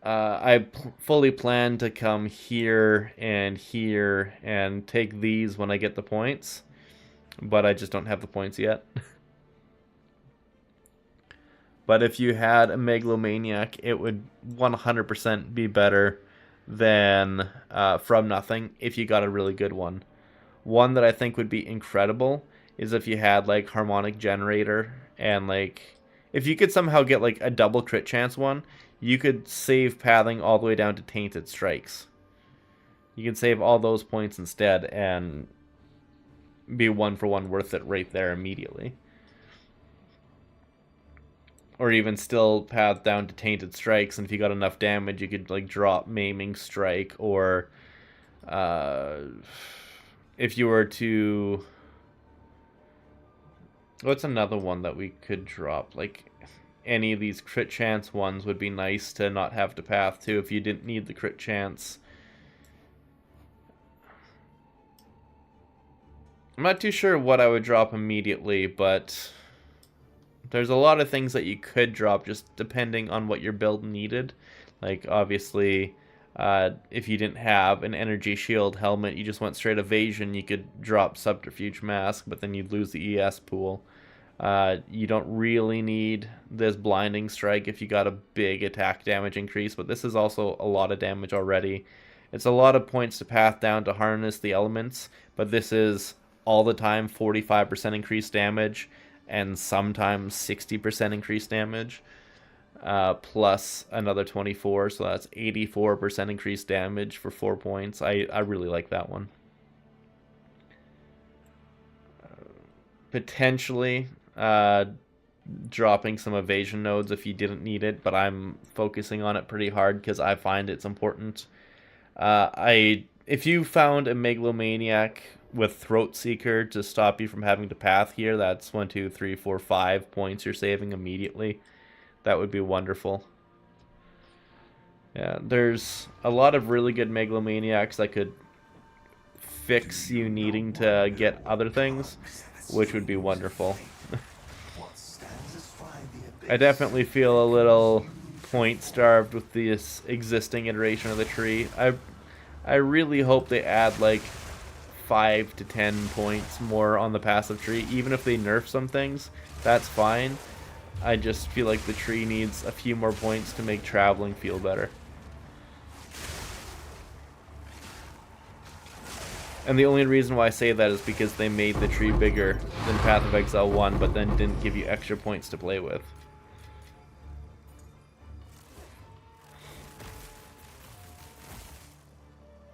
I fully plan to come here and take these when I get the points, but I just don't have the points yet. But if you had a Megalomaniac, it would 100% be better than From Nothing if you got a really good one. One that I think would be incredible is if you had like Harmonic Generator, and like if you could somehow get like a double crit chance one, you could save pathing all the way down to Tainted Strikes. You can save all those points instead and be 1-for-1 worth it right there immediately. Or even still path down to Tainted Strikes, and if you got enough damage, you could like drop Maiming Strike, or if you were to... What's another one that we could drop? Like, any of these crit chance ones would be nice to not have to path to if you didn't need the crit chance. I'm not too sure what I would drop immediately, but there's a lot of things that you could drop just depending on what your build needed. Like, obviously, if you didn't have an energy shield helmet, you just went straight evasion, you could drop Subterfuge Mask, but then you'd lose the ES pool. You don't really need this blinding strike if you got a big attack damage increase, but this is also a lot of damage already. It's a lot of points to path down to harness the elements, but this is all the time 45% increased damage and sometimes 60% increased damage, plus another 24, so that's 84% increased damage for 4 points. I really like that one. Potentially dropping some evasion nodes if you didn't need it, but I'm focusing on it pretty hard because I find it's important. If you found a Megalomaniac with Throat Seeker to stop you from having to path here, that's 1, 2, 3, 4, 5 points you're saving immediately. That would be wonderful. Yeah, there's a lot of really good Megalomaniacs that could fix you needing to get other things, which would be wonderful. I definitely feel a little point starved with this existing iteration of the tree. I really hope they add like 5 to 10 points more on the passive tree. Even if they nerf some things, that's fine. I just feel like the tree needs a few more points to make traveling feel better. And the only reason why I say that is because they made the tree bigger than Path of Exile 1, but then didn't give you extra points to play with.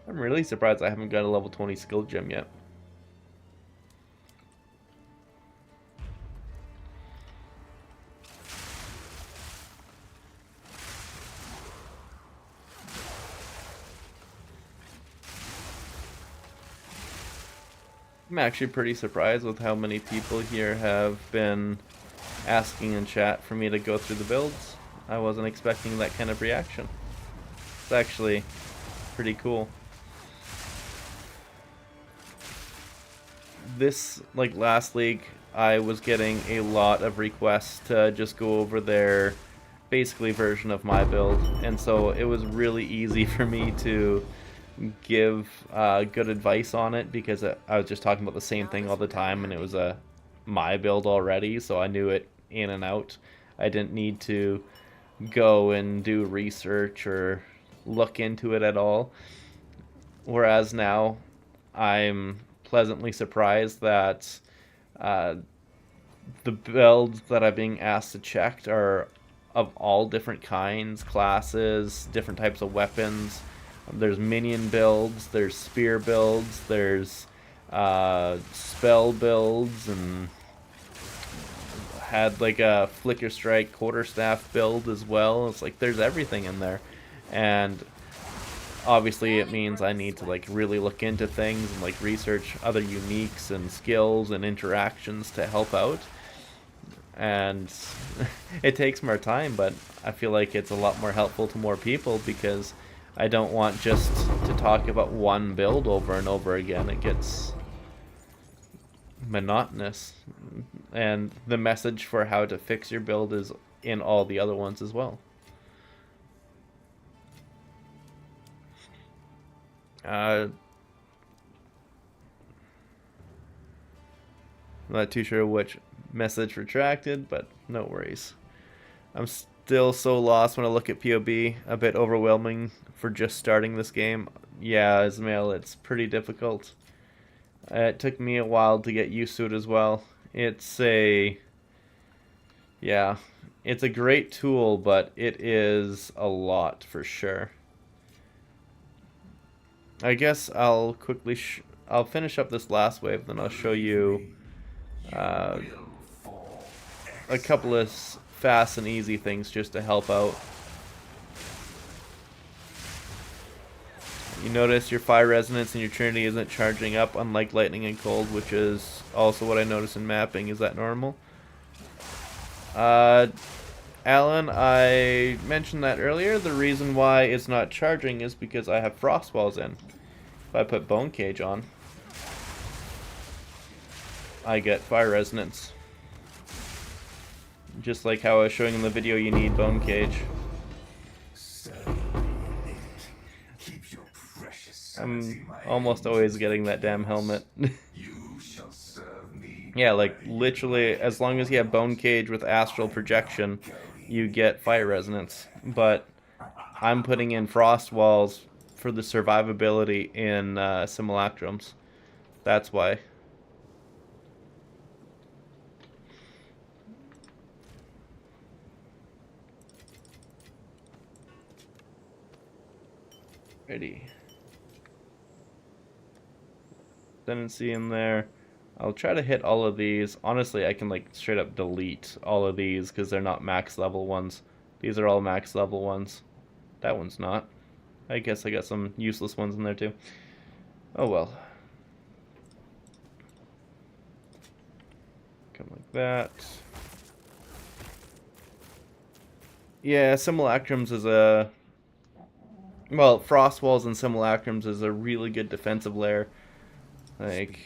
I'm really surprised I haven't got a level 20 skill gem yet. I'm actually pretty surprised with how many people here have been asking in chat for me to go through the builds. I wasn't expecting that kind of reaction. It's actually pretty cool. This, like last league, I was getting a lot of requests to just go over their basically version of my build, and so it was really easy for me to give good advice on it because I was just talking about the same thing all the time, and it was my build already, so I knew it in and out. I didn't need to go and do research or look into it at all. Whereas now, I'm pleasantly surprised that the builds that I'm being asked to check are of all different kinds, classes, different types of weapons. There's minion builds, there's spear builds, there's spell builds, and had like a flicker strike quarterstaff build as well. It's like there's everything in there, and obviously it means I need to like really look into things and like research other uniques and skills and interactions to help out, and it takes more time, but I feel like it's a lot more helpful to more people because I don't want just to talk about one build over and over again. It gets monotonous, and the message for how to fix your build is in all the other ones as well. I'm not too sure which message retracted, but no worries. I'm still so lost when I look at POB, a bit overwhelming for just starting this game. Yeah, Ismail, it's pretty difficult. It took me a while to get used to it as well. It's a great tool, but it is a lot for sure. I guess I'll quickly I'll finish up this last wave, then I'll show you a couple of fast and easy things just to help out. You notice your fire resonance and your trinity isn't charging up, unlike lightning and cold, which is also what I noticed in mapping. Is that normal? Alan, I mentioned that earlier. The reason why it's not charging is because I have frost walls in. If I put bone cage on, I get fire resonance. Just like how I was showing in the video, you need bone cage. I'm almost always getting that damn helmet. Yeah, like literally, as long as you have bone cage with astral projection, you get fire resonance. But I'm putting in frost walls for the survivability in simulacrums. That's why. Ready. Tendency in there. I'll try to hit all of these. Honestly, I can like straight up delete all of these because they're not max level ones. These are all max level ones. That one's not. I guess I got some useless ones in there too. Oh well. Come like that. Yeah, simulacrums is a... Well, frost walls and simulacrums is a really good defensive layer. Like,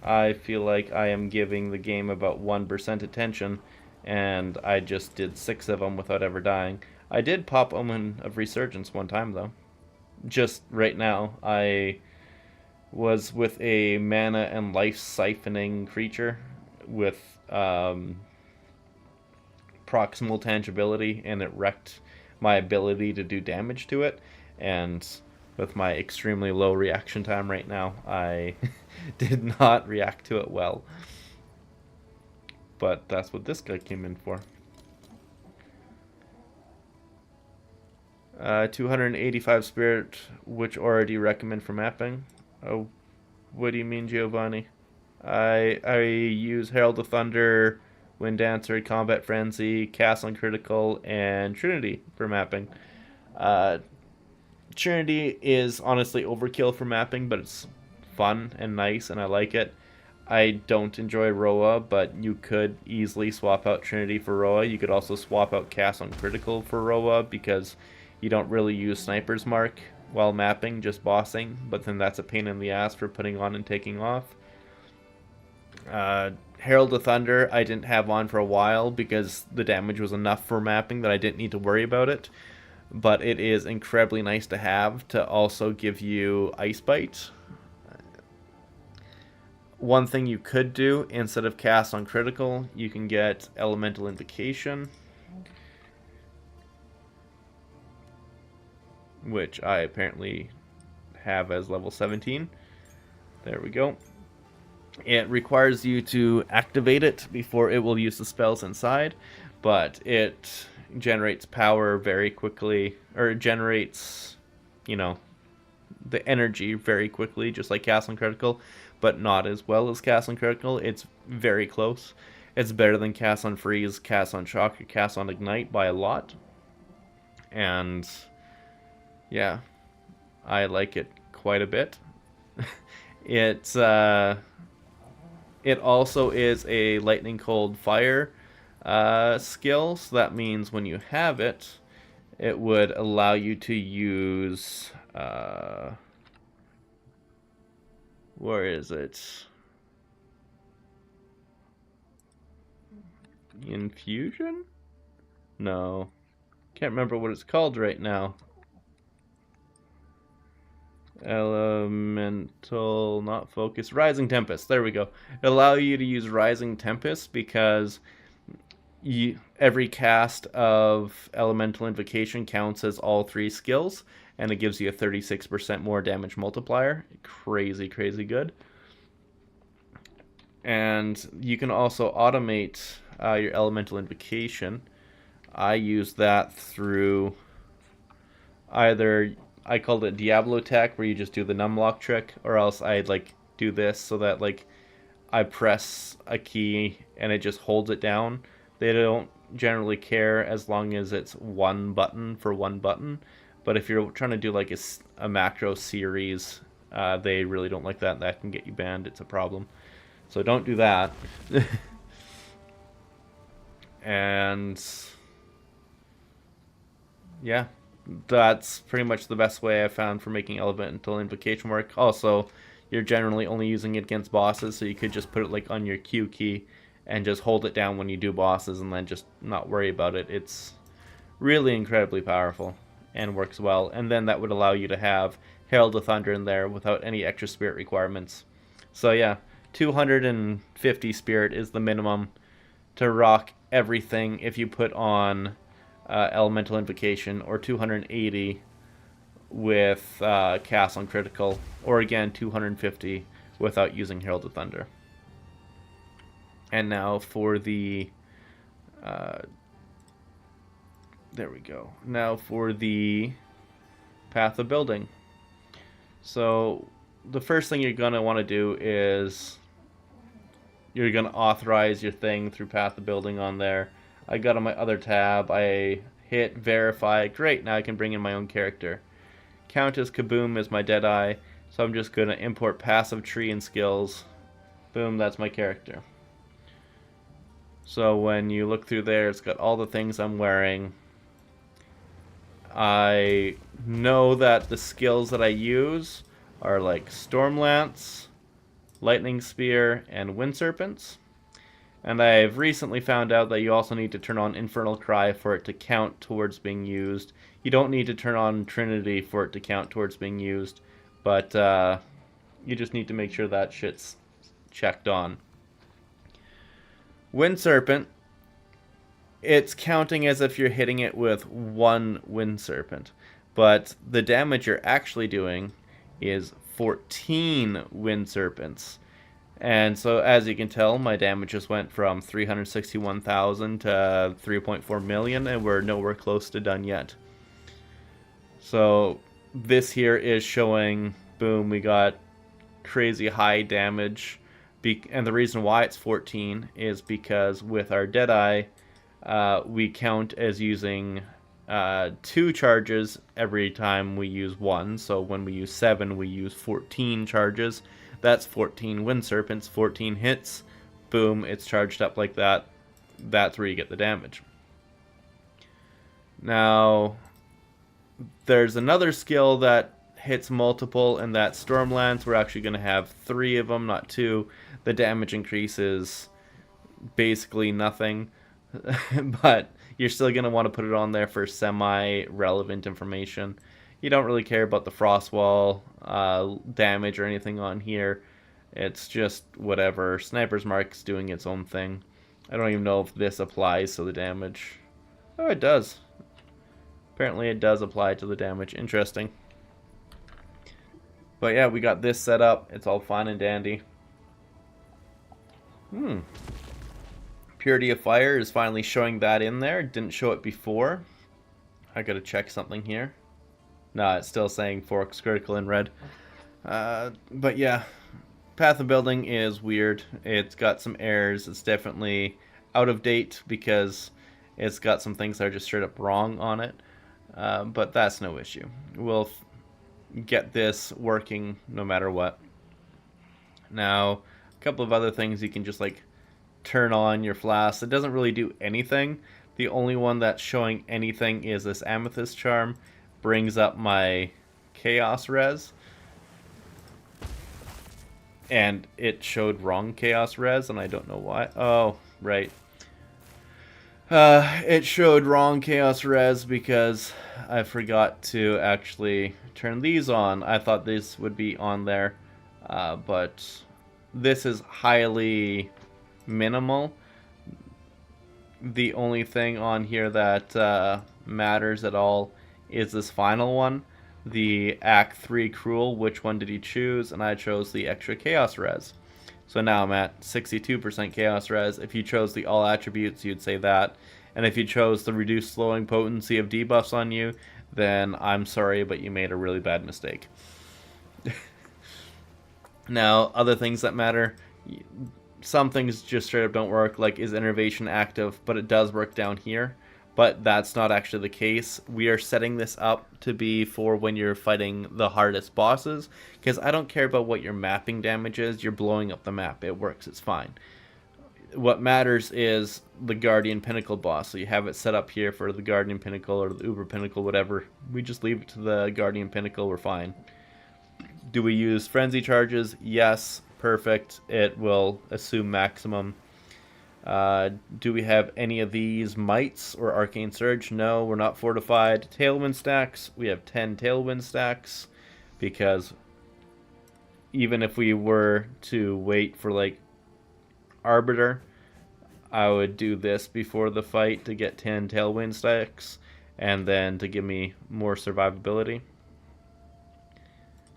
I feel like I am giving the game about 1% attention, and I just did 6 of them without ever dying. I did pop Omen of Resurgence one time, though. Just right now, I was with a mana and life siphoning creature with proximal tangibility, and it wrecked my ability to do damage to it. And with my extremely low reaction time right now, I did not react to it well. But that's what this guy came in for. 285 spirit, which aura do you recommend for mapping? Oh, what do you mean, Giovanni? I use Herald of Thunder, Wind Dancer, Combat Frenzy, Cast on Critical, and Trinity for mapping. Trinity is honestly overkill for mapping, but it's fun and nice, and I like it. I don't enjoy Roa, but you could easily swap out Trinity for Roa. You could also swap out Cast on Critical for Roa, because you don't really use Sniper's Mark while mapping, just bossing, but then that's a pain in the ass for putting on and taking off. Herald of Thunder I didn't have on for a while because the damage was enough for mapping that I didn't need to worry about it, but it is incredibly nice to have to also give you Ice Bite. One thing you could do, instead of Cast on Critical, you can get Elemental Invocation, which I apparently have as level 17. There we go. It requires you to activate it before it will use the spells inside, but it generates power very quickly, or it generates, you know, the energy very quickly, just like Cast on Critical, but not as well as Cast on Critical. It's very close. It's better than Cast on Freeze, Cast on Shock, or Cast on Ignite by a lot. And yeah, I like it quite a bit. It also is a Lightning Cold Fire skill, so that means when you have it, it would allow you to use where is it? Infusion? No, can't remember what it's called right now. Elemental, not focus. Rising Tempest. There we go. It allows you to use Rising Tempest because every cast of Elemental Invocation counts as all 3 skills, and it gives you a 36% more damage multiplier. Crazy, crazy good. And you can also automate your Elemental Invocation. I use that through either, I called it Diablo Tech, where you just do the numlock trick, or else I'd like do this so that like I press a key and it just holds it down. They don't generally care as long as it's one button for one button, but if you're trying to do like a macro series, they really don't like that. That can get you banned. It's a problem. So don't do that. And yeah, that's pretty much the best way I found for making Elemental Invocation work. Also, you're generally only using it against bosses, so you could just put it like on your Q key and just hold it down when you do bosses and then just not worry about it. It's really incredibly powerful and works well. And then that would allow you to have Herald of Thunder in there without any extra spirit requirements. So yeah, 250 spirit is the minimum to rock everything if you put on Elemental Invocation, or 280 with Cast on Critical, or again 250 without using Herald of Thunder. And now for the there we go. Now for the Path of Building. So the first thing you're going to want to do is you're going to authorize your thing through Path of Building on there. I got on my other tab, I hit verify. Great, now I can bring in my own character. Countess Kaboom is my Deadeye, so I'm just going to import passive tree and skills. Boom, that's my character. So when you look through there, it's got all the things I'm wearing. I know that the skills that I use are like Stormlance, lightning spear, and wind serpents. And I've recently found out that you also need to turn on Infernal Cry for it to count towards being used. You don't need to turn on Trinity for it to count towards being used, but you just need to make sure that shit's checked on. Wind Serpent, it's counting as if you're hitting it with one Wind Serpent, but the damage you're actually doing is 14 Wind Serpents. And so, as you can tell, my damage just went from 361,000 to 3.4 million, and we're nowhere close to done yet. So, this here is showing, boom, we got crazy high damage. And the reason why it's 14 is because with our Deadeye, we count as using 2 charges every time we use 1. So, when we use 7, we use 14 charges. That's 14 Wind Serpents, 14 hits. Boom, it's charged up like that. That's where you get the damage. Now, there's another skill that hits multiple, and that's Stormlance. We're actually going to have 3 of them, not 2. The damage increase is basically nothing, but you're still going to want to put it on there for semi-relevant information. You don't really care about the frost wall damage or anything on here. It's just whatever. Sniper's Mark's doing its own thing. I don't even know if this applies to the damage. Oh, it does. Apparently it does apply to the damage. Interesting. But yeah, we got this set up. It's all fine and dandy. Purity of Fire is finally showing that in there. Didn't show it before. I gotta check something here. No, it's still saying Forks critical in red. But yeah, Path of Building is weird. It's got some errors. It's definitely out of date because it's got some things that are just straight up wrong on it. But that's no issue. We'll get this working no matter what. Now, a couple of other things you can just like turn on your flask. It doesn't really do anything. The only one that's showing anything is this Amethyst Charm. Brings up my Chaos Res. And it showed wrong Chaos Res, and I don't know why. Oh, right. It showed wrong Chaos Res because I forgot to actually turn these on. I thought this would be on there, but this is highly minimal. The only thing on here that matters at all is this final one, the Act 3 Cruel. Which one did you choose? And I chose the extra Chaos Res. So now I'm at 62% Chaos Res. If you chose the all attributes, you'd say that. And if you chose the reduced slowing potency of debuffs on you, then I'm sorry, but you made a really bad mistake. Now, other things that matter, some things just straight up don't work, like is Innervation active, but it does work down here. But that's not actually the case. We are setting this up to be for when you're fighting the hardest bosses, because I don't care about what your mapping damage is. You're blowing up the map. It works. It's fine. What matters is the Guardian Pinnacle boss. So you have it set up here for the Guardian Pinnacle or the Uber Pinnacle, whatever. We just leave it to the Guardian Pinnacle. We're fine. Do we use Frenzy Charges? Yes. Perfect. It will assume maximum. Do we have any of these Mites or Arcane Surge? No, we're not fortified. Tailwind stacks, we have 10 Tailwind stacks, because even if we were to wait for like Arbiter, I would do this before the fight to get 10 Tailwind stacks, and then to give me more survivability.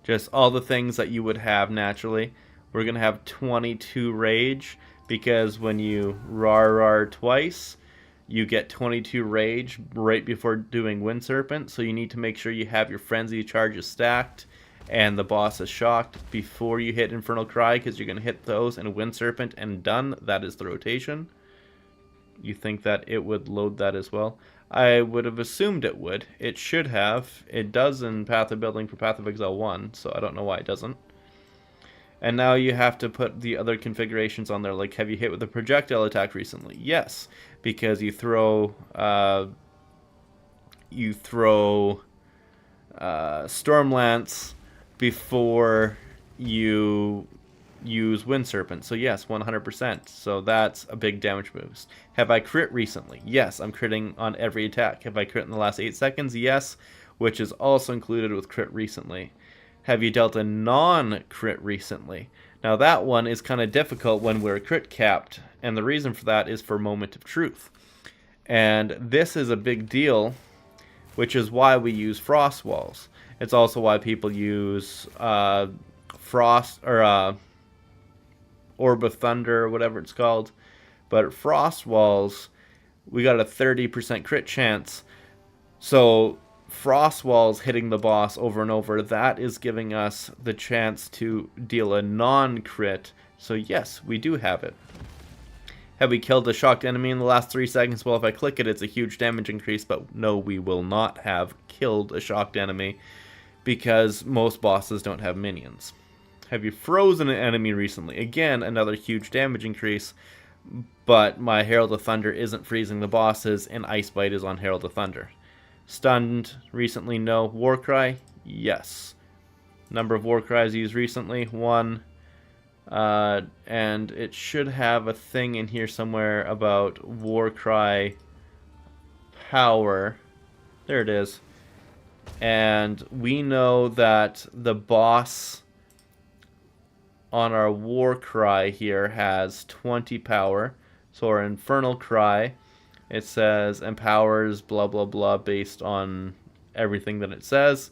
Just all the things that you would have naturally. We're going to have 22 Rage, because when you rar twice, you get 22 Rage right before doing Wind Serpent. So you need to make sure you have your Frenzy charges stacked and the boss is shocked before you hit Infernal Cry, because you're going to hit those and Wind Serpent and done. That is the rotation. You think that it would load that as well? I would have assumed it would. It should have. It does in Path of Building for Path of Exile 1, so I don't know why it doesn't. And now you have to put the other configurations on there, like have you hit with a projectile attack recently? Yes, because you throw Stormlance before you use Wind Serpent. So yes, 100%. So that's a big damage boost. Have I crit recently? Yes, I'm critting on every attack. Have I crit in the last 8 seconds? Yes, which is also included with crit recently. Have you dealt a non-crit recently? Now that one is kind of difficult when we're crit capped, and the reason for that is for Moment of Truth. And this is a big deal, which is why we use Frost Walls. It's also why people use Frost, or Orb of Thunder, or whatever it's called. But Frost Walls, we got a 30% crit chance. So Frost Walls hitting the boss over and over, that is giving us the chance to deal a non-crit. So yes, we do have it. Have we killed a shocked enemy in the last 3 seconds? Well, if I click it, it's a huge damage increase, but no, we will not have killed a shocked enemy because most bosses don't have minions. Have you frozen an enemy recently? Again, another huge damage increase, but my Herald of Thunder isn't freezing the bosses, and Ice Bite is on Herald of Thunder. Stunned recently? No. Warcry? Yes. Number of Warcries used recently? 1. And it should have a thing in here somewhere about Warcry power. There it is. And we know that the boss on our Warcry here has 20 power. So our Infernal Cry, it says empowers blah blah blah based on everything that it says.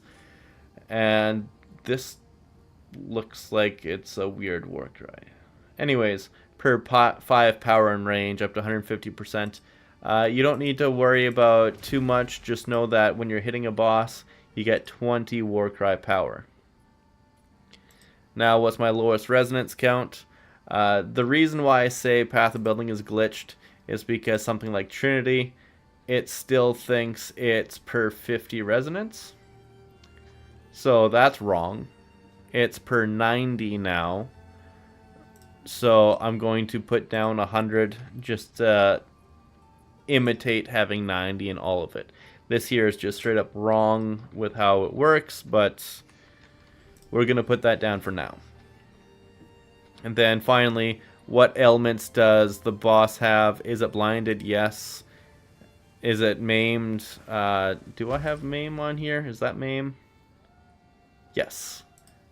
And this looks like it's a weird Warcry. Anyways, per 5 power and range up to 150%. You don't need to worry about too much. Just know that when you're hitting a boss, you get 20 Warcry power. Now, what's my lowest resonance count? The reason why I say Path of Building is glitched is because something like Trinity, it still thinks it's per 50 resonance. So that's wrong. It's per 90 now. So I'm going to put down 100 just to imitate having 90 in all of it. This here is just straight up wrong with how it works, but we're going to put that down for now. And then finally, what ailments does the boss have? Is it blinded? Yes. Is it maimed? Do I have maim on here? Is that maim? Yes.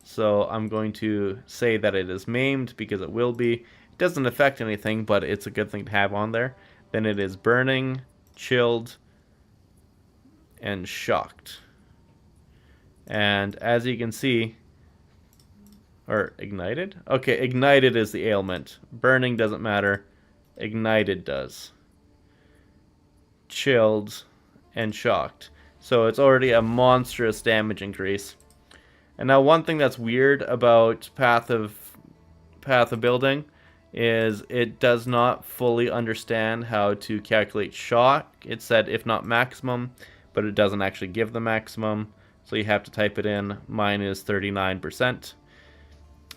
So I'm going to say that it is maimed because it will be. It doesn't affect anything, but it's a good thing to have on there. Then it is burning, chilled, and shocked. And as you can see, or ignited? Okay, ignited is the ailment. Burning doesn't matter. Ignited does. Chilled and shocked. So it's already a monstrous damage increase. And now one thing that's weird about Path of Building is it does not fully understand how to calculate shock. It said if not maximum, but it doesn't actually give the maximum. So you have to type it in minus 39%.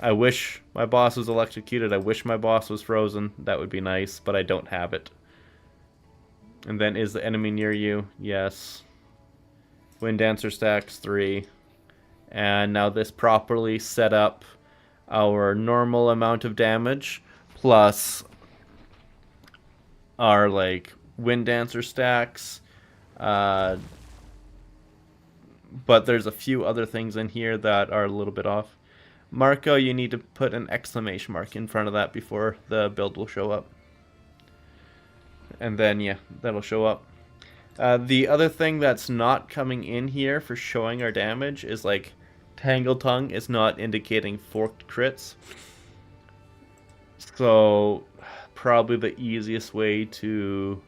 I wish my boss was electrocuted. I wish my boss was frozen. That would be nice, but I don't have it. And then is the enemy near you? Yes. Wind Dancer stacks 3. And now this properly set up our normal amount of damage plus our like Wind Dancer stacks. But there's a few other things in here that are a little bit off. Marco, you need to put an exclamation mark in front of that before the build will show up. And then, yeah, that'll show up. The other thing that's not coming in here for showing our damage is like Tangle Tongue is not indicating forked crits. So probably the easiest way to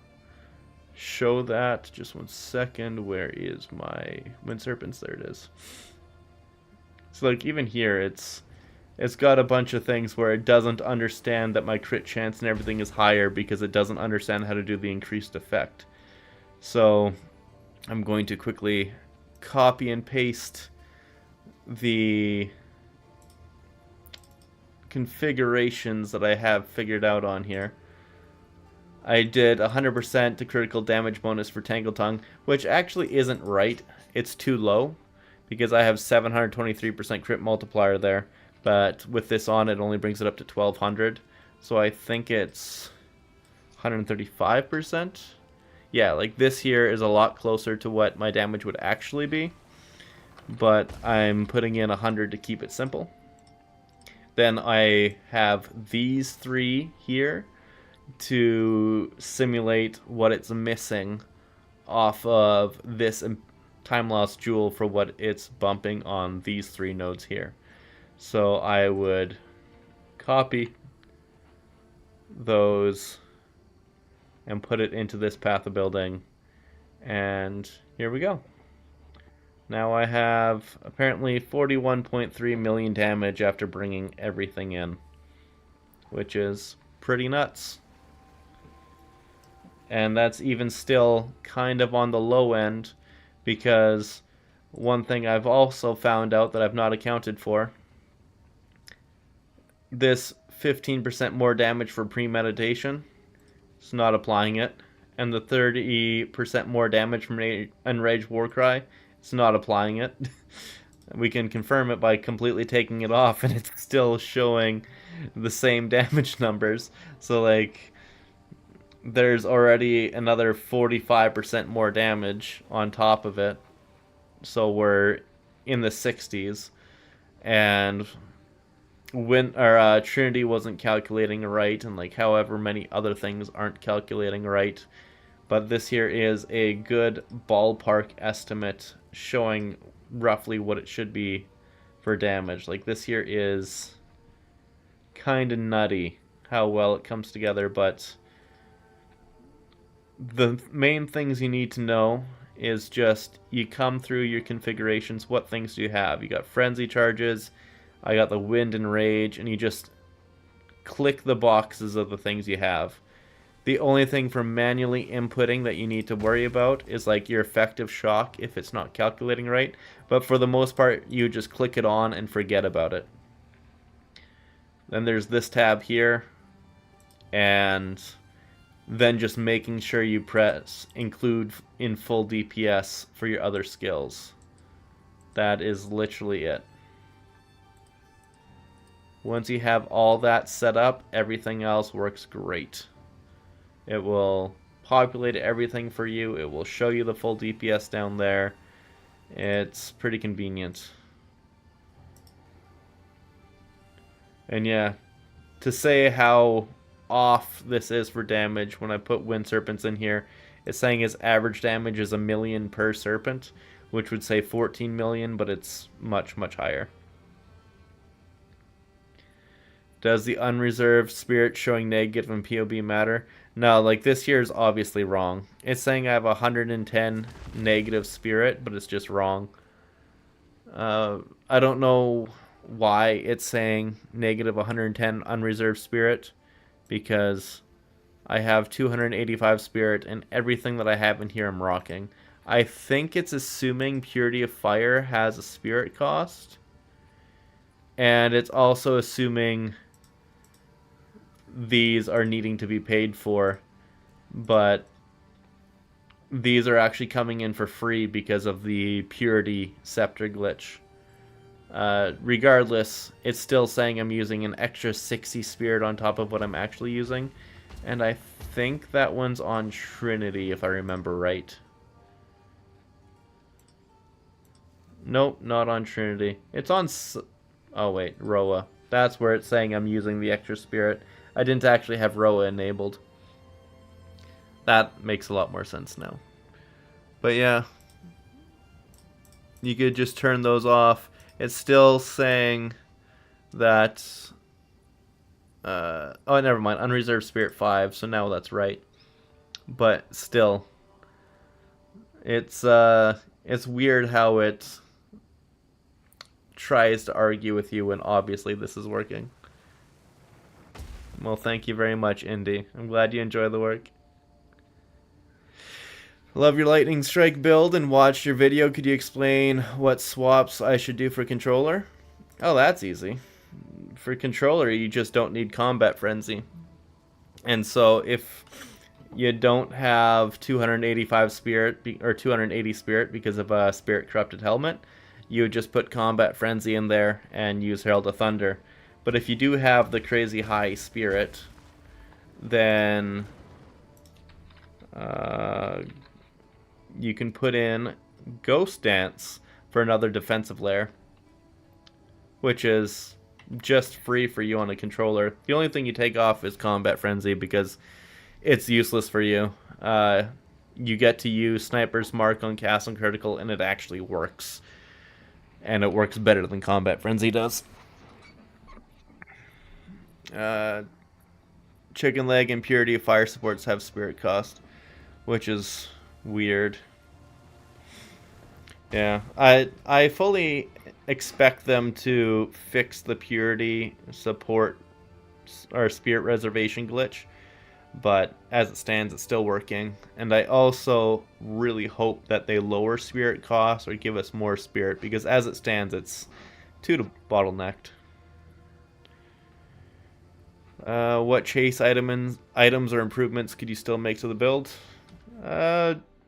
show that, just 1 second, where is my Wind Serpents? There it is. So like even here, it's got a bunch of things where it doesn't understand that my crit chance and everything is higher because it doesn't understand how to do the increased effect. So I'm going to quickly copy and paste the configurations that I have figured out on here. I did 100% to critical damage bonus for Tangle Tongue, which actually isn't right. It's too low because I have 723% crit multiplier there. but with this on, it only brings it up to 1200. So I think it's 135%. Yeah, like this here is a lot closer to what my damage would actually be, but I'm putting in 100 to keep it simple. Then I have these 3 here to simulate what it's missing off of this time loss jewel for what it's bumping on these 3 nodes here. So I would copy those and put it into this path of building, and here we go. Now I have apparently 41.3 million damage after bringing everything in, which is pretty nuts. And that's even still kind of on the low end, because one thing I've also found out that I've not accounted for, this 15% more damage for premeditation, it's not applying it, and the 30% more damage from Enraged Warcry, it's not applying it. We can confirm it by completely taking it off, and it's still showing the same damage numbers. So like, there's already another 45% more damage on top of it. So we're in the 60s, and when Trinity wasn't calculating right, and like however many other things aren't calculating right, but this here is a good ballpark estimate showing roughly what it should be for damage. Like this here is kind of nutty how well it comes together, but the main things you need to know is just you come through your configurations. What things do you have? You got frenzy charges, I got the wind and rage, and you just click the boxes of the things you have. The only thing for manually inputting that you need to worry about is like your effective shock if it's not calculating right, but for the most part you just click it on and forget about it. Then there's this tab here, and then just making sure you press include in full DPS for your other skills. That is literally it. Once you have all that set up, everything else works great. It will populate everything for you. It will show you the full DPS down there. It's pretty convenient. And yeah, to say how off this is for damage, when I put Wind Serpents in here, it's saying his average damage is 1 million per serpent, which would say 14 million, but it's much, much higher. Does the unreserved spirit showing negative in POB matter? No, like this here is obviously wrong. It's saying I have 110 negative spirit, but it's just wrong. I don't know why it's saying negative 110 unreserved spirit, because I have 285 spirit and everything that I have in here I'm rocking. I think it's assuming Purity of Fire has a spirit cost, and it's also assuming these are needing to be paid for, but these are actually coming in for free because of the Purity Scepter glitch. Regardless, it's still saying I'm using an extra 60 spirit on top of what I'm actually using, and I think that one's on Trinity if I remember right. Nope, not on Trinity. It's on oh wait, Roa. That's where it's saying I'm using the extra spirit. I didn't actually have Roa enabled. That makes a lot more sense now. But yeah, you could just turn those off. It's still saying that oh, never mind, unreserved spirit 5, so now that's right. But still, it's weird how it tries to argue with you when obviously this is working. Well, thank you very much, Indy. I'm glad you enjoy the work. Love your lightning strike build and watched your video. Could you explain what swaps I should do for controller? Oh, that's easy. For controller, you just don't need combat frenzy. And so if you don't have 285 spirit or 280 spirit because of a spirit corrupted helmet, you would just put Combat Frenzy in there and use Herald of Thunder. But if you do have the crazy high spirit, then you can put in Ghost Dance for another defensive layer, which is just free for you on a controller. The only thing you take off is Combat Frenzy because it's useless for you. You get to use Sniper's Mark on Cast and Critical, and it actually works. And it works better than Combat Frenzy does. Chicken Leg and Purity of Fire supports have Spirit cost, which is weird. Yeah, I fully expect them to fix the Purity support or Spirit reservation glitch, but as it stands, it's still working. And I also really hope that they lower Spirit costs or give us more Spirit, because as it stands, it's too bottlenecked. What chase items or improvements could you still make to the build?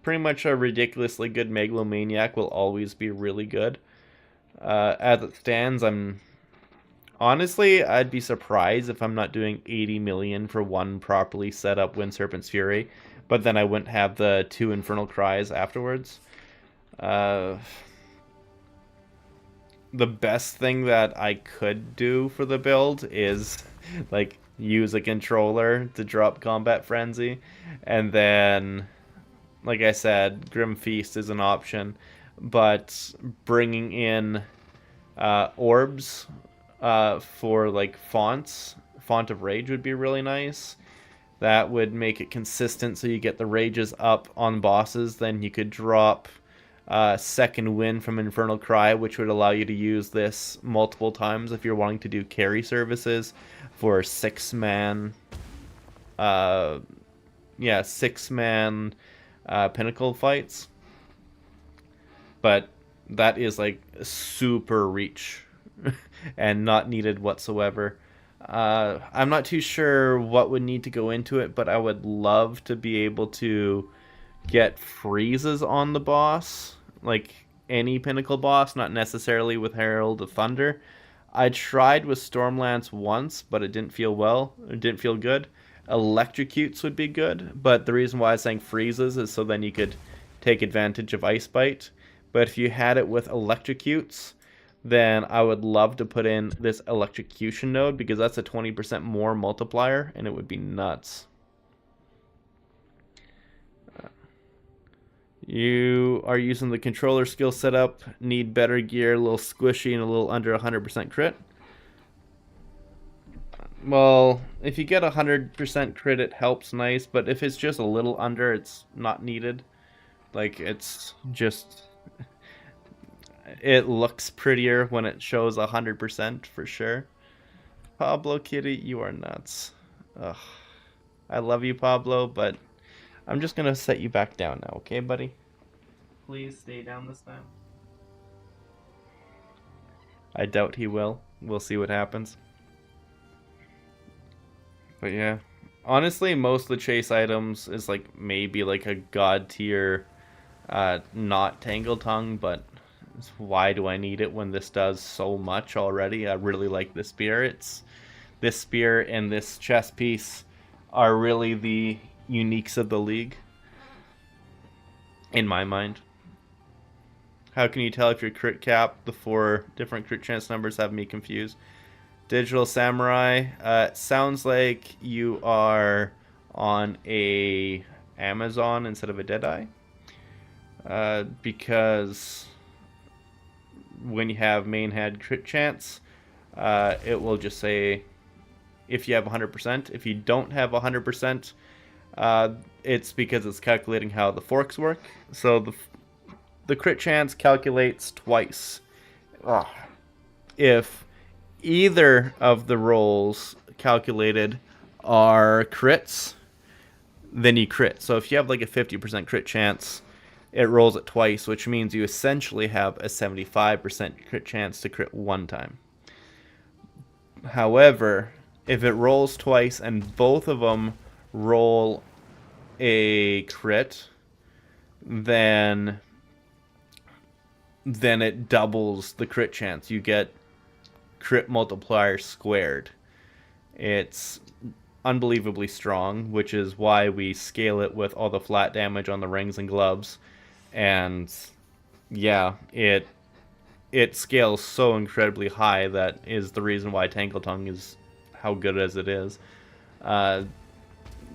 Pretty much a ridiculously good Megalomaniac will always be really good. As it stands, honestly, I'd be surprised if I'm not doing 80 million for one properly set up Wind Serpent's Fury, but then I wouldn't have the 2 Infernal Cries afterwards. The best thing that I could do for the build is like use a controller to drop Combat Frenzy, and then, like I said, Grim Feast is an option, but bringing in orbs for like Font of Rage would be really nice. That would make it consistent so you get the rages up on bosses. Then you could drop Second Wind from Infernal Cry, which would allow you to use this multiple times if you're wanting to do carry services for 6-man pinnacle fights. But that is like super reach and not needed whatsoever. I'm not too sure what would need to go into it, but I would love to be able to get freezes on the boss, like any pinnacle boss, not necessarily with Herald of Thunder. I tried with Stormlance once, but it didn't feel good. Electrocutes would be good, but the reason why I was saying freezes is so then you could take advantage of Ice Bite. But if you had it with electrocutes, then I would love to put in this electrocution node, because that's a 20% more multiplier, and it would be nuts. You are using the controller skill setup, need better gear, a little squishy, and a little under 100% crit. Well, if you get 100% crit, it helps nice, but if it's just a little under, it's not needed. Like, it's just... It looks prettier when it shows 100% for sure. Pablo Kitty, you are nuts. Ugh. I love you, Pablo, but I'm just gonna set you back down now, okay, buddy? Please stay down this time. I doubt he will. We'll see what happens. But yeah, honestly, most of the chase items is like maybe like a god tier, not Tangle Tongue, but why do I need it when this does so much already? I really like this spear. This spear and this chest piece are really the uniques of the league, in my mind. How can you tell if your crit cap? The 4 different crit chance numbers have me confused. Digital Samurai, sounds like you are on a Amazon instead of a Deadeye, because when you have main head crit chance, it will just say if you have 100%. If you don't have 100%, it's because it's calculating how the forks work. So the crit chance calculates twice. If either of the rolls calculated are crits, then you crit. So if you have like a 50% crit chance, it rolls it twice, which means you essentially have a 75% crit chance to crit one time. However, if it rolls twice and both of them roll a crit, then then it doubles the crit chance. You get crit multiplier squared. It's unbelievably strong, which is why we scale it with all the flat damage on the rings and gloves. And yeah, it scales so incredibly high. That is the reason why Tangle Tongue is how good as it is. That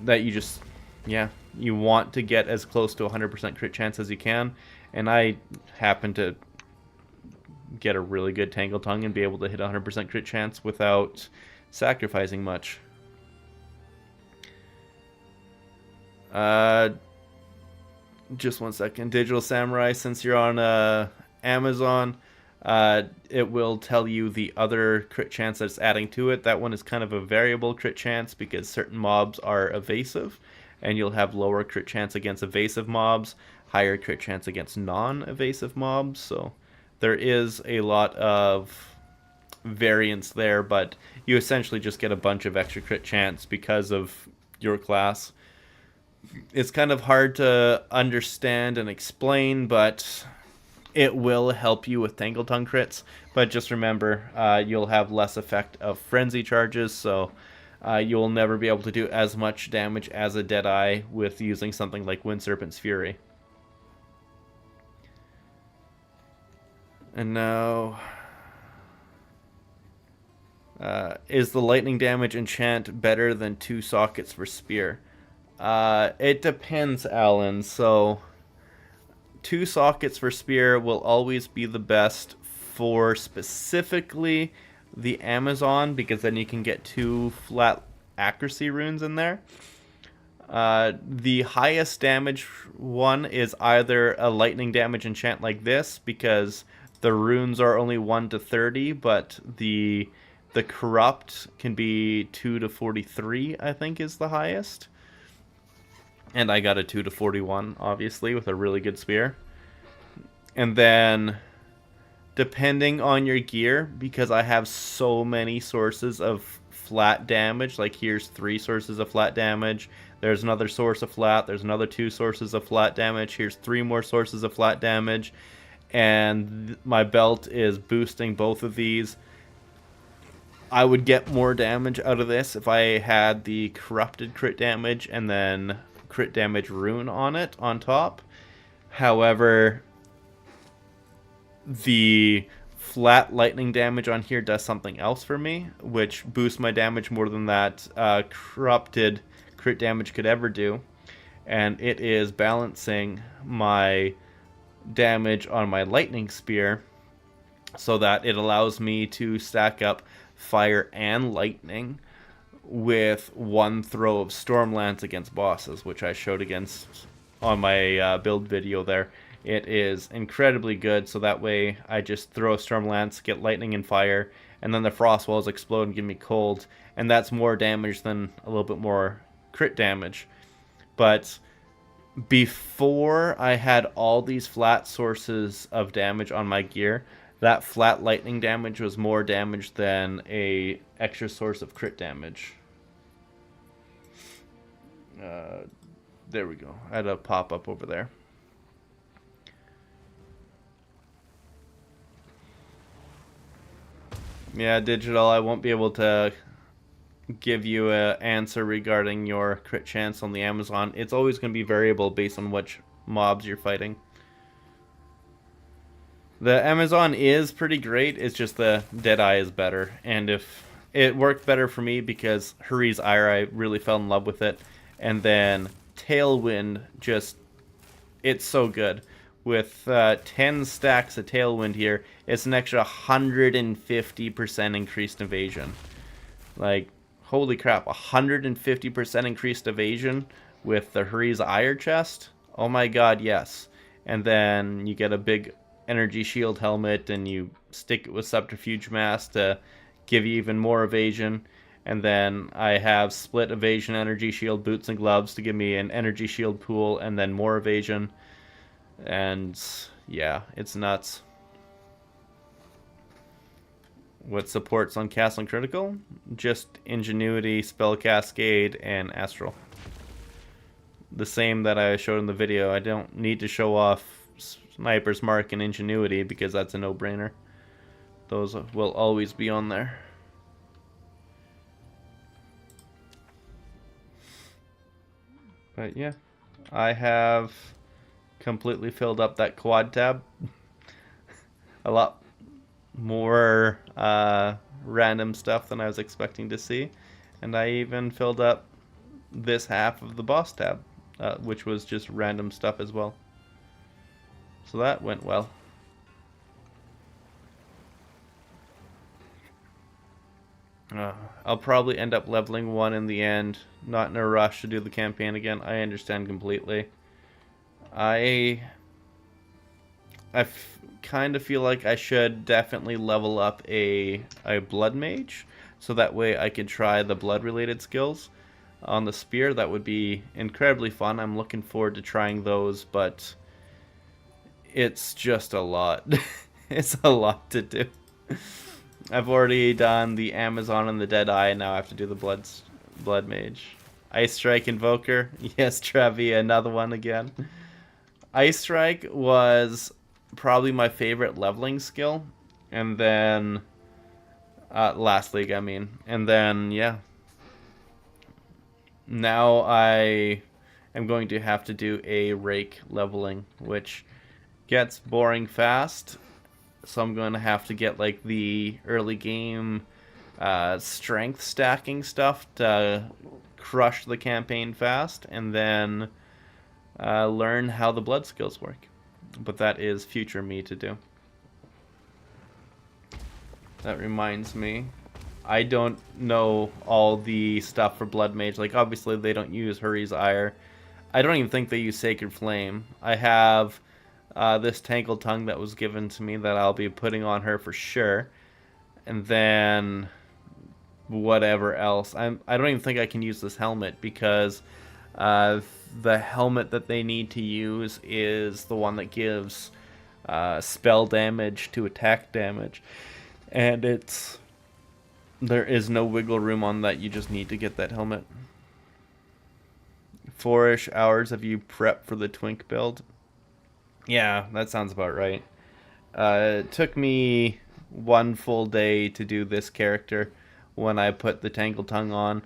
you just, yeah, you want to get as close to 100% crit chance as you can. And I happen to get a really good Tangle Tongue and be able to hit 100% crit chance without sacrificing much. Just one second. Digital Samurai, since you're on Amazon, it will tell you the other crit chance that's adding to it. That one is kind of a variable crit chance because certain mobs are evasive, and you'll have lower crit chance against evasive mobs, higher crit chance against non-evasive mobs. So there is a lot of variance there, but you essentially just get a bunch of extra crit chance because of your class. It's kind of hard to understand and explain, but it will help you with Tangle Tongue crits. But just remember, you'll have less effect of frenzy charges, so you'll never be able to do as much damage as a Deadeye with using something like Wind Serpent's Fury. And now, is the lightning damage enchant better than 2 sockets for spear? It depends, Alan. So 2 sockets for spear will always be the best for specifically the Amazon, because then you can get 2 flat accuracy runes in there. The highest damage one is either a lightning damage enchant like this, because the runes are only 1 to 30, but the corrupt can be 2 to 43, I think is the highest. And I got a 2 to 41, obviously, with a really good spear. And then, depending on your gear, because I have so many sources of flat damage, like here's 3 sources of flat damage, there's another source of flat, there's another 2 sources of flat damage, here's 3 more sources of flat damage, and my belt is boosting both of these. I would get more damage out of this if I had the corrupted crit damage and then crit damage rune on it on top. However, the flat lightning damage on here does something else for me, which boosts my damage more than that corrupted crit damage could ever do. And it is balancing my damage on my lightning spear so that it allows me to stack up fire and lightning with 1 throw of Stormlance against bosses, which I showed against on my build video there. It is incredibly good, so that way I just throw a Stormlance, get lightning and fire, and then the frost walls explode and give me cold, and that's more damage than a little bit more crit damage. But before I had all these flat sources of damage on my gear, that flat lightning damage was more damage than a extra source of crit damage. There we go. I had a pop-up over there. Yeah, Digital, I won't be able to give you an answer regarding your crit chance on the Amazon. It's always going to be variable based on which mobs you're fighting. The Amazon is pretty great, it's just the Deadeye is better. And if it worked better for me because Huri's Ire, I really fell in love with it. And then Tailwind, just, it's so good. With 10 stacks of Tailwind here, it's an extra 150% increased evasion. Like, holy crap, 150% increased evasion with the Huri's Ire chest? Oh my god, yes. And then you get a big energy shield helmet and you stick it with subterfuge mask to give you even more evasion. And then I have split evasion, energy shield, boots and gloves to give me an energy shield pool and then more evasion. And yeah, it's nuts. What supports on Castle and Critical? Just Ingenuity, Spell Cascade, and Astral. The same that I showed in the video. I don't need to show off Sniper's Mark and Ingenuity, because that's a no-brainer. Those will always be on there. But yeah, I have completely filled up that quad tab. A lot more random stuff than I was expecting to see. And I even filled up this half of the boss tab, which was just random stuff as well. So that went well. I'll probably end up leveling 1 in the end. Not in a rush to do the campaign again. I understand completely. I kind of feel like I should definitely level up a blood mage, so that way I can try the blood related skills on the spear. That would be incredibly fun. I'm looking forward to trying those, but it's just a lot. It's a lot to do. I've already done the Amazon and the Deadeye, and now I have to do the blood mage. Ice Strike Invoker. Yes, Trevi, another one again. Ice Strike was probably my favorite leveling skill, and then last league, I mean, and then yeah. Now I am going to have to do a rake leveling, which gets boring fast. So I'm going to have to get like the early game strength stacking stuff to crush the campaign fast, and then learn how the blood skills work. But that is future me to do. That reminds me, I don't know all the stuff for Blood Mage. Like, obviously they don't use Hurry's Ire. I don't even think they use Sacred Flame. I have this Tangled Tongue that was given to me that I'll be putting on her for sure. And then whatever else. I don't even think I can use this helmet, because the helmet that they need to use is the one that gives spell damage to attack damage. And there is no wiggle room on that. You just need to get that helmet. 4-ish hours have you prepped for the Twink build? Yeah, that sounds about right. It took me 1 full day to do this character when I put the Tangled Tongue on.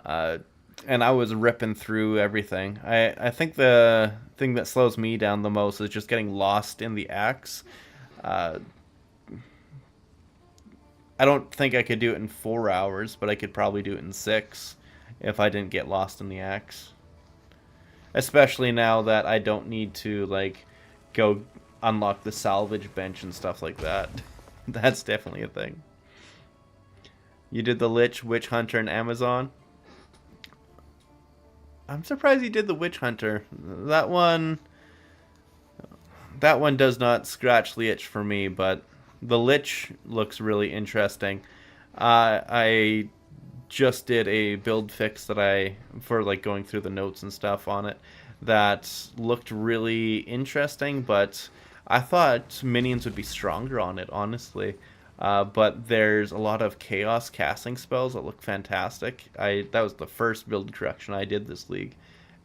And I was ripping through everything. I think the thing that slows me down the most is just getting lost in the axe. I don't think I could do it in 4 hours, but I could probably do it in 6 if I didn't get lost in the axe. Especially now that I don't need to, like, go unlock the salvage bench and stuff like that. That's definitely a thing. You did the Lich, Witch Hunter, and Amazon? I'm surprised you did the Witch Hunter. That one does not scratch the itch for me, but the Lich looks really interesting. I just did a build fix that for like going through the notes and stuff on it, that looked really interesting, but I thought minions would be stronger on it, honestly. But there's a lot of chaos casting spells that look fantastic. That was the first build correction I did this league,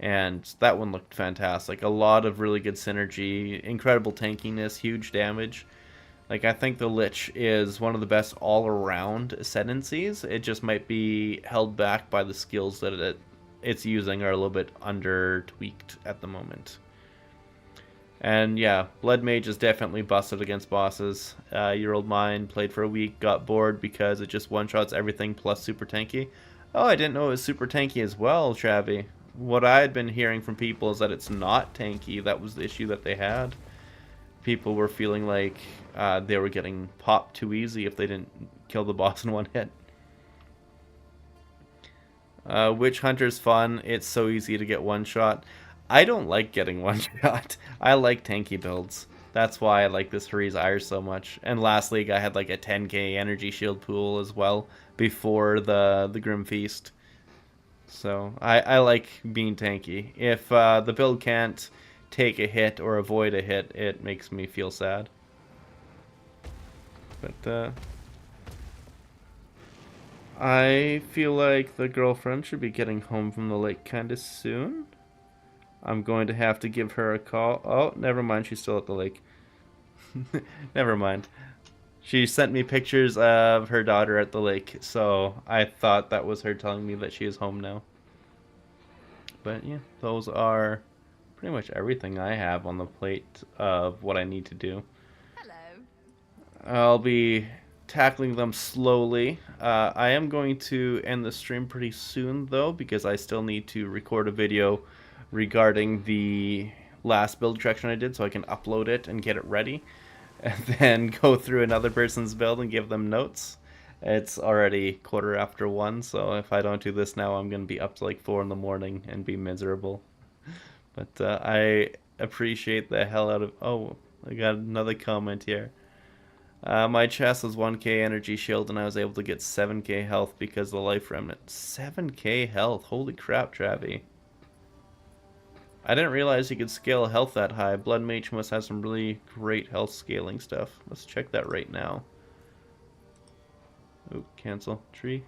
and that one looked fantastic. A lot of really good synergy, incredible tankiness, huge damage. Like, I think the Lich is one of the best all-around ascendancies. It just might be held back by the skills that it's using are a little bit under-tweaked at the moment. And yeah, Blood Mage is definitely busted against bosses. Your old mine played for a week, got bored because it just one-shots everything plus super tanky. Oh, I didn't know it was super tanky as well, Travi. What I had been hearing from people is that it's not tanky. That was the issue that they had. People were feeling like they were getting popped too easy if they didn't kill the boss in one hit. Witch Hunter's fun. It's so easy to get one-shot. I don't like getting one-shot. I like tanky builds. That's why I like this Hurry's Ire so much. And last league I had like a 10k energy shield pool as well before the Grim Feast. So I like being tanky. If the build can't take a hit or avoid a hit, it makes me feel sad. But I feel like the girlfriend should be getting home from the lake kinda soon. I'm going to have to give her a call. Oh, never mind. She's still at the lake. Never mind. She sent me pictures of her daughter at the lake, so I thought that was her telling me that she is home now. But yeah, those are pretty much everything I have on the plate of what I need to do. Hello. I'll be tackling them slowly. I am going to end the stream pretty soon, though, because I still need to record a video regarding the last build direction I did so I can upload it and get it ready, and then go through another person's build and give them notes. It's already 1:15, so if I don't do this now, I'm going to be up to like 4 in the morning and be miserable. But I appreciate the hell out of... Oh, I got another comment here. My chest was 1k energy shield and I was able to get 7k health because of the life remnant. 7k health, holy crap, Travi. I didn't realize you could scale health that high. Blood Mage must have some really great health scaling stuff. Let's check that right now. Oh, cancel. Tree.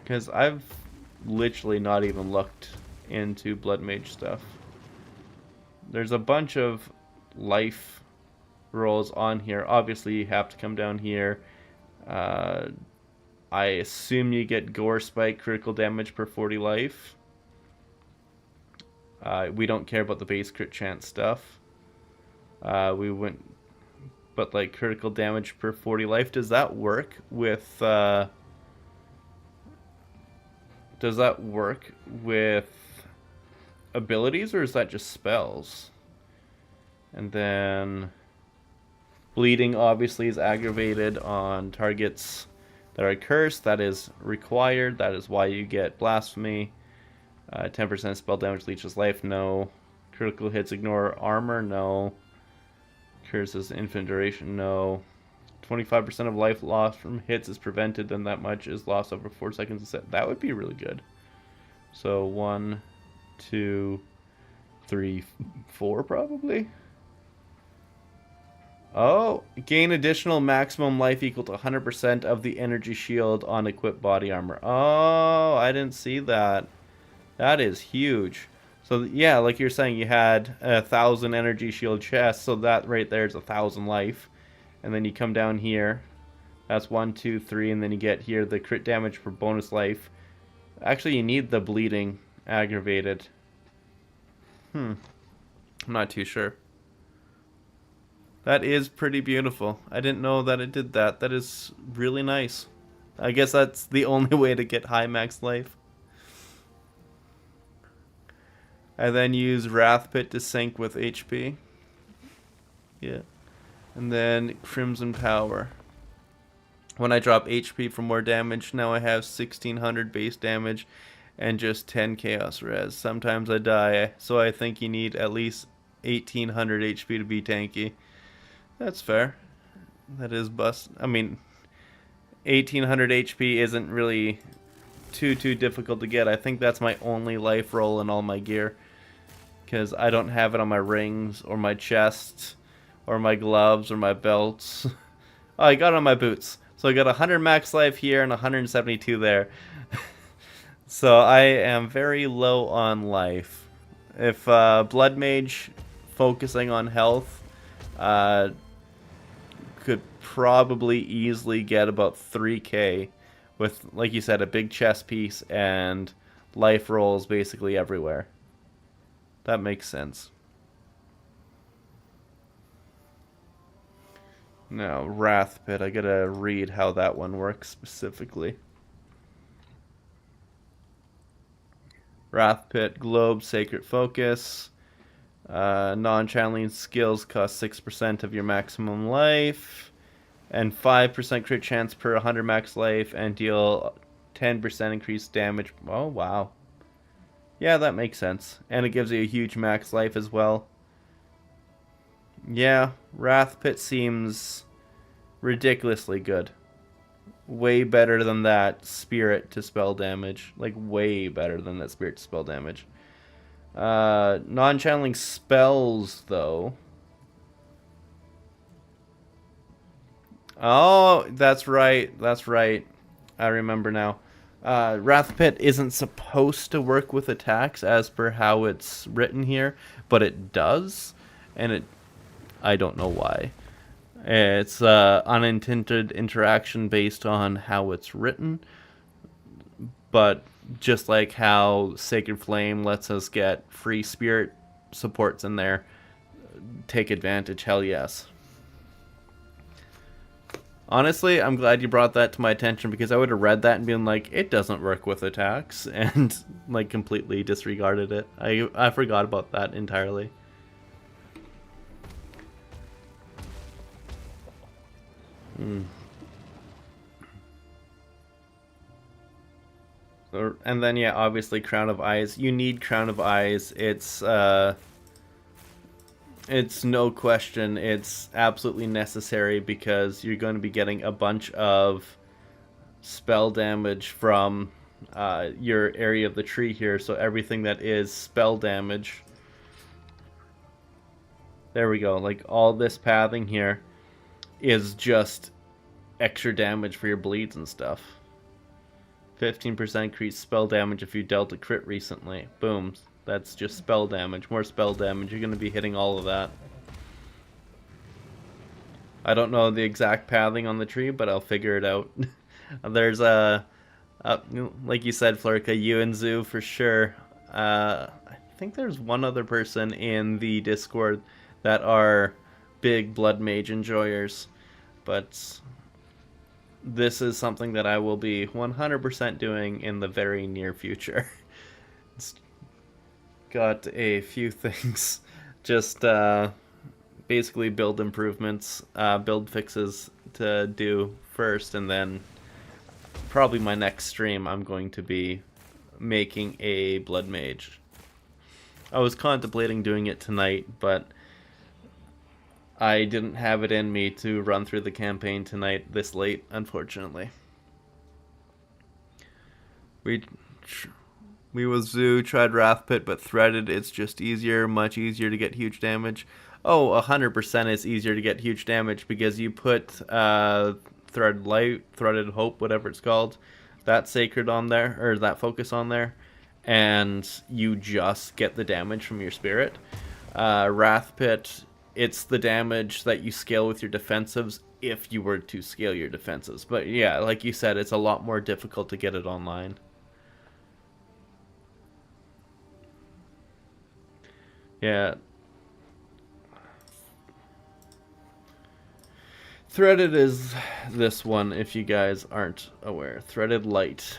Because I've literally not even looked into Blood Mage stuff. There's a bunch of life rolls on here. Obviously, you have to come down here. I assume you get Gore Spike, critical damage per 40 life. We don't care about the base crit chance stuff. We went, but like critical damage per 40 life. Does that work with? Does that work with abilities, or is that just spells? And then bleeding obviously is aggravated on targets that are cursed. That is required. That is why you get blasphemy. 10% spell damage leeches life, no. Critical hits ignore armor, no. Curses infinite duration, no. 25% of life lost from hits is prevented, then that much is lost over 4 seconds instead. That would be really good. So 1, 2, 3, 4 probably. Oh, gain additional maximum life equal to 100% of the energy shield on equipped body armor. Oh, I didn't see that. That is huge. So yeah, like you're saying, you had 1,000 energy shield chests, so that right there is 1,000 life. And then you come down here, that's 1, 2, 3, and then you get here the crit damage for bonus life. Actually, you need the bleeding aggravated. I'm not too sure. That is pretty beautiful. I didn't know that it did that. That is really nice. I guess that's the only way to get high max life. I then use Wrath Pit to sync with HP. Yeah. And then Crimson Power. When I drop HP for more damage, now I have 1,600 base damage and just 10 Chaos Res. Sometimes I die, so I think you need at least 1,800 HP to be tanky. That's fair. That is bust. I mean, 1,800 HP isn't really too difficult to get. I think that's my only life roll in all my gear, because I don't have it on my rings or my chest or my gloves or my belts. Oh, I got it on my boots. So I got 100 max life here and 172 there. So I am very low on life. If Blood Mage focusing on health could probably easily get about 3k with, like you said, a big chest piece and life rolls basically everywhere. That makes sense. Now, Wrath Pit. I gotta read how that one works specifically. Wrath Pit, Globe, Sacred Focus. Non-channeling skills cost 6% of your maximum life. And 5% crit chance per 100 max life. And deal 10% increased damage. Oh, wow. Yeah, that makes sense. And it gives you a huge max life as well. Yeah, Wrath Pit seems ridiculously good. Way better than that Spirit to spell damage. Like, way better than that Spirit to spell damage. Non-channeling spells, though. Oh, that's right. That's right. I remember now. Wrath Pit isn't supposed to work with attacks as per how it's written here, but it does, and I don't know why. It's unintended interaction based on how it's written, but just like how Sacred Flame lets us get free spirit supports in there, take advantage, hell yes. Honestly, I'm glad you brought that to my attention, because I would have read that and been like, it doesn't work with attacks, and like completely disregarded it. I forgot about that entirely. And then yeah, obviously Crown of Eyes. You need Crown of Eyes. It's no question. It's absolutely necessary, because you're going to be getting a bunch of spell damage from your area of the tree here. So everything that is spell damage. There we go. Like all this pathing here is just extra damage for your bleeds and stuff. 15% increased spell damage if you dealt a crit recently. Boom. That's just spell damage. More spell damage. You're going to be hitting all of that. I don't know the exact pathing on the tree, but I'll figure it out. There's like you said, Flurka, you and Zoo for sure. I think there's one other person in the Discord that are big Blood Mage enjoyers, but this is something that I will be 100% doing in the very near future. It's got a few things, just basically build improvements, build fixes to do first, and then probably my next stream I'm going to be making a Blood Mage. I was contemplating doing it tonight, but I didn't have it in me to run through the campaign tonight this late, unfortunately. We with Zoo tried Wrath Pit, but threaded, it's just easier, much easier to get huge damage. Oh, 100% it's easier to get huge damage, because you put Threaded Light, Threaded Hope, whatever it's called, that Sacred on there, or that Focus on there, and you just get the damage from your Spirit. Wrath Pit, it's the damage that you scale with your defensives if you were to scale your defensives. But yeah, like you said, it's a lot more difficult to get it online. Yeah. Threaded is this one, if you guys aren't aware. Threaded Light.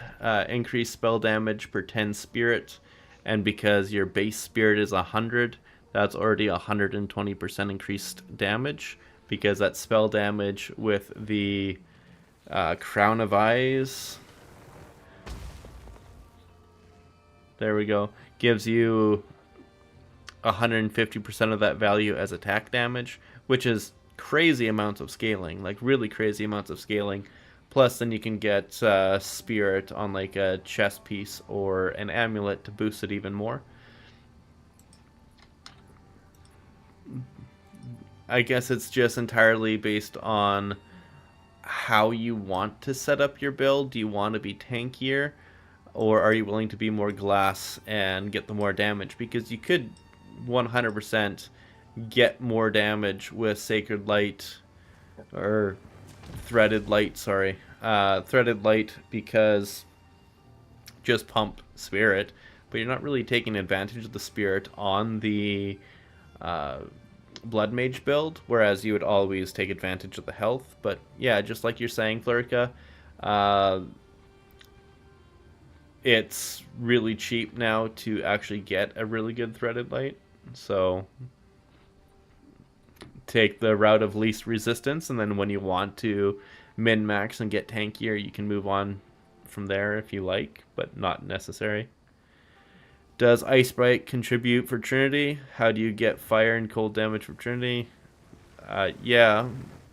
Increased spell damage per 10 spirit, and because your base spirit is 100, that's already 120% increased damage, because that spell damage with the Crown of Eyes, there we go, gives you 150% of that value as attack damage, which is crazy amounts of scaling, like really crazy amounts of scaling. Plus then you can get Spirit on like a chest piece or an amulet to boost it even more. I guess it's just entirely based on how you want to set up your build. Do you want to be tankier, or are you willing to be more glass and get the more damage? Because you could 100% get more damage with Sacred Light, or Threaded Light, sorry. Threaded Light, because just pump Spirit, but you're not really taking advantage of the Spirit on the Blood Mage build, whereas you would always take advantage of the health. But yeah, just like you're saying, Flurka, it's really cheap now to actually get a really good Threaded Light, so take the route of least resistance, and then when you want to min-max and get tankier, you can move on from there if you like, but not necessary. Does Ice Bite contribute for Trinity? How do you get fire and cold damage for Trinity? Yeah,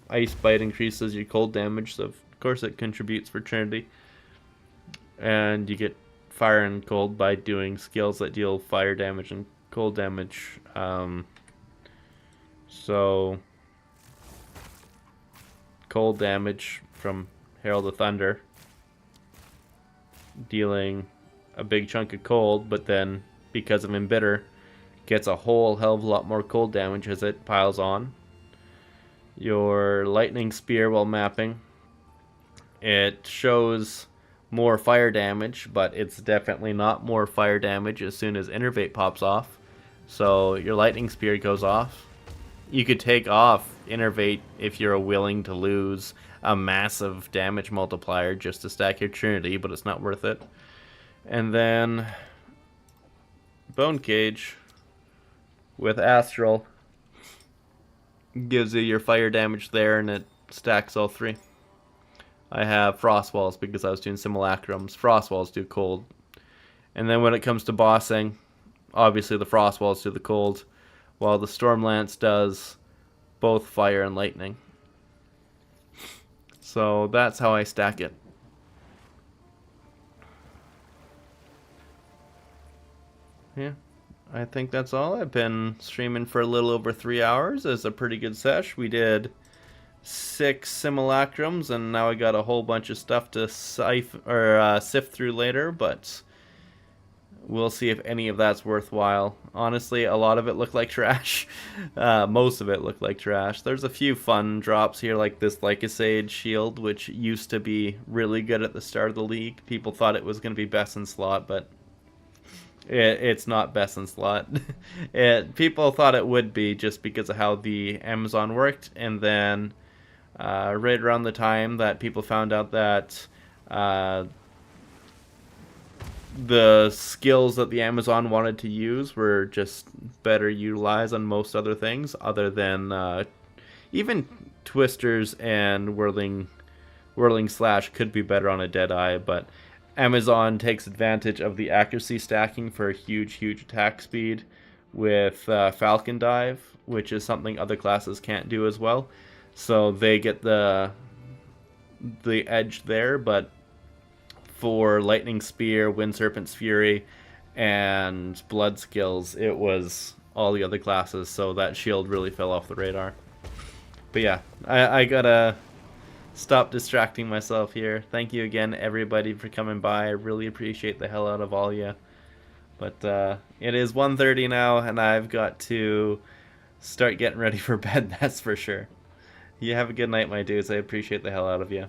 Ice Bite increases your cold damage, so of course it contributes for Trinity. And you get fire and cold by doing skills that deal fire damage and cold damage. So cold damage from Herald of Thunder. dealing a big chunk of cold, but then because of Embitter, gets a whole hell of a lot more cold damage as it piles on. Your lightning spear while mapping, it shows more fire damage, but it's definitely not more fire damage as soon as Innervate pops off. So your lightning spear goes off. You could take off Innervate if you're willing to lose a massive damage multiplier just to stack your Trinity, but it's not worth it. And then Bone Cage with Astral gives you your fire damage there, and it stacks all three. I have Frost Walls because I was doing Simulacrums. Frost Walls do cold. And then when it comes to bossing, obviously the Frost Walls do the cold, while the Storm Lance does both fire and lightning. So that's how I stack it. Yeah, I think that's all. I've been streaming for a little over 3 hours. It's a pretty good sesh. We did 6 simulacrums, and now I got a whole bunch of stuff to sift through later, but we'll see if any of that's worthwhile. Honestly, a lot of it looked like trash. Most of it looked like trash. There's a few fun drops here, like this Lycosade shield, which used to be really good at the start of the league. People thought it was going to be best in slot, but it's not best in slot. People thought it would be just because of how the Amazon worked, and then right around the time that people found out that the skills that the Amazon wanted to use were just better utilized on most other things, other than even Twisters and Whirling Slash could be better on a Deadeye, but Amazon takes advantage of the accuracy stacking for huge attack speed with Falcon Dive, which is something other classes can't do as well. So they get the edge there, but for Lightning Spear, Wind Serpent's Fury, and Blood skills, it was all the other classes, so that shield really fell off the radar. But yeah, I gotta stop distracting myself here. Thank you again, everybody, for coming by. I really appreciate the hell out of all you. But it is 1:30 now, and I've got to start getting ready for bed, that's for sure. You have a good night, my dudes. I appreciate the hell out of you.